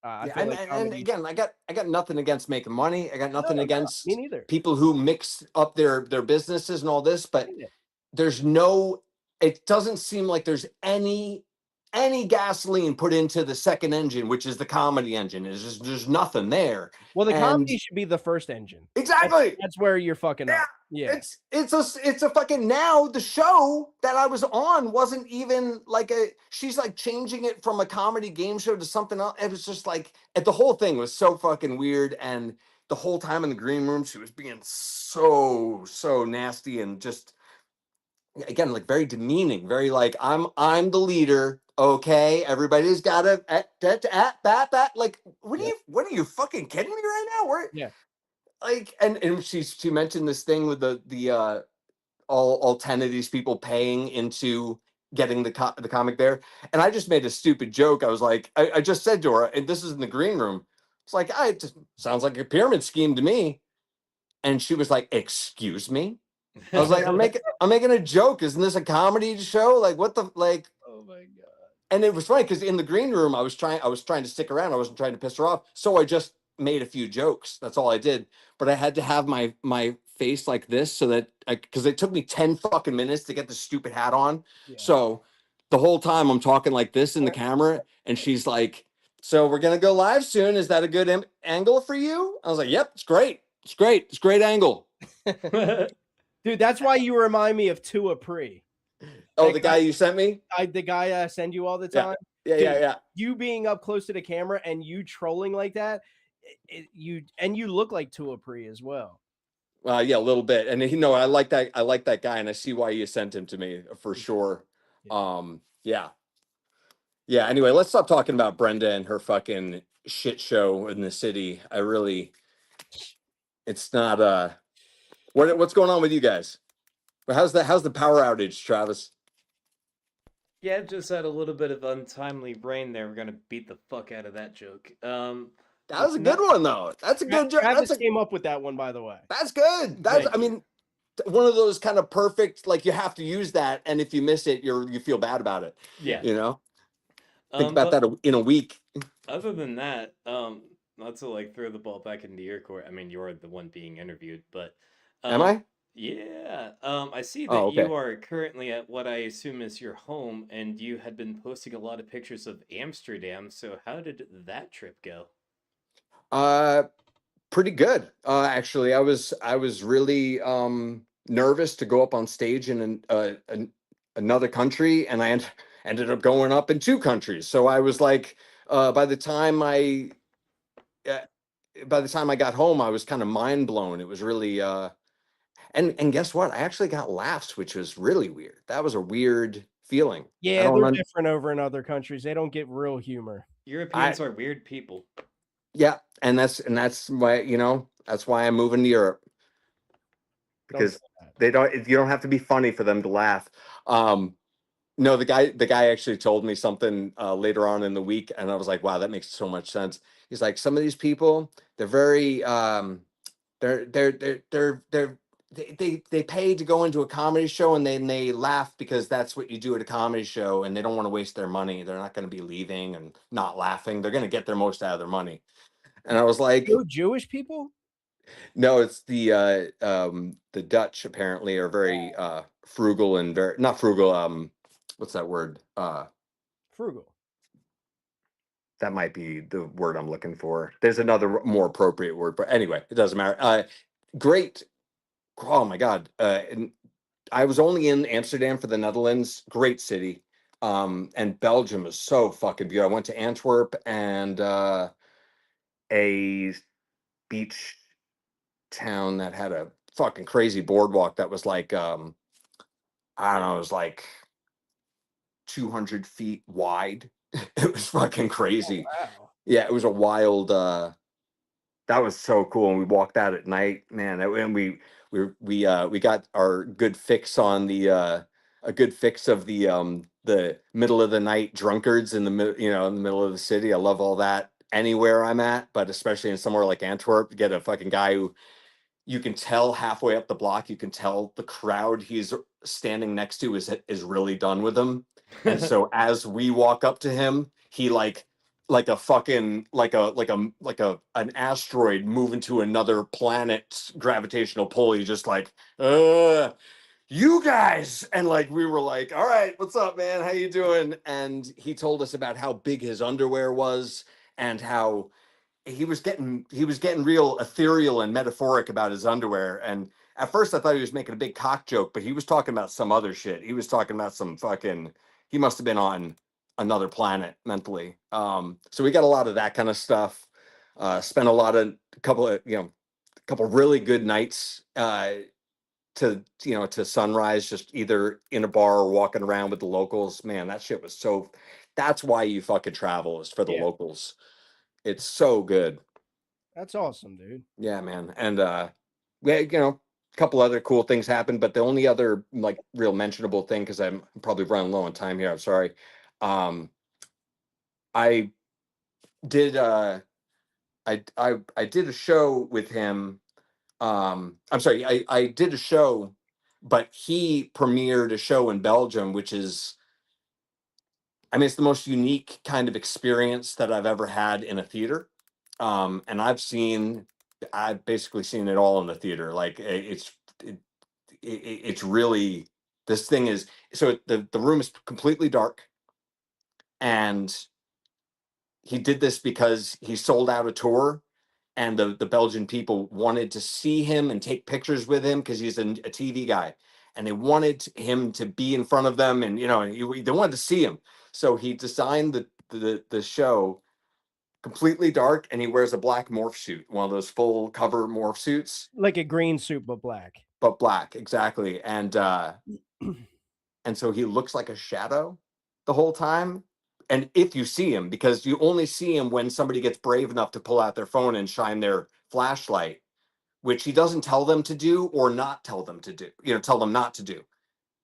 I Yeah, feel and, like and again, I got nothing against making money. I got nothing me against neither. people who mix up their businesses and all this, but Yeah. there's no. It doesn't seem like there's any gasoline put into the second engine, which is the comedy engine. There's nothing there. Well, the And comedy should be the first engine. exactly. That's where you're fucking up. Yeah. It's a fucking now the show that I was on wasn't even like she's like changing it from a comedy game show to something else. It was just like the whole thing was so fucking weird, and the whole time in the green room she was being so nasty and just again like very demeaning, very like I'm the leader. Okay, everybody's got to at like what are you fucking kidding me right now? Yeah. Like and she mentioned this thing with the all 10 of these people paying into getting the comic there, and I just made a stupid joke. I was like, I just said to her, and this is in the green room. It's like, it just sounds like a pyramid scheme to me. And she was like, "Excuse me." I was like, I'm making a joke. Isn't this a comedy show? Like, what the like? Oh my god. And it was funny because in the green room, I was trying to stick around. I wasn't trying to piss her off, so I just made a few jokes. That's all I did. But I had to have my face like this so that because it took me 10 fucking minutes to get the stupid hat on. Yeah. So the whole time I'm talking like this in the camera, and she's like, "So we're gonna go live soon. Is that a good angle for you?" I was like, "Yep, it's great. It's great. It's a great angle." Dude, that's why you remind me of Tua Pre. Oh, the guy you sent me? The guy I send you all the Yeah. time. Yeah, Dude, yeah. You being up close to the camera and you trolling like that, you look like Tua Pre as well. Yeah, a little bit. And I like that. I like that guy, and I see why you sent him to me for sure. Yeah. Yeah. Anyway, let's stop talking about Brenda and her fucking shit show in the city. It's not what's going on with you guys? How's the power outage, Travis? Yeah, just had a little bit of untimely rain there. We're gonna beat the fuck out of that joke. That was a good one though. That's a good joke. Travis came up with that one, by the way. That's good. I mean, one of those kind of perfect, like you have to use that, and if you miss it, you feel bad about it. Yeah. Think about that in a week. Other than that, not to like throw the ball back into your court. I mean, you're the one being interviewed, but am I? Yeah. I see that okay. you are currently at what I assume is your home, and you had been posting a lot of pictures of Amsterdam. So how did that trip go? Pretty good. Actually, I was really nervous to go up on stage in another country, and I ended up going up in 2 countries. So I was like, by the time I got home, I was kind of mind blown. It was really and guess what? I actually got laughs, which was really weird. That was a weird feeling. Yeah, they're different over in other countries. They don't get real humor. Europeans are weird people. Yeah, and that's why that's why I'm moving to Europe, because you don't have to be funny for them to laugh. No, the guy actually told me something later on in the week, and I was like, wow, that makes so much sense. He's like, some of these people, they're very they pay to go into a comedy show, and then they laugh because that's what you do at a comedy show, and they don't want to waste their money. They're not going to be leaving and not laughing. They're going to get their most out of their money. And I was like, Jewish people? No, it's the Dutch apparently are very frugal and very not frugal. What's that word? Frugal. That might be the word I'm looking for. There's another more appropriate word, but anyway, it doesn't matter. Great. Oh my God. And I was only in Amsterdam for the Netherlands. Great city. And Belgium is so fucking beautiful. I went to Antwerp and a beach town that had a fucking crazy boardwalk that was like I don't know, it was like 200 feet wide. It was fucking crazy. Oh, wow. Yeah, it was a wild that was so cool. And we walked out at night, man. And we got our good fix on the a good fix of the middle of the night drunkards in the in the middle of the city. I love all that anywhere I'm at, but especially in somewhere like Antwerp, get a fucking guy who you can tell halfway up the block, you can tell the crowd he's standing next to is really done with him. And so as we walk up to him, he like a fucking an asteroid moving to another planet's gravitational pull. He's just like, you guys. And like we were like, all right, what's up, man? How you doing? And he told us about how big his underwear was and how he was getting real ethereal and metaphoric about his underwear. And at first I thought he was making a big cock joke, but he was talking about some other shit. He was talking about some fucking, he must have been on another planet mentally. So we got a lot of that kind of stuff. Spent a couple really good nights to sunrise, just either in a bar or walking around with the locals. Man, that shit was that's why you fucking travel, is for the locals. It's so good. That's awesome, dude. Yeah, man. And yeah, couple other cool things happened, but the only other like real mentionable thing, because I'm probably running low on time here, I'm sorry. I did I did a show with him. I'm sorry, I did a show, but he premiered a show in Belgium, which is, I mean, it's the most unique kind of experience that I've ever had in a theater. And I've basically seen it all in the theater. Like it's really, this thing is, so the room is completely dark, and he did this because he sold out a tour, and the Belgian people wanted to see him and take pictures with him because he's a TV guy, and they wanted him to be in front of them, and they wanted to see him. So he designed the show completely dark, and he wears a black morph suit, one of those full cover morph suits, Like a green suit, but black. but black, exactly. And so he looks like a shadow the whole time. And if you see him, because you only see him when somebody gets brave enough to pull out their phone and shine their flashlight, which he doesn't tell them to do or not tell them to do, tell them not to do.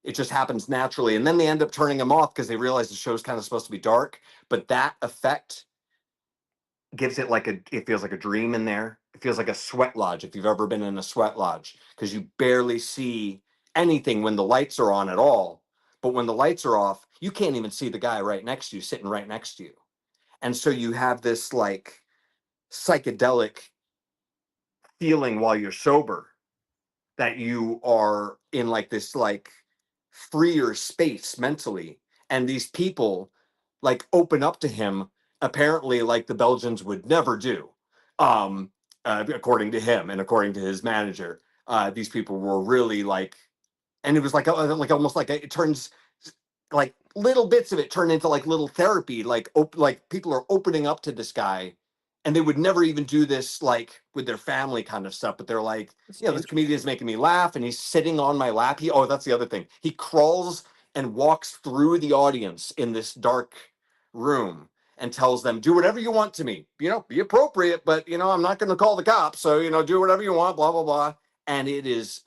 It just happens naturally. And then they end up turning him off because they realize the show's kind of supposed to be dark. But that effect gives it it feels like a dream in there. It feels like a sweat lodge if you've ever been in a sweat lodge, because you barely see anything when the lights are on at all. But when the lights are off, you can't even see the guy right next to you, sitting right next to you. And so you have this like psychedelic feeling while you're sober, that you are in like this like freer space mentally. And these people like open up to him, apparently like the Belgians would never do, according to him and according to his manager. These people were really like, and it was like almost like it turns, like little bits of it turn into like little therapy, like people are opening up to this guy, and they would never even do this like with their family kind of stuff, but they're like, this comedian is making me laugh, and he's sitting on my lap. That's the other thing, he crawls and walks through the audience in this dark room and tells them, do whatever you want to me, be appropriate, but I'm not going to call the cops, so do whatever you want, blah blah blah. And it is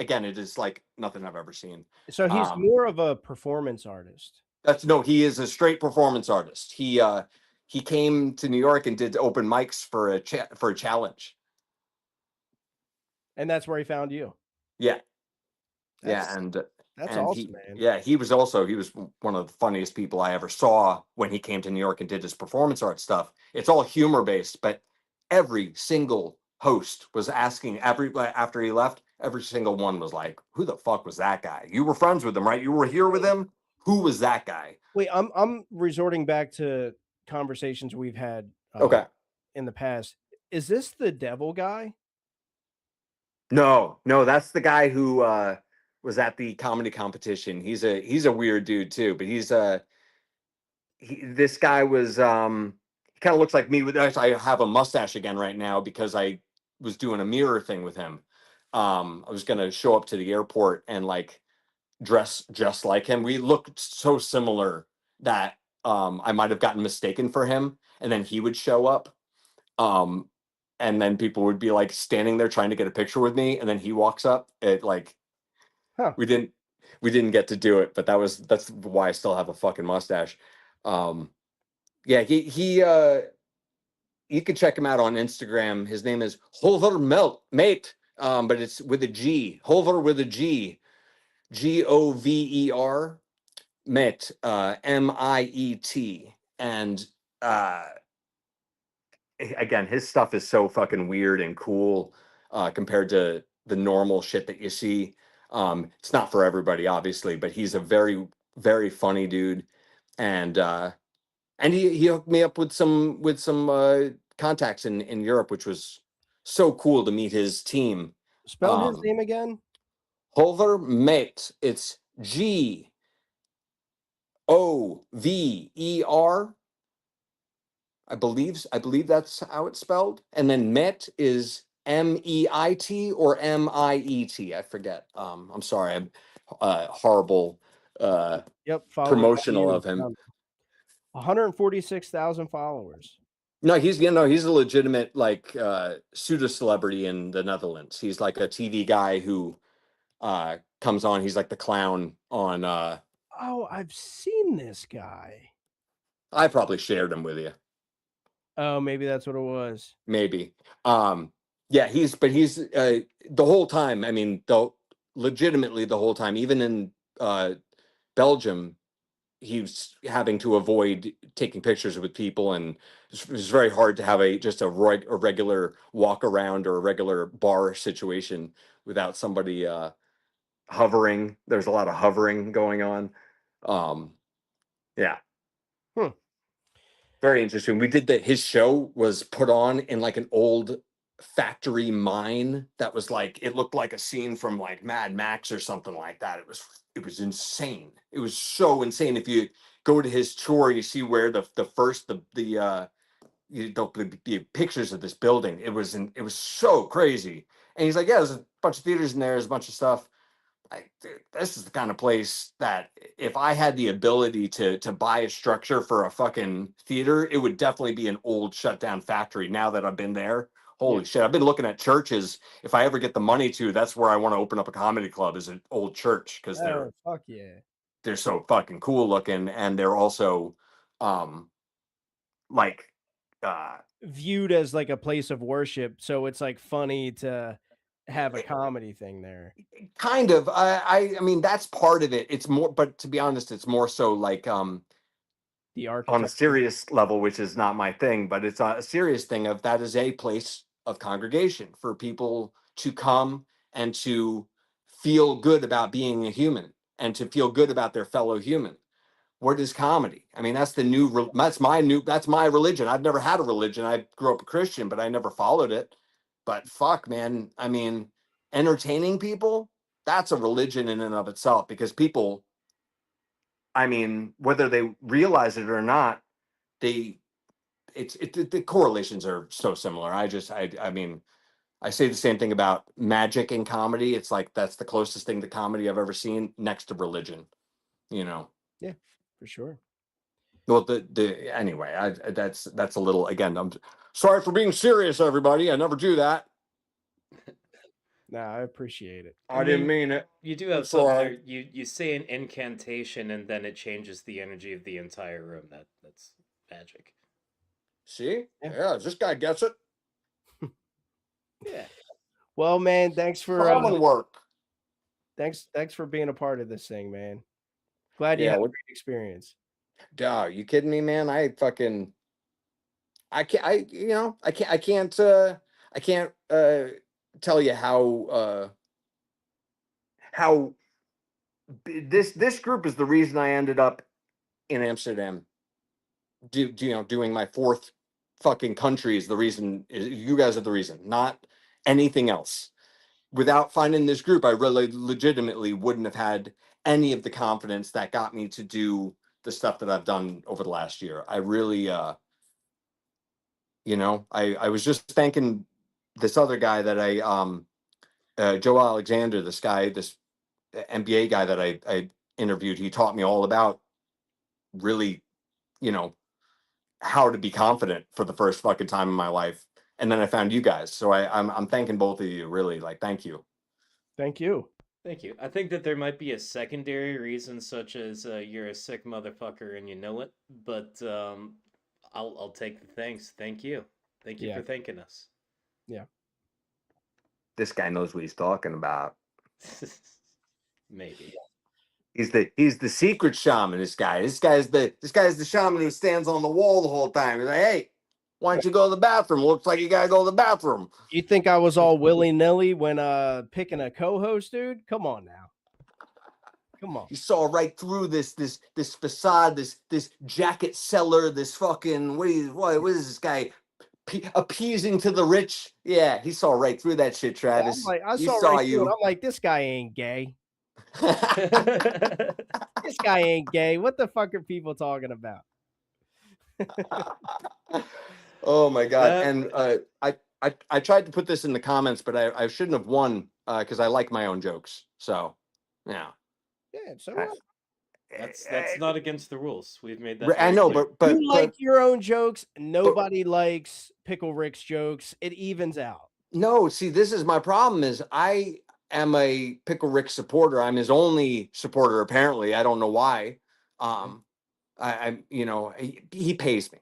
like nothing I've ever seen. So he's more of a performance artist. He is a straight performance artist. He came to New York and did open mics for a challenge. And that's where he found you. Yeah. That's awesome, man. Yeah, he was one of the funniest people I ever saw when he came to New York and did his performance art stuff. It's all humor based, but every single host was asking after he left, every single one was like, who the fuck was that guy? You were friends with him, right? You were here with him? Who was that guy? Wait, I'm resorting back to conversations we've had Okay. in the past. Is this the devil guy? No, that's the guy who was at the comedy competition. He's a weird dude too, but this guy was he kind of looks like me. I have a mustache again right now because I was doing a mirror thing with him. I was gonna show up to the airport and like dress just like him. We looked so similar that I might have gotten mistaken for him, and then he would show up. And then people would be like standing there trying to get a picture with me, and then he walks up. We didn't get to do it, but that's why I still have a fucking mustache. Yeah, he you can check him out on Instagram. His name is Holver Mate, but it's with a G. Holver with a G. Gover Met, Miet. And again, his stuff is so fucking weird and cool compared to the normal shit that you see. It's not for everybody, obviously, but he's a very, very funny dude. And he hooked me up with some contacts in Europe, which was so cool to meet his team. Spell his name again. Holver Mate. It's Gover. I believe that's how it's spelled. And then Met is Meit or Miet. I forget. I'm sorry. I'm horrible promotional of him. 146,000 followers. No, he's a legitimate like pseudo celebrity in the Netherlands. He's like a TV guy who comes on. He's like the clown on. Oh, I've seen this guy. I probably shared him with you. Oh, maybe that's what it was. Maybe. Yeah, he's the whole time. I mean, legitimately the whole time, even in Belgium, he was having to avoid taking pictures with people, and it was very hard to have a regular walk around or a regular bar situation without somebody hovering. There's a lot of hovering going on. Yeah. Very interesting. We did his show was put on in like an old factory mine that was like, it looked like a scene from like Mad Max or something like that. It was insane. It was so insane. If you go to his tour, you see where the pictures of this building. It was so crazy. And he's like, yeah, there's a bunch of theaters in there, there's a bunch of stuff. This is the kind of place that if I had the ability to buy a structure for a fucking theater, it would definitely be an old shut down factory. Now that I've been there, holy shit! I've been looking at churches. If I ever get the money to, that's where I want to open up a comedy club. Is an old church because fuck yeah, they're so fucking cool looking, and they're also like viewed as like a place of worship. So it's like funny to have a comedy thing there. Kind of. I mean, that's part of it. It's more, but to be honest, it's more so like the on architecture a serious level, which is not my thing, but it's a serious thing of that is a place of congregation for people to come and to feel good about being a human and to feel good about their fellow human. What is comedy? I mean, that's my religion. I've never had a religion. I grew up a Christian, but I never followed it. But fuck, man. I mean, entertaining people, that's a religion in and of itself because people, I mean, whether they realize it or not, the correlations are so similar. I mean, I say the same thing about magic and comedy. It's like that's the closest thing to comedy I've ever seen next to religion, you know. Yeah, for sure. Well, anyway, that's a little, again, I'm sorry for being serious, everybody. I never do that. No, I appreciate it. I didn't mean it. You do have something there. You say an incantation and then it changes the energy of the entire room. That's magic. See? Yeah, this guy gets it. Yeah. Well, man, thanks for Common work. Thanks for being a part of this thing, man. Glad you had a great experience. Duh, you kidding me, man? I can't tell you how this group is the reason I ended up in Amsterdam. Doing my fourth fucking country is the reason. You guys are the reason, not anything else. Without finding this group, I really legitimately wouldn't have had any of the confidence that got me to do the stuff that I've done over the last year. I really, I was just thanking this other guy that Joe Alexander, this NBA guy that I interviewed. He taught me all about really, how to be confident for the first fucking time in my life. And then I found you guys. So I'm thanking both of you, really. Like, thank you. Thank you. Thank you. I think that there might be a secondary reason, such as you're a sick motherfucker and you know it. But I'll take the thanks. Thank you. Thank you for thanking us. Yeah. This guy knows what he's talking about. Maybe. He's the secret shaman. This guy's the shaman who stands on the wall the whole time. He's like, hey, why don't you go to the bathroom? Looks like you gotta go to the bathroom. You think I was all willy-nilly when picking a co-host, dude? Come on now. Come on. You saw right through this facade, this jacket seller, this fucking what is this guy appeasing to the rich? Yeah, he saw right through that shit, Travis. I saw right through it. I'm like, this guy ain't gay. This guy ain't gay. What the fuck are people talking about? Oh my god! And I tried to put this in the comments, but I shouldn't have won because I like my own jokes. So yeah. Yeah, so that's not against the rules. We've made that. I know, clear. but you like your own jokes. Nobody likes Pickle Rick's jokes. It evens out. No, see, this is my problem. Is I am a Pickle Rick supporter. I'm his only supporter, apparently. I don't know why. He pays me.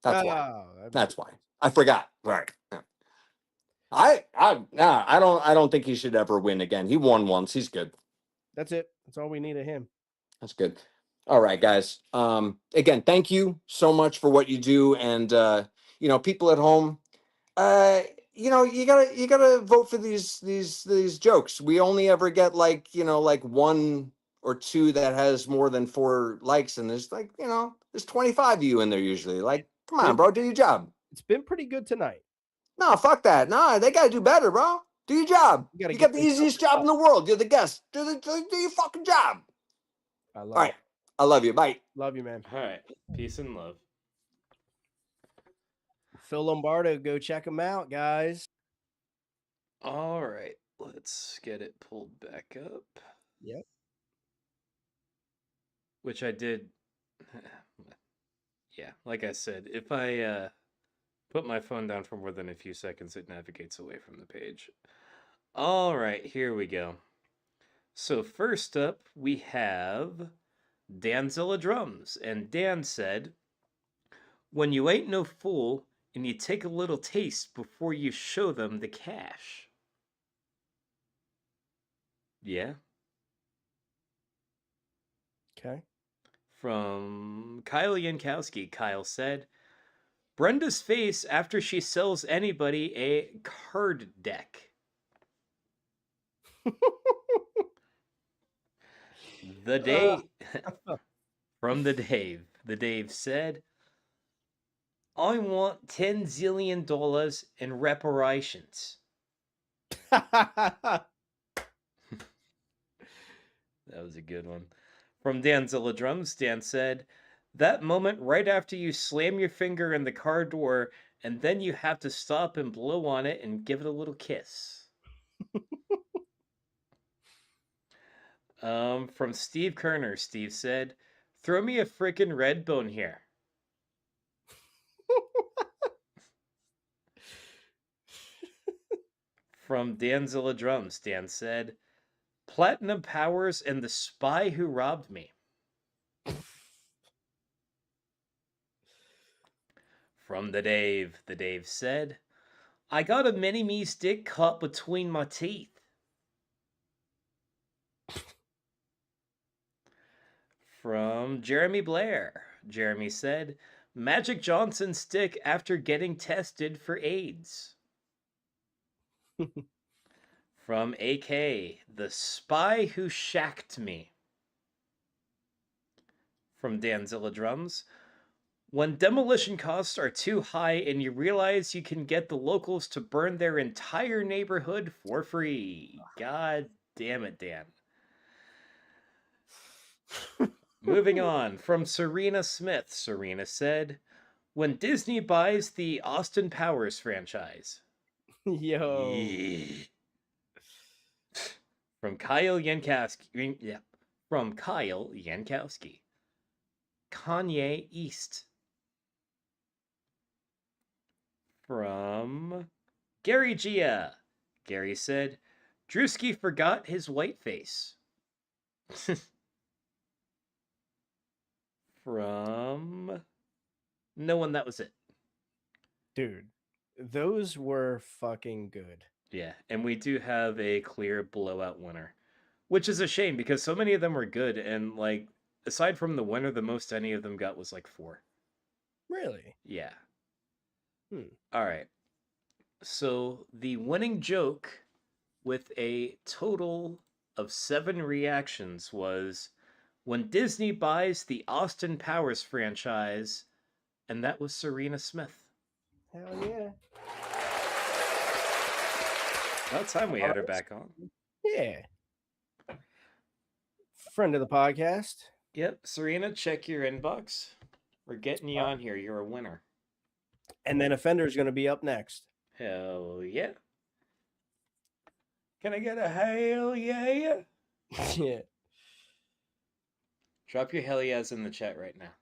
That's why. Oh, That's why. I forgot. Right. Yeah. I don't think he should ever win again. He won once. He's good. that's it. That's all we need of him. That's good. All right, guys. Again, thank you so much for what you do, and people at home, you gotta vote for these jokes. We only ever get like one or two that has more than 4 likes, and there's there's 25 of you in there usually. Like, come on, bro, do your job. It's been pretty good tonight. No, fuck that. No, they gotta do better, bro. Do your job. You got the easiest job in the world. You're the guest. Do your fucking job. I love All right. I love you. Bye. Love you, man. All right. Peace and love. Phil Lombardo, go check him out, guys. All right. Let's get it pulled back up. Yep. Which I did. Yeah, like I said, if I put my phone down for more than a few seconds, it navigates away from the page. All right, here we go. So first up, we have Danzilla Drums, and Dan said, "When you ain't no fool, and you take a little taste before you show them the cash." Yeah. Okay. From Kyle Yankowski, Kyle said, "Brenda's face after she sells anybody a card deck." The Dave from the Dave said, "I want $10 zillion in reparations." That was a good one. From Danzilla Drums, Dan said, "That moment right after you slam your finger in the car door and then you have to stop and blow on it and give it a little kiss." From Steve Kerner, Steve said, "Throw me a frickin' red bone here." From Danzilla Drums, Dan said, "Platinum Powers and the Spy Who Robbed Me." From the Dave said, "I got a mini-me stick caught between my teeth." From Jeremy Blair, Jeremy said, "Magic Johnson stick after getting tested for AIDS." From AK, "The Spy Who Shacked Me." From Danzilla Drums, "When demolition costs are too high and you realize you can get the locals to burn their entire neighborhood for free." God damn it, Dan. Moving on, from Serena Smith, Serena said, "When Disney buys the Austin Powers franchise." Yo. Yeah. From Kyle Yankowski. Yeah. From Kyle Yankowski, Kanye East. From Gary Gia, Gary said, "Drewski forgot his white face." From no one, that was it. Dude, those were fucking good. Yeah, and we do have a clear blowout winner, which is a shame because so many of them were good, and like aside from the winner, the most any of them got was like 4. Really? Yeah. Hmm. All right. So the winning joke with a total of 7 reactions was when Disney buys the Austin Powers franchise, and that was Serena Smith. Hell yeah. About time we had her back on. Yeah. Friend of the podcast. Yep, Serena, check your inbox. We're getting you on here. You're a winner. And then Offender's going to be up next. Hell yeah. Can I get a hell yeah? Yeah. Drop your hell yeahs in the chat right now.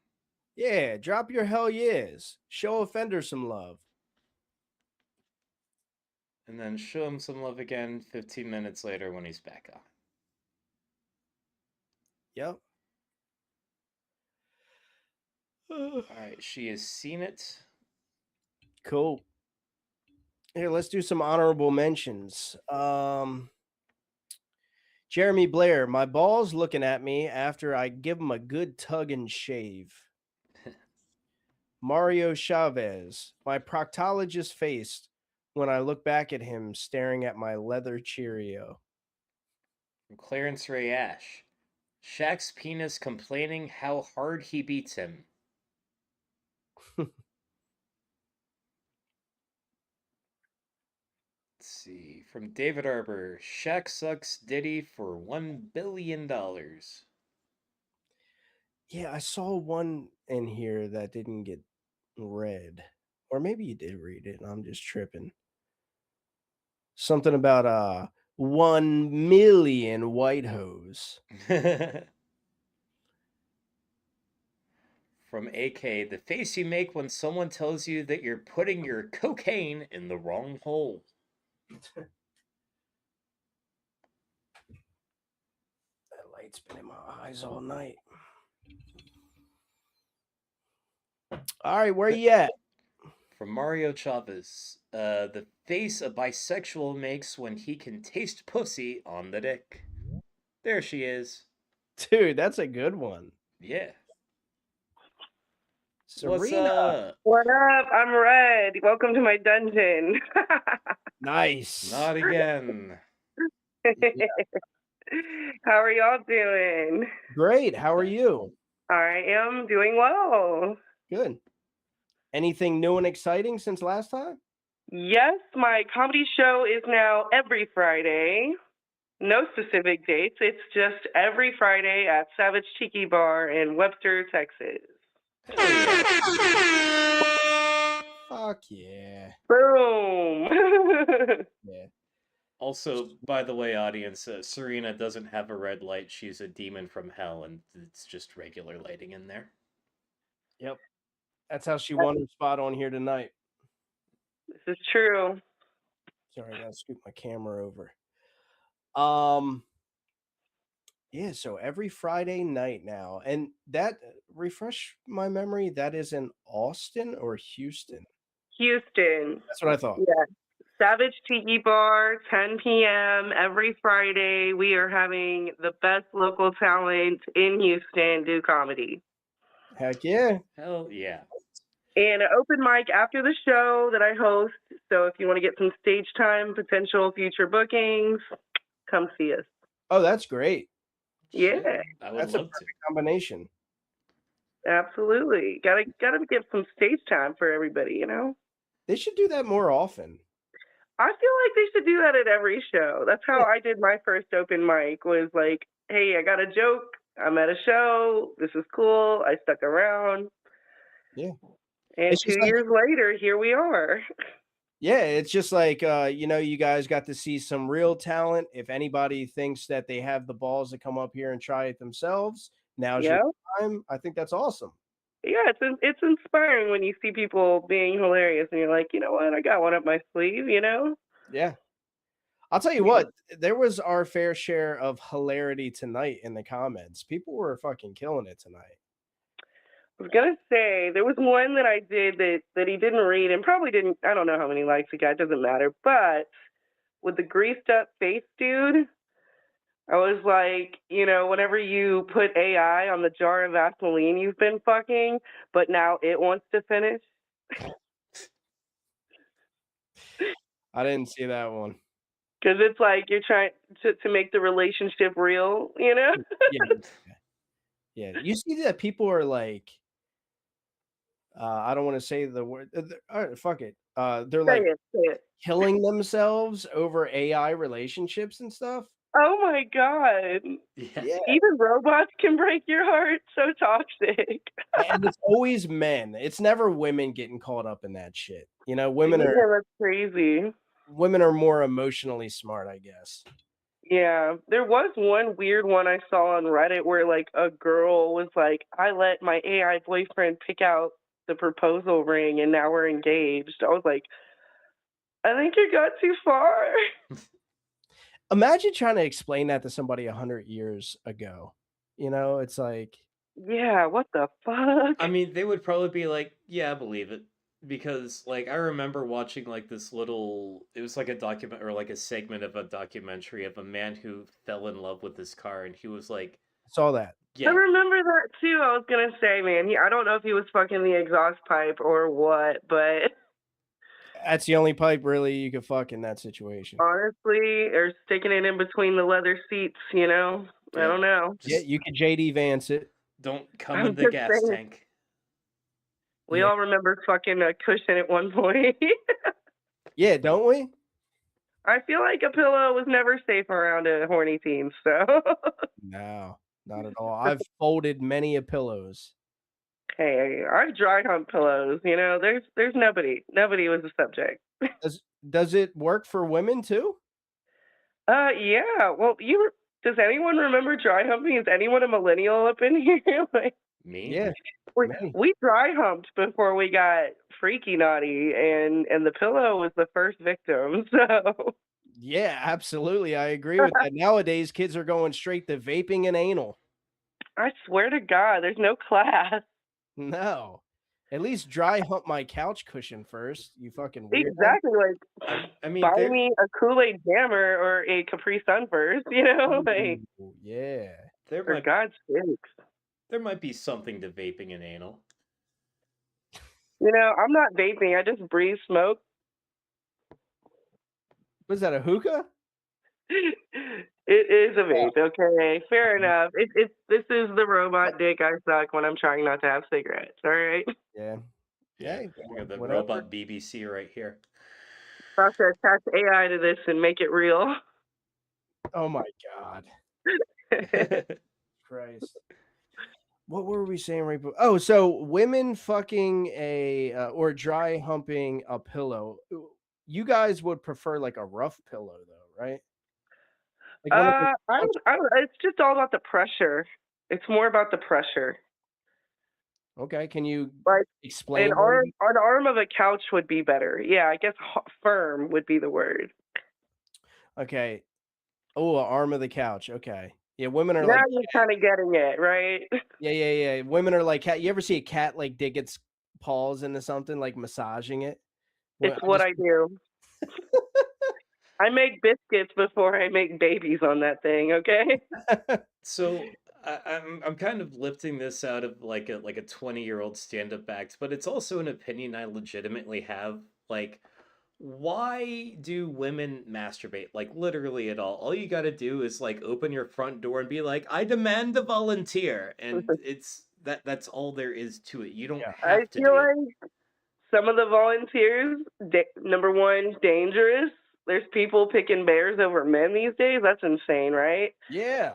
Yeah, drop your hell yes. Show Offender some love. and then show him some love again 15 minutes later when he's back on. Yep. All right, she has seen it. Cool. Here, let's do some honorable mentions. Jeremy Blair, my balls looking at me after I give him a good tug and shave. Mario Chavez, my proctologist face when I look back at him staring at my leather Cheerio. From Clarence Ray Ash, Shaq's penis complaining how hard he beats him. Let's see. From David Arbor, Shaq sucks Diddy for $1 billion. Yeah, I saw one in here that didn't get read. Or maybe you did read it and I'm just tripping. Something about 1 million white hoes. From AK, the face you make when someone tells you that you're putting your cocaine in the wrong hole. That light's been in my eyes all night. All right, where you at? From Mario Chavez, the face a bisexual makes when he can taste pussy on the dick. There she is. Dude, that's a good one. Yeah. Serena. What's up? What up? I'm Red. Welcome to my dungeon. Nice. Not again. How are y'all doing? Great. How are you? I am doing well. Good. Anything new and exciting since last time? Yes, my comedy show is now every Friday. No specific dates. It's just every Friday at Savage Tiki Bar in Webster, Texas. Fuck yeah. Boom. Yeah. Also, by the way, audience, Serena doesn't have a red light. She's a demon from hell, and it's just regular lighting in there. Yep. That's how she won her spot on here tonight. This is true. Sorry, I gotta scoot my camera over. Yeah, so every Friday night now. And that refresh my memory, that is in Austin or Houston? Houston. That's what I thought. Yeah. Savage Tiki Bar, 10 p.m. every Friday. We are having the best local talent in Houston do comedy. Heck yeah. Hell yeah. And an open mic after the show that I host. So if you want to get some stage time, potential future bookings, come see us. Oh, that's great. Yeah. I would That's love a perfect combination. Absolutely. Gotta get some stage time for everybody, you know? They should do that more often. I feel like they should do that at every show. That's how I did my first open mic, was like, hey, I got a joke. I'm at a show. This is cool. I stuck around. Yeah. And It's 2 just like- years later, here we are. Yeah, it's just like you guys got to see some real talent. If anybody thinks that they have the balls to come up here and try it themselves, now's your time. I think that's awesome. Yeah, it's inspiring when you see people being hilarious and you're like, you know what, I got one up my sleeve, you know? Yeah. I'll tell you what, there was our fair share of hilarity tonight in the comments. People were fucking killing it tonight. I was gonna say there was one that I did that he didn't read and probably didn't. I don't know how many likes he got. Doesn't matter. But with the greased up face dude, I was like, you know, whenever you put AI on the jar of Vaseline you've been fucking, but now it wants to finish. I didn't see that one. Because it's like you're trying to make the relationship real, you know? Yeah. You see that people are like, I don't want to say the word. All right, fuck it. They're like Say it. killing themselves over AI relationships and stuff. Oh my god. Yeah. Even robots can break your heart. So toxic. And it's always men. It's never women getting caught up in that shit. You know, women Yeah, are that's crazy. Women are more emotionally smart, I guess. Yeah, there was one weird one I saw on Reddit where like a girl was like, I let my AI boyfriend pick out the proposal ring and now we're engaged. I was like, I think it got too far. Imagine trying to explain that to somebody 100 years ago. You know, it's like, Yeah, what the fuck? I mean, they would probably be like, "Yeah, I believe it," because like I remember watching like this little. It was like a document or like a segment of a documentary of a man who fell in love with his car, and he was like, saw that. I "Yeah, remember that too. I was gonna say, man, I don't know if he was fucking the exhaust pipe or what, but That's the only pipe really you could fuck in that situation. honestly, or sticking it in between the leather seats, I yeah, don't know. Yeah, just you could JD Vance it. don't come I'm in the just gas saying. tank." We Yeah. all remember fucking a cushion at one point. Yeah, don't we? I feel like a pillow was never safe around a horny teen, so No, not at all. I've folded many a pillows. hey, I've dry humped pillows, there's nobody. Nobody was the subject. Does it work for women too? Yeah. Well, does anyone remember dry humping? Is anyone a millennial up in here? Like, Me? Yeah, we, many. we dry humped before we got freaky naughty, and the pillow was the first victim. So Yeah, absolutely. I agree with that. Nowadays, kids are going straight to vaping and anal. I swear to God, there's no class. No. At least dry hump my couch cushion first, you fucking weirdo. Exactly. Like, I mean, buy there me a Kool-Aid Jammer or a Capri Sun first, like, Ooh, yeah. there for might God's sakes. there might be something to vaping and anal. I'm not vaping. I just breathe smoke. Was that a hookah? It is a vape. Okay, fair enough. This is the robot dick I suck when I'm trying not to have cigarettes. All right. Yeah. Yeah, Hey, we got the whatever. robot BBC right here. About to attach AI to this and make it real. Oh my God. Christ. What were we saying right before? Oh, so women fucking or dry humping a pillow. You guys would prefer like a rough pillow though, right? Like one of those It's just all about the pressure. It's more about the pressure. Okay, can you Like explain an arm of a couch would be better. Yeah, I guess firm would be the word. Okay. Oh, an arm of the couch. Okay. Yeah, women are Now like you're kind of getting it, right? yeah. Women are like cat. You ever see a cat like dig its paws into something, like massaging it? It's what I do. I make biscuits before I make babies on that thing, okay? So I'm kind of lifting this out of like a 20-year-old stand-up act, but it's also an opinion I legitimately have. Like, why do women masturbate? Like literally at all. All you gotta do is like open your front door and be like, I demand a volunteer. And it's that's all there is to it. You don't I have to feel do it. like some of the volunteers, number one, dangerous. There's people picking bears over men these days. That's insane, right? Yeah.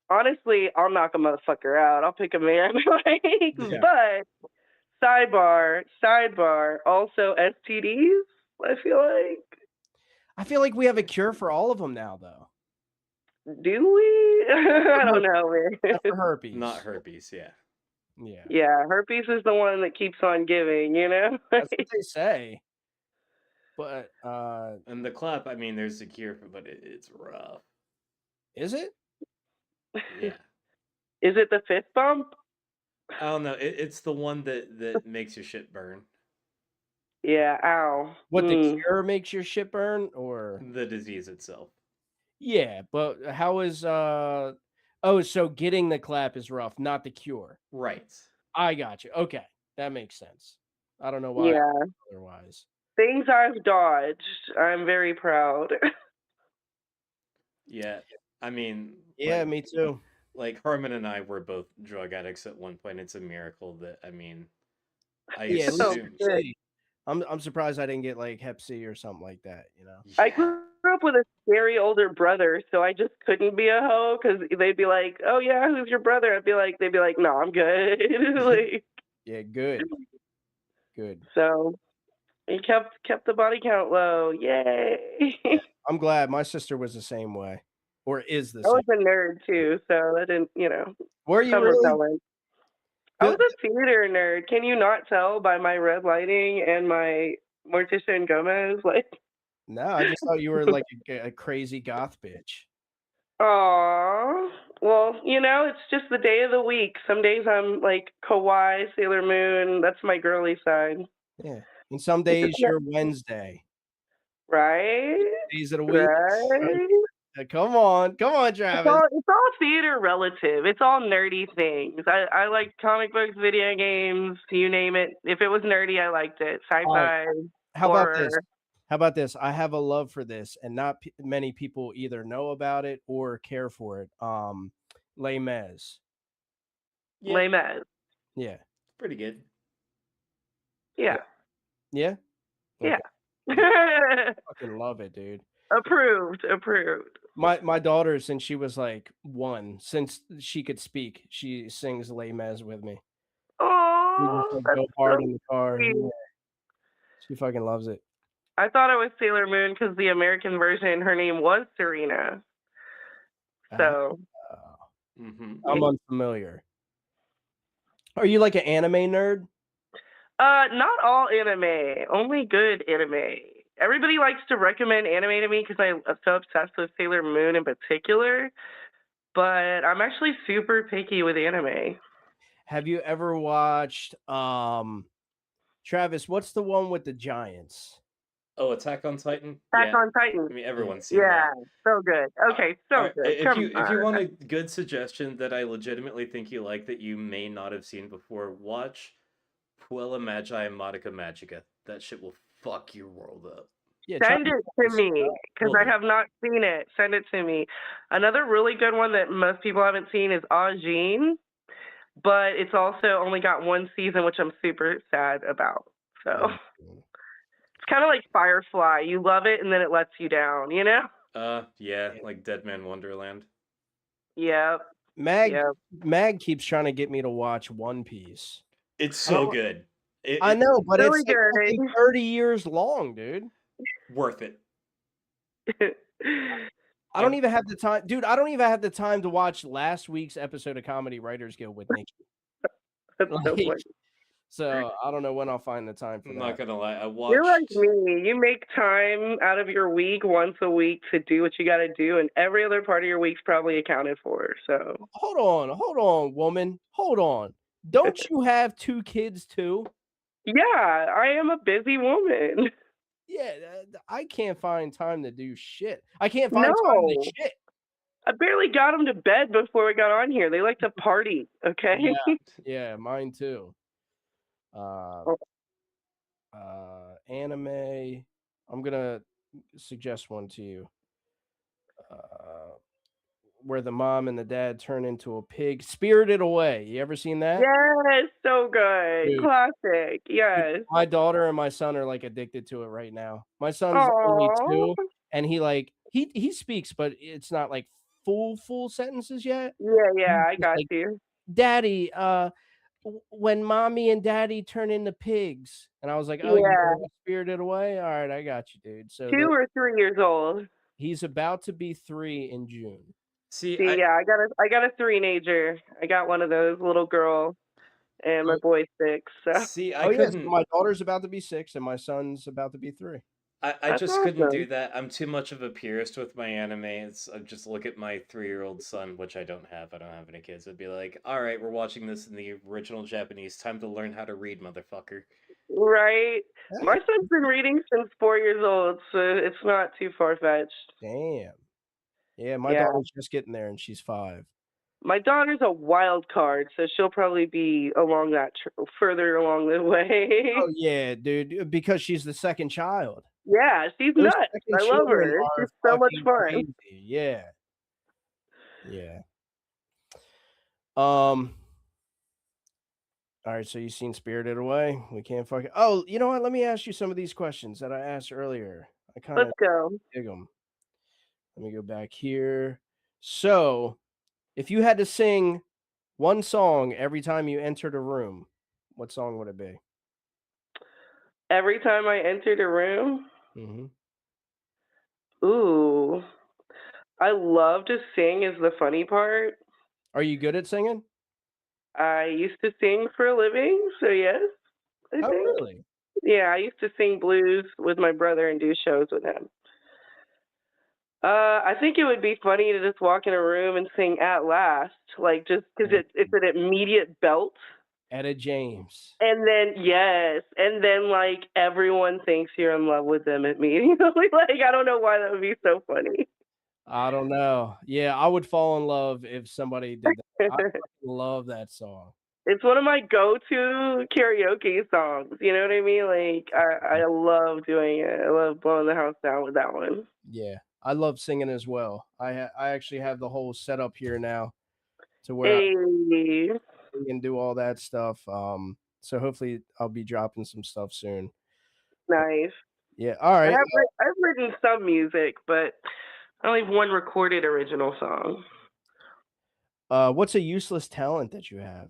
Honestly, I'll knock a motherfucker out. I'll pick a man. Yeah. But sidebar, also STDs, I feel like we have a cure for all of them now, though. Do we? I don't know, man. Not for herpes. Not herpes, yeah. Yeah. Yeah, herpes is the one that keeps on giving, That's what they say. But and the clap, I mean, there's a cure for, but it's rough. Is it? Yeah. Is it the fist bump? I don't know. It's the one that makes your shit burn. Yeah, ow. What the cure makes your shit burn, or the disease itself? Yeah, but how is so getting the clap is rough, not the cure. Right. I got you. Okay, that makes sense. I don't know why. Yeah. Otherwise, things I've dodged. I'm very proud. Yeah, I mean, yeah, me too. Like Harmon and I were both drug addicts at one point. It's a miracle that I yeah, assume. I'm surprised I didn't get like Hep C or something like that. Yeah. I grew up with a scary older brother, so I just couldn't be a hoe because they'd be like, "Oh yeah, who's your brother?" They'd be like, "No, I'm good." Like, yeah, good. So he kept the body count low. Yay! Yeah, I'm glad my sister was the same way, or is the I same. was a nerd too, so that didn't, Were you really? I was a theater nerd. Can you not tell by my red lighting and my Morticia and Gomez. Like, No, I just thought you were like a crazy goth bitch. aw. Well, it's just the day of the week. Some days I'm like Kawaii, Sailor Moon. That's my girly side. Yeah. And some It's just days you're Wednesday. right, Days of the week. right. Come on, It's Travis. all theater relative. It's all nerdy things. I like comic books, video games, you name it. If it was nerdy, I liked it. All right. Sci-fi, How about this? horror. How about this? I have a love for this, and not many people either know about it or care for it. Les Mis. Yeah, Les Mis. Yeah. pretty good. Yeah. Yeah. Yeah. Fucking love it, dude. Approved. My daughter, since she was like 1, since she could speak, she sings Les Mis with me. We just Oh, like, that's go hard so in the car. sweet. Yeah. She fucking loves it. I thought it was Sailor Moon because the American version, her name was Serena. So I'm unfamiliar. Are you like an anime nerd? not all anime, only good anime. Everybody likes to recommend anime to me because I'm so obsessed with Sailor Moon in particular. But I'm actually super picky with anime. Have you ever watched Travis, what's the one with the giants? Oh, Attack on Titan? Attack on Titan. I mean, everyone's seen Yeah, that. so good. Okay, so Alright, good. if Come you want on. a good suggestion that I legitimately think you like that you may not have seen before, watch Puella Magi and Madoka Magica. That shit will fuck your world up. Yeah, Send it to me because I have not seen it. Send it to me. Another really good one that most people haven't seen is Ajin, but it's also only got 1 season, which I'm super sad about. So it's kind of like Firefly. You love it and then it lets you down, you know? Yeah, like Dead Man Wonderland. Yep. Mag keeps trying to get me to watch One Piece. It's so good. I know, but really it's like fucking 30 years long, dude. Worth it. I don't even have the time, dude. I don't even have the time to watch last week's episode of Comedy Writers Guild with Nikki. So I don't know when I'll find the time for I'm that. not gonna lie, I watched. You're like me. You make time out of your week once a week to do what you got to do, and every other part of your week's probably accounted for. So Hold on, woman. Hold on. Don't you have 2 kids too? yeah, I am a busy woman. Yeah, I can't find time to do shit. I can't find time to shit. I barely got them to bed before we got on here. They like to party, okay? Yeah, mine too. Anime. I'm gonna suggest one to you. Where the mom and the dad turn into a pig. Spirited Away. You ever seen that? Yes, so good. Dude. Classic. Yes. My daughter and my son are like addicted to it right now. My son's only 2, and he speaks, but it's not like full sentences yet. Yeah, I got you. Daddy, when mommy and daddy turn into pigs, and I was like, oh, you Yeah. Spirited Away. All right, I got you, dude. So 2 or 3 years old. He's about to be 3 in June. See, yeah, I got a 3-nager. I got one of those little girl, and my boy's 6. So. See, I couldn't. My daughter's about to be 6, and my son's about to be 3. I just couldn't do that. I'm too much of a purist with my anime. I just look at my 3-year-old son, which I don't have. I don't have any kids. I'd be like, all right, we're watching this in the original Japanese. Time to learn how to read, motherfucker. Right. My son's been reading since 4 years old, so it's not too far-fetched. Damn. Yeah, my daughter's just getting there, and she's 5. My daughter's a wild card, so she'll probably be along that further along the way. Oh yeah, dude, because she's the second child. Yeah, she's nuts. I love her. She's so much fun. Crazy. Yeah. Yeah. All right, so you've seen Spirited Away. We can't fucking. Oh, you know what? Let me ask you some of these questions that I asked earlier. I kind of dig them. Let me go back here. So, if you had to sing one song every time you entered a room, what song would it be? Every time I entered a room? Mm-hmm. Ooh. I love to sing is the funny part. Are you good at singing? I used to sing for a living, so yes. I think. Really? Yeah, I used to sing blues with my brother and do shows with him. I think it would be funny to just walk in a room and sing "At Last," like just because it's an immediate belt. Etta James. And then yes, and then like everyone thinks you're in love with them immediately. Like I don't know why that would be so funny. I don't know. Yeah, I would fall in love if somebody did that. I fucking love that song. It's one of my go-to karaoke songs. You know what I mean? Like I love doing it. I love blowing the house down with that one. Yeah, I love singing as well. I actually have the whole setup here now to where I Hey, can do all that stuff. So hopefully I'll be dropping some stuff soon. nice. Yeah. All right. I've written some music, but I only have one recorded original song. What's a useless talent that you have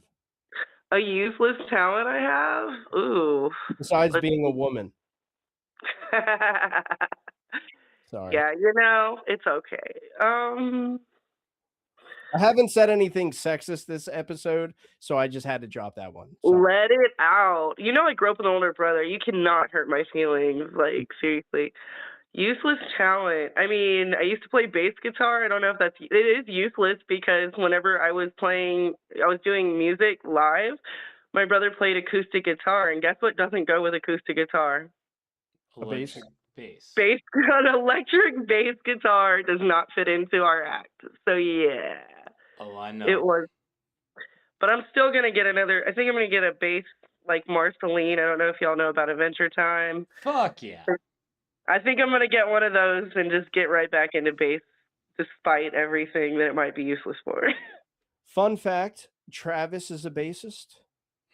A useless talent I have? Ooh. besides Let's being a woman? Sorry. Yeah, it's okay. I haven't said anything sexist this episode, so I just had to drop that one. Sorry. Let it out. I grew up with an older brother. You cannot hurt my feelings. Like, seriously. Useless talent. I mean, I used to play bass guitar. I don't know if it is useless because whenever I was doing music live, my brother played acoustic guitar, and guess what doesn't go with acoustic guitar? Electric bass. An electric bass guitar does not fit into our act. So yeah. Oh, I know. It was. But I'm still gonna get another. I think I'm gonna get a bass like Marceline. I don't know if y'all know about Adventure Time. Fuck yeah. I think I'm gonna get one of those and just get right back into bass, despite everything that it might be useless for. Fun fact: Travis is a bassist.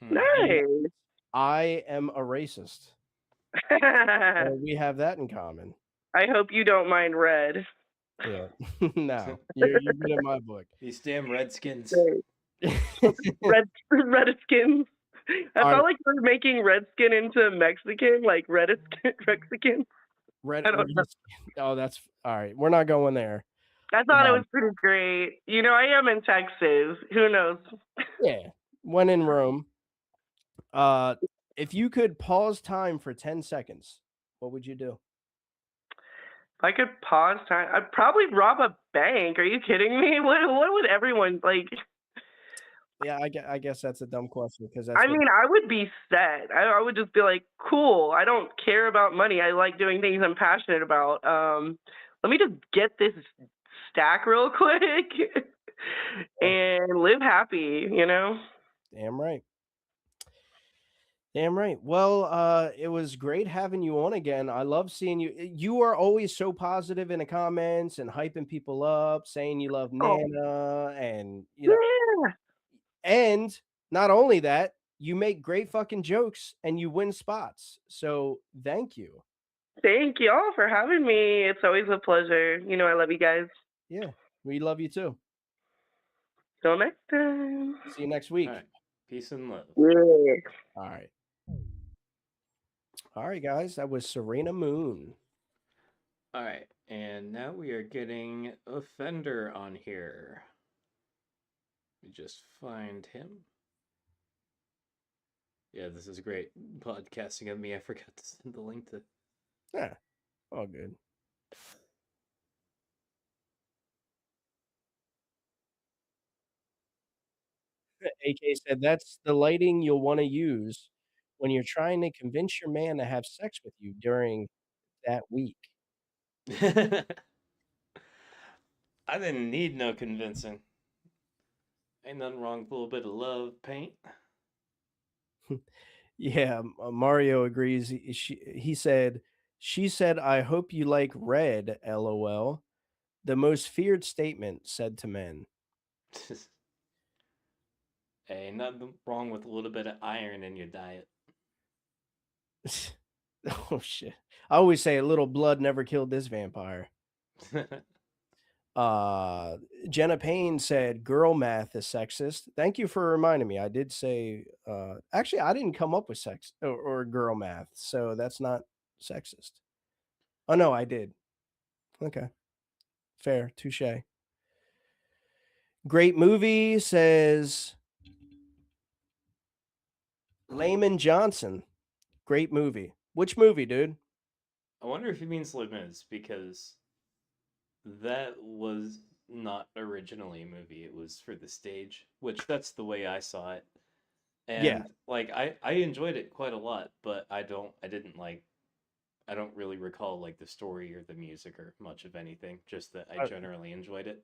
Nice. I am a racist. So we have that in common. I hope you don't mind red. Yeah. No, you're good in my book. These damn Redskins. Redskins. I All felt right. like we're making Redskin into Mexican, like Mexican. I don't know. Oh, that's all right. We're not going there. I thought it was pretty great. I am in Texas. Who knows? Yeah. When in Rome. If you could pause time for 10 seconds, what would you do? If I could pause time, I'd probably rob a bank. Are you kidding me? What would everyone like? Yeah, I guess that's a dumb question because I mean, I would be set. I would just be like, cool. I don't care about money. I like doing things I'm passionate about. Let me just get this stack real quick and live happy. Damn right. Damn right. Well, it was great having you on again. I love seeing you. You are always so positive in the comments and hyping people up, saying you love Nana, and Yeah. And not only that, you make great fucking jokes and you win spots. So thank you. Thank y'all for having me. It's always a pleasure. I love you guys. Yeah, we love you too. Till next time. See you next week. All right. Peace and love. Yeah. All right. All right, guys. That was Serena Moon. All right. And now we are getting Offender on here. Let me just find him. Yeah, this is great podcasting of me. I forgot to send the link to. Yeah, all good. AK said that's the lighting you'll want to use when you're trying to convince your man to have sex with you during that week. I didn't need no convincing. Ain't nothing wrong with a little bit of love paint. Yeah, Mario agrees. He said, she said, I hope you like red, LOL. The most feared statement said to men. Hey, nothing wrong with a little bit of iron in your diet. Oh, shit. I always say a little blood never killed this vampire. Jenna Payne said girl math is sexist. Thank you for reminding me. I did say actually I didn't come up with sex or girl math, so that's not sexist. Oh no, I did. Okay. Fair, touche. Great movie, says Layman Johnson. Great movie. Which movie, dude? I wonder if he means Les Mis because that was not originally a movie. It was for the stage, which that's the way I saw it. Yeah. And like I enjoyed it quite a lot, but I didn't like I don't really recall like the story or the music or much of anything, just that I Uh, generally enjoyed it.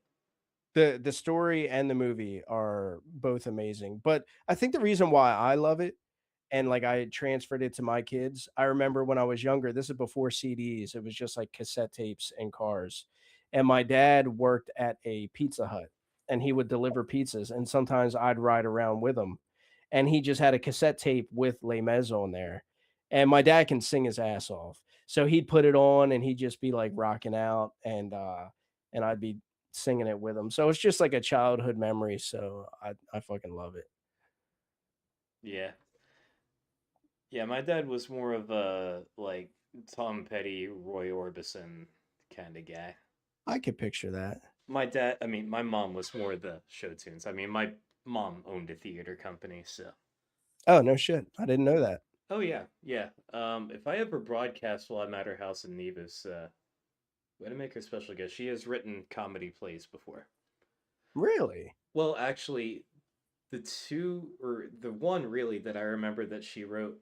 the story and the movie are both amazing. But I think the reason why I love it and like I transferred it to my kids, I remember when I was younger, this is before CDs, it was just like cassette tapes and cars. And my dad worked at a Pizza Hut and he would deliver pizzas and sometimes I'd ride around with him. And he just had a cassette tape with Les Mis on there. And my dad can sing his ass off. So he'd put it on and he'd just be like rocking out and I'd be singing it with him. So it's just like a childhood memory. So I fucking love it. Yeah. Yeah, my dad was more of a like Tom Petty, Roy Orbison kind of guy. I could picture that. My mom was more the show tunes. I mean, my mom owned a theater company, so. Oh, no shit. I didn't know that. Oh yeah, yeah. If I ever broadcast while I'm at her house in Nevis, way to make her special guest. She has written comedy plays before. Really? Well, actually, the two or the one really that I remember that she wrote,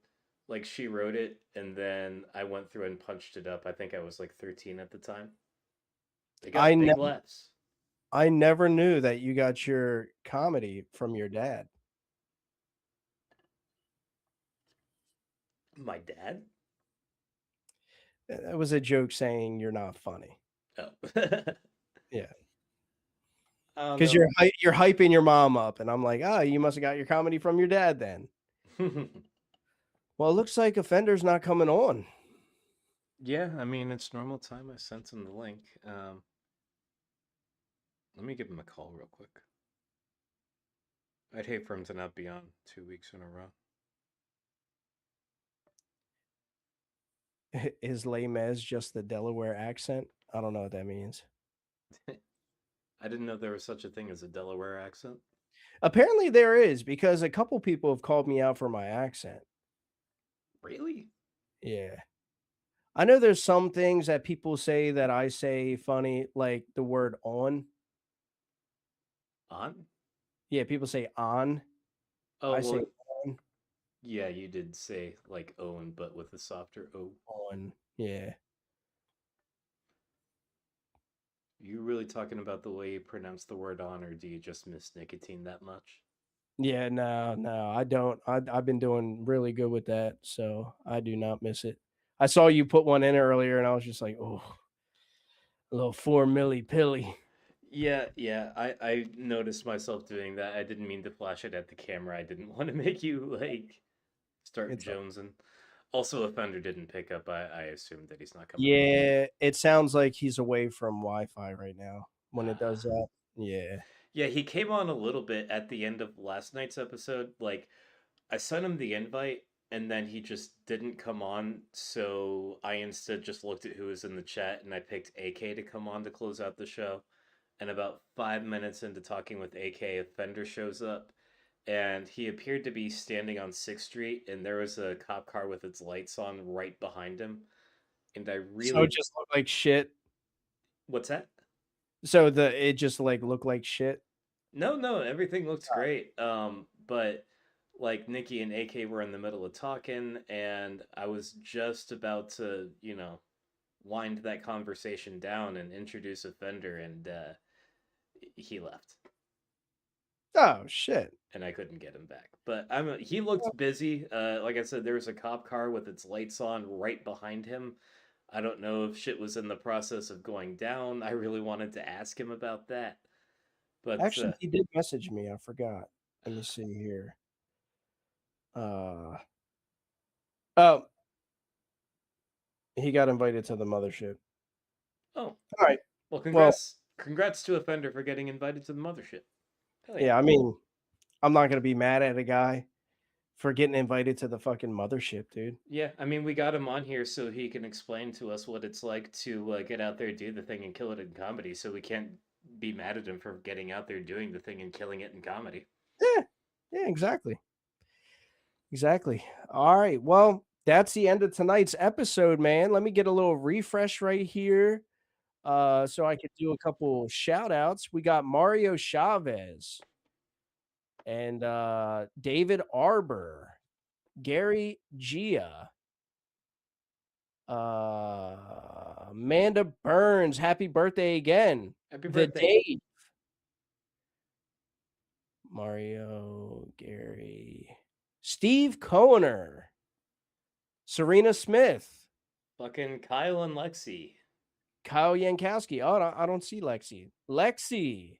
like she wrote it, and then I went through and punched it up. I think I was like 13 at the time. They I got big never laughs. I never knew that you got your comedy from your dad. My dad? That was a joke saying you're not funny. Oh. Yeah. I don't Because know. you're hyping your mom up, and I'm like, oh, you must have got your comedy from your dad then. Well, it looks like Offender's not coming on. Yeah, I mean it's normal time. I sent him the link. Let me give him a call real quick. I'd hate for him to not be on 2 weeks in a row. Is Les Mis just the Delaware accent? I don't know what that means. I didn't know there was such a thing as a Delaware accent. Apparently there is because a couple people have called me out for my accent. Really? Yeah. I know there's some things that people say that I say funny, like the word on. On? Yeah, people say on. Oh, I say well, on. yeah, you did say like Owen, but with a softer O. On. Yeah. You really talking about the way you pronounce the word on, or do you just miss nicotine that much? Yeah, no, I don't. I've been doing really good with that, so I do not miss it. I saw you put one in earlier, and I was just like, oh, a little 4 milli pilly. Yeah, yeah. I noticed myself doing that. I didn't mean to flash it at the camera. I didn't want to make you like start It's jonesing. Also, Offender didn't pick up. I assumed that he's not coming on. yeah. It sounds like he's away from Wi-Fi right now. When it does Ah. that, yeah. Yeah, he came on a little bit at the end of last night's episode. Like, I sent him the invite, and then he just didn't come on. So I instead just looked at who was in the chat, and I picked AK to come on to close out the show. And about 5 minutes into talking with AK, Offender shows up, and he appeared to be standing on 6th Street, and there was a cop car with its lights on right behind him. And I So it really. just looked like shit. What's that? So it just like looked like shit. No, no, everything looks great. But like Nikki and AK were in the middle of talking, and I was just about to, wind that conversation down and introduce Offender, and he left, Oh shit. and I couldn't get him back. But he looked busy. Like I said, there was a cop car with its lights on right behind him. I don't know if shit was in the process of going down. I really wanted to ask him about that, but Actually, he did message me. I forgot. Let me see here. Oh, he got invited to the mothership. oh, All right. well, Well, congrats to Offender for getting invited to the mothership. Hell yeah. yeah, I mean, I'm not gonna be mad at a guy for getting invited to the fucking mothership, dude. Yeah, I mean, we got him on here so he can explain to us what it's like to get out there, do the thing, and kill it in comedy. So we can't be mad at him for getting out there, doing the thing, and killing it in comedy. Yeah, yeah, exactly. Exactly. All right. Well, that's the end of tonight's episode, man. Let me get a little refresh right here. So I could do a couple shout outs. We got Mario Chavez and David Arbor, Gary Gia, Amanda Burns. Happy birthday again. Happy The birthday. Dave. Mario, Gary, Steve Kohner, Serena Smith, Fucking Kyle and Lexi. Kyle Yankowski. Oh, I don't see Lexi. Lexi.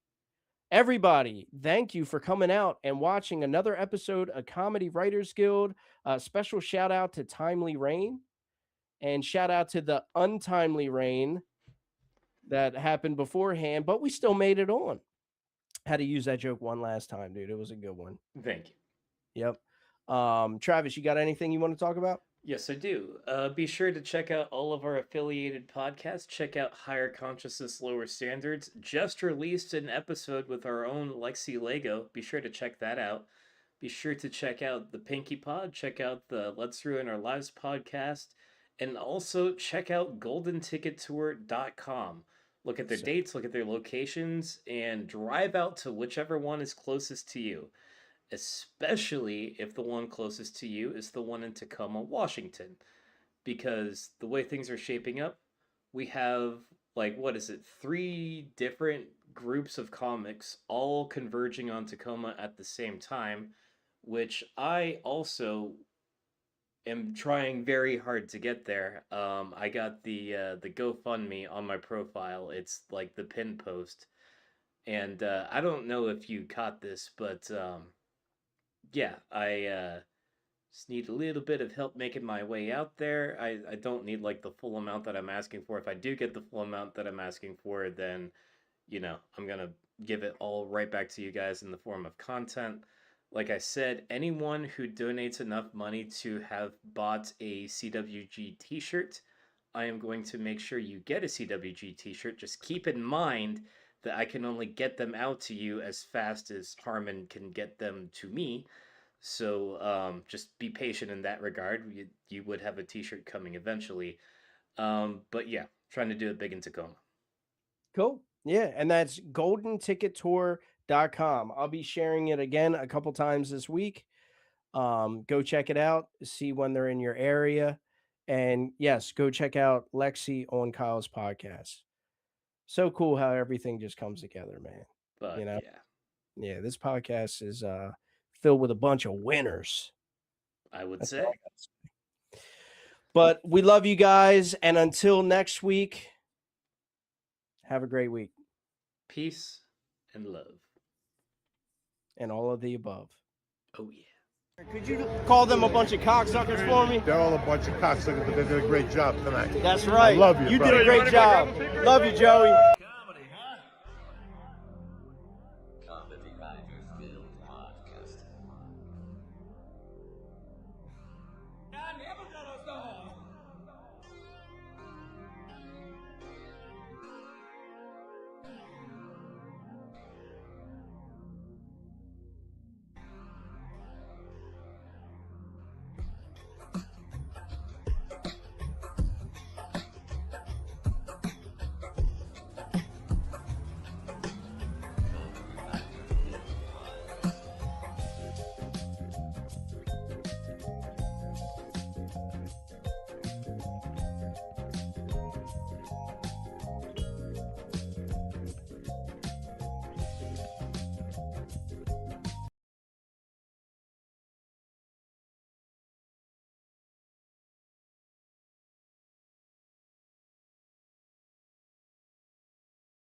Everybody, thank you for coming out and watching another episode of Comedy Writers Guild. Special shout out to Timely Rain and shout out to the untimely rain that happened beforehand, but we still made it on. Had to use that joke one last time, dude. It was a good one. Thank you. Yep. Travis, you got anything you want to talk about? Yes, I do. Be sure to check out all of our affiliated podcasts. Check out Higher Consciousness, Lower Standards. Just released an episode with our own Lexi Lego. Be sure to check that out. Be sure to check out the Pinky Pod. Check out the Let's Ruin Our Lives podcast. And also check out GoldenTicketTour.com. Look at their dates, look at their locations, and drive out to whichever one is closest to you. Especially if the one closest to you is the one in Tacoma, Washington. Because the way things are shaping up, we have, like, 3 different groups of comics all converging on Tacoma at the same time, which I also am trying very hard to get there. I got the GoFundMe on my profile. It's like the pin post. And I don't know if you caught this, but yeah, I just need a little bit of help making my way out there. I don't need like the full amount that I'm asking for. If I do get the full amount that I'm asking for, then, I'm going to give it all right back to you guys in the form of content. Like I said, anyone who donates enough money to have bought a CWG t-shirt, I am going to make sure you get a CWG t-shirt. Just keep in mind that I can only get them out to you as fast as Harmon can get them to me. So just be patient in that regard. You would have a t-shirt coming eventually. But yeah, trying to do it big in Tacoma. Cool. Yeah, and that's GoldenTicketTour.com. I'll be sharing it again a couple times this week. Go check it out, see when they're in your area. And yes, go check out Lexi on Kyle's podcast. So cool how everything just comes together, man. But yeah, this podcast is filled with a bunch of winners, I would say. But we love you guys, and until next week, have a great week. Peace and love. And all of the above. Oh yeah. Could you call them a bunch of cocksuckers for me? They're all a bunch of cocksuckers, but they did a great job tonight. That's right. I love you, You brother. did a great job. Love you, Joey.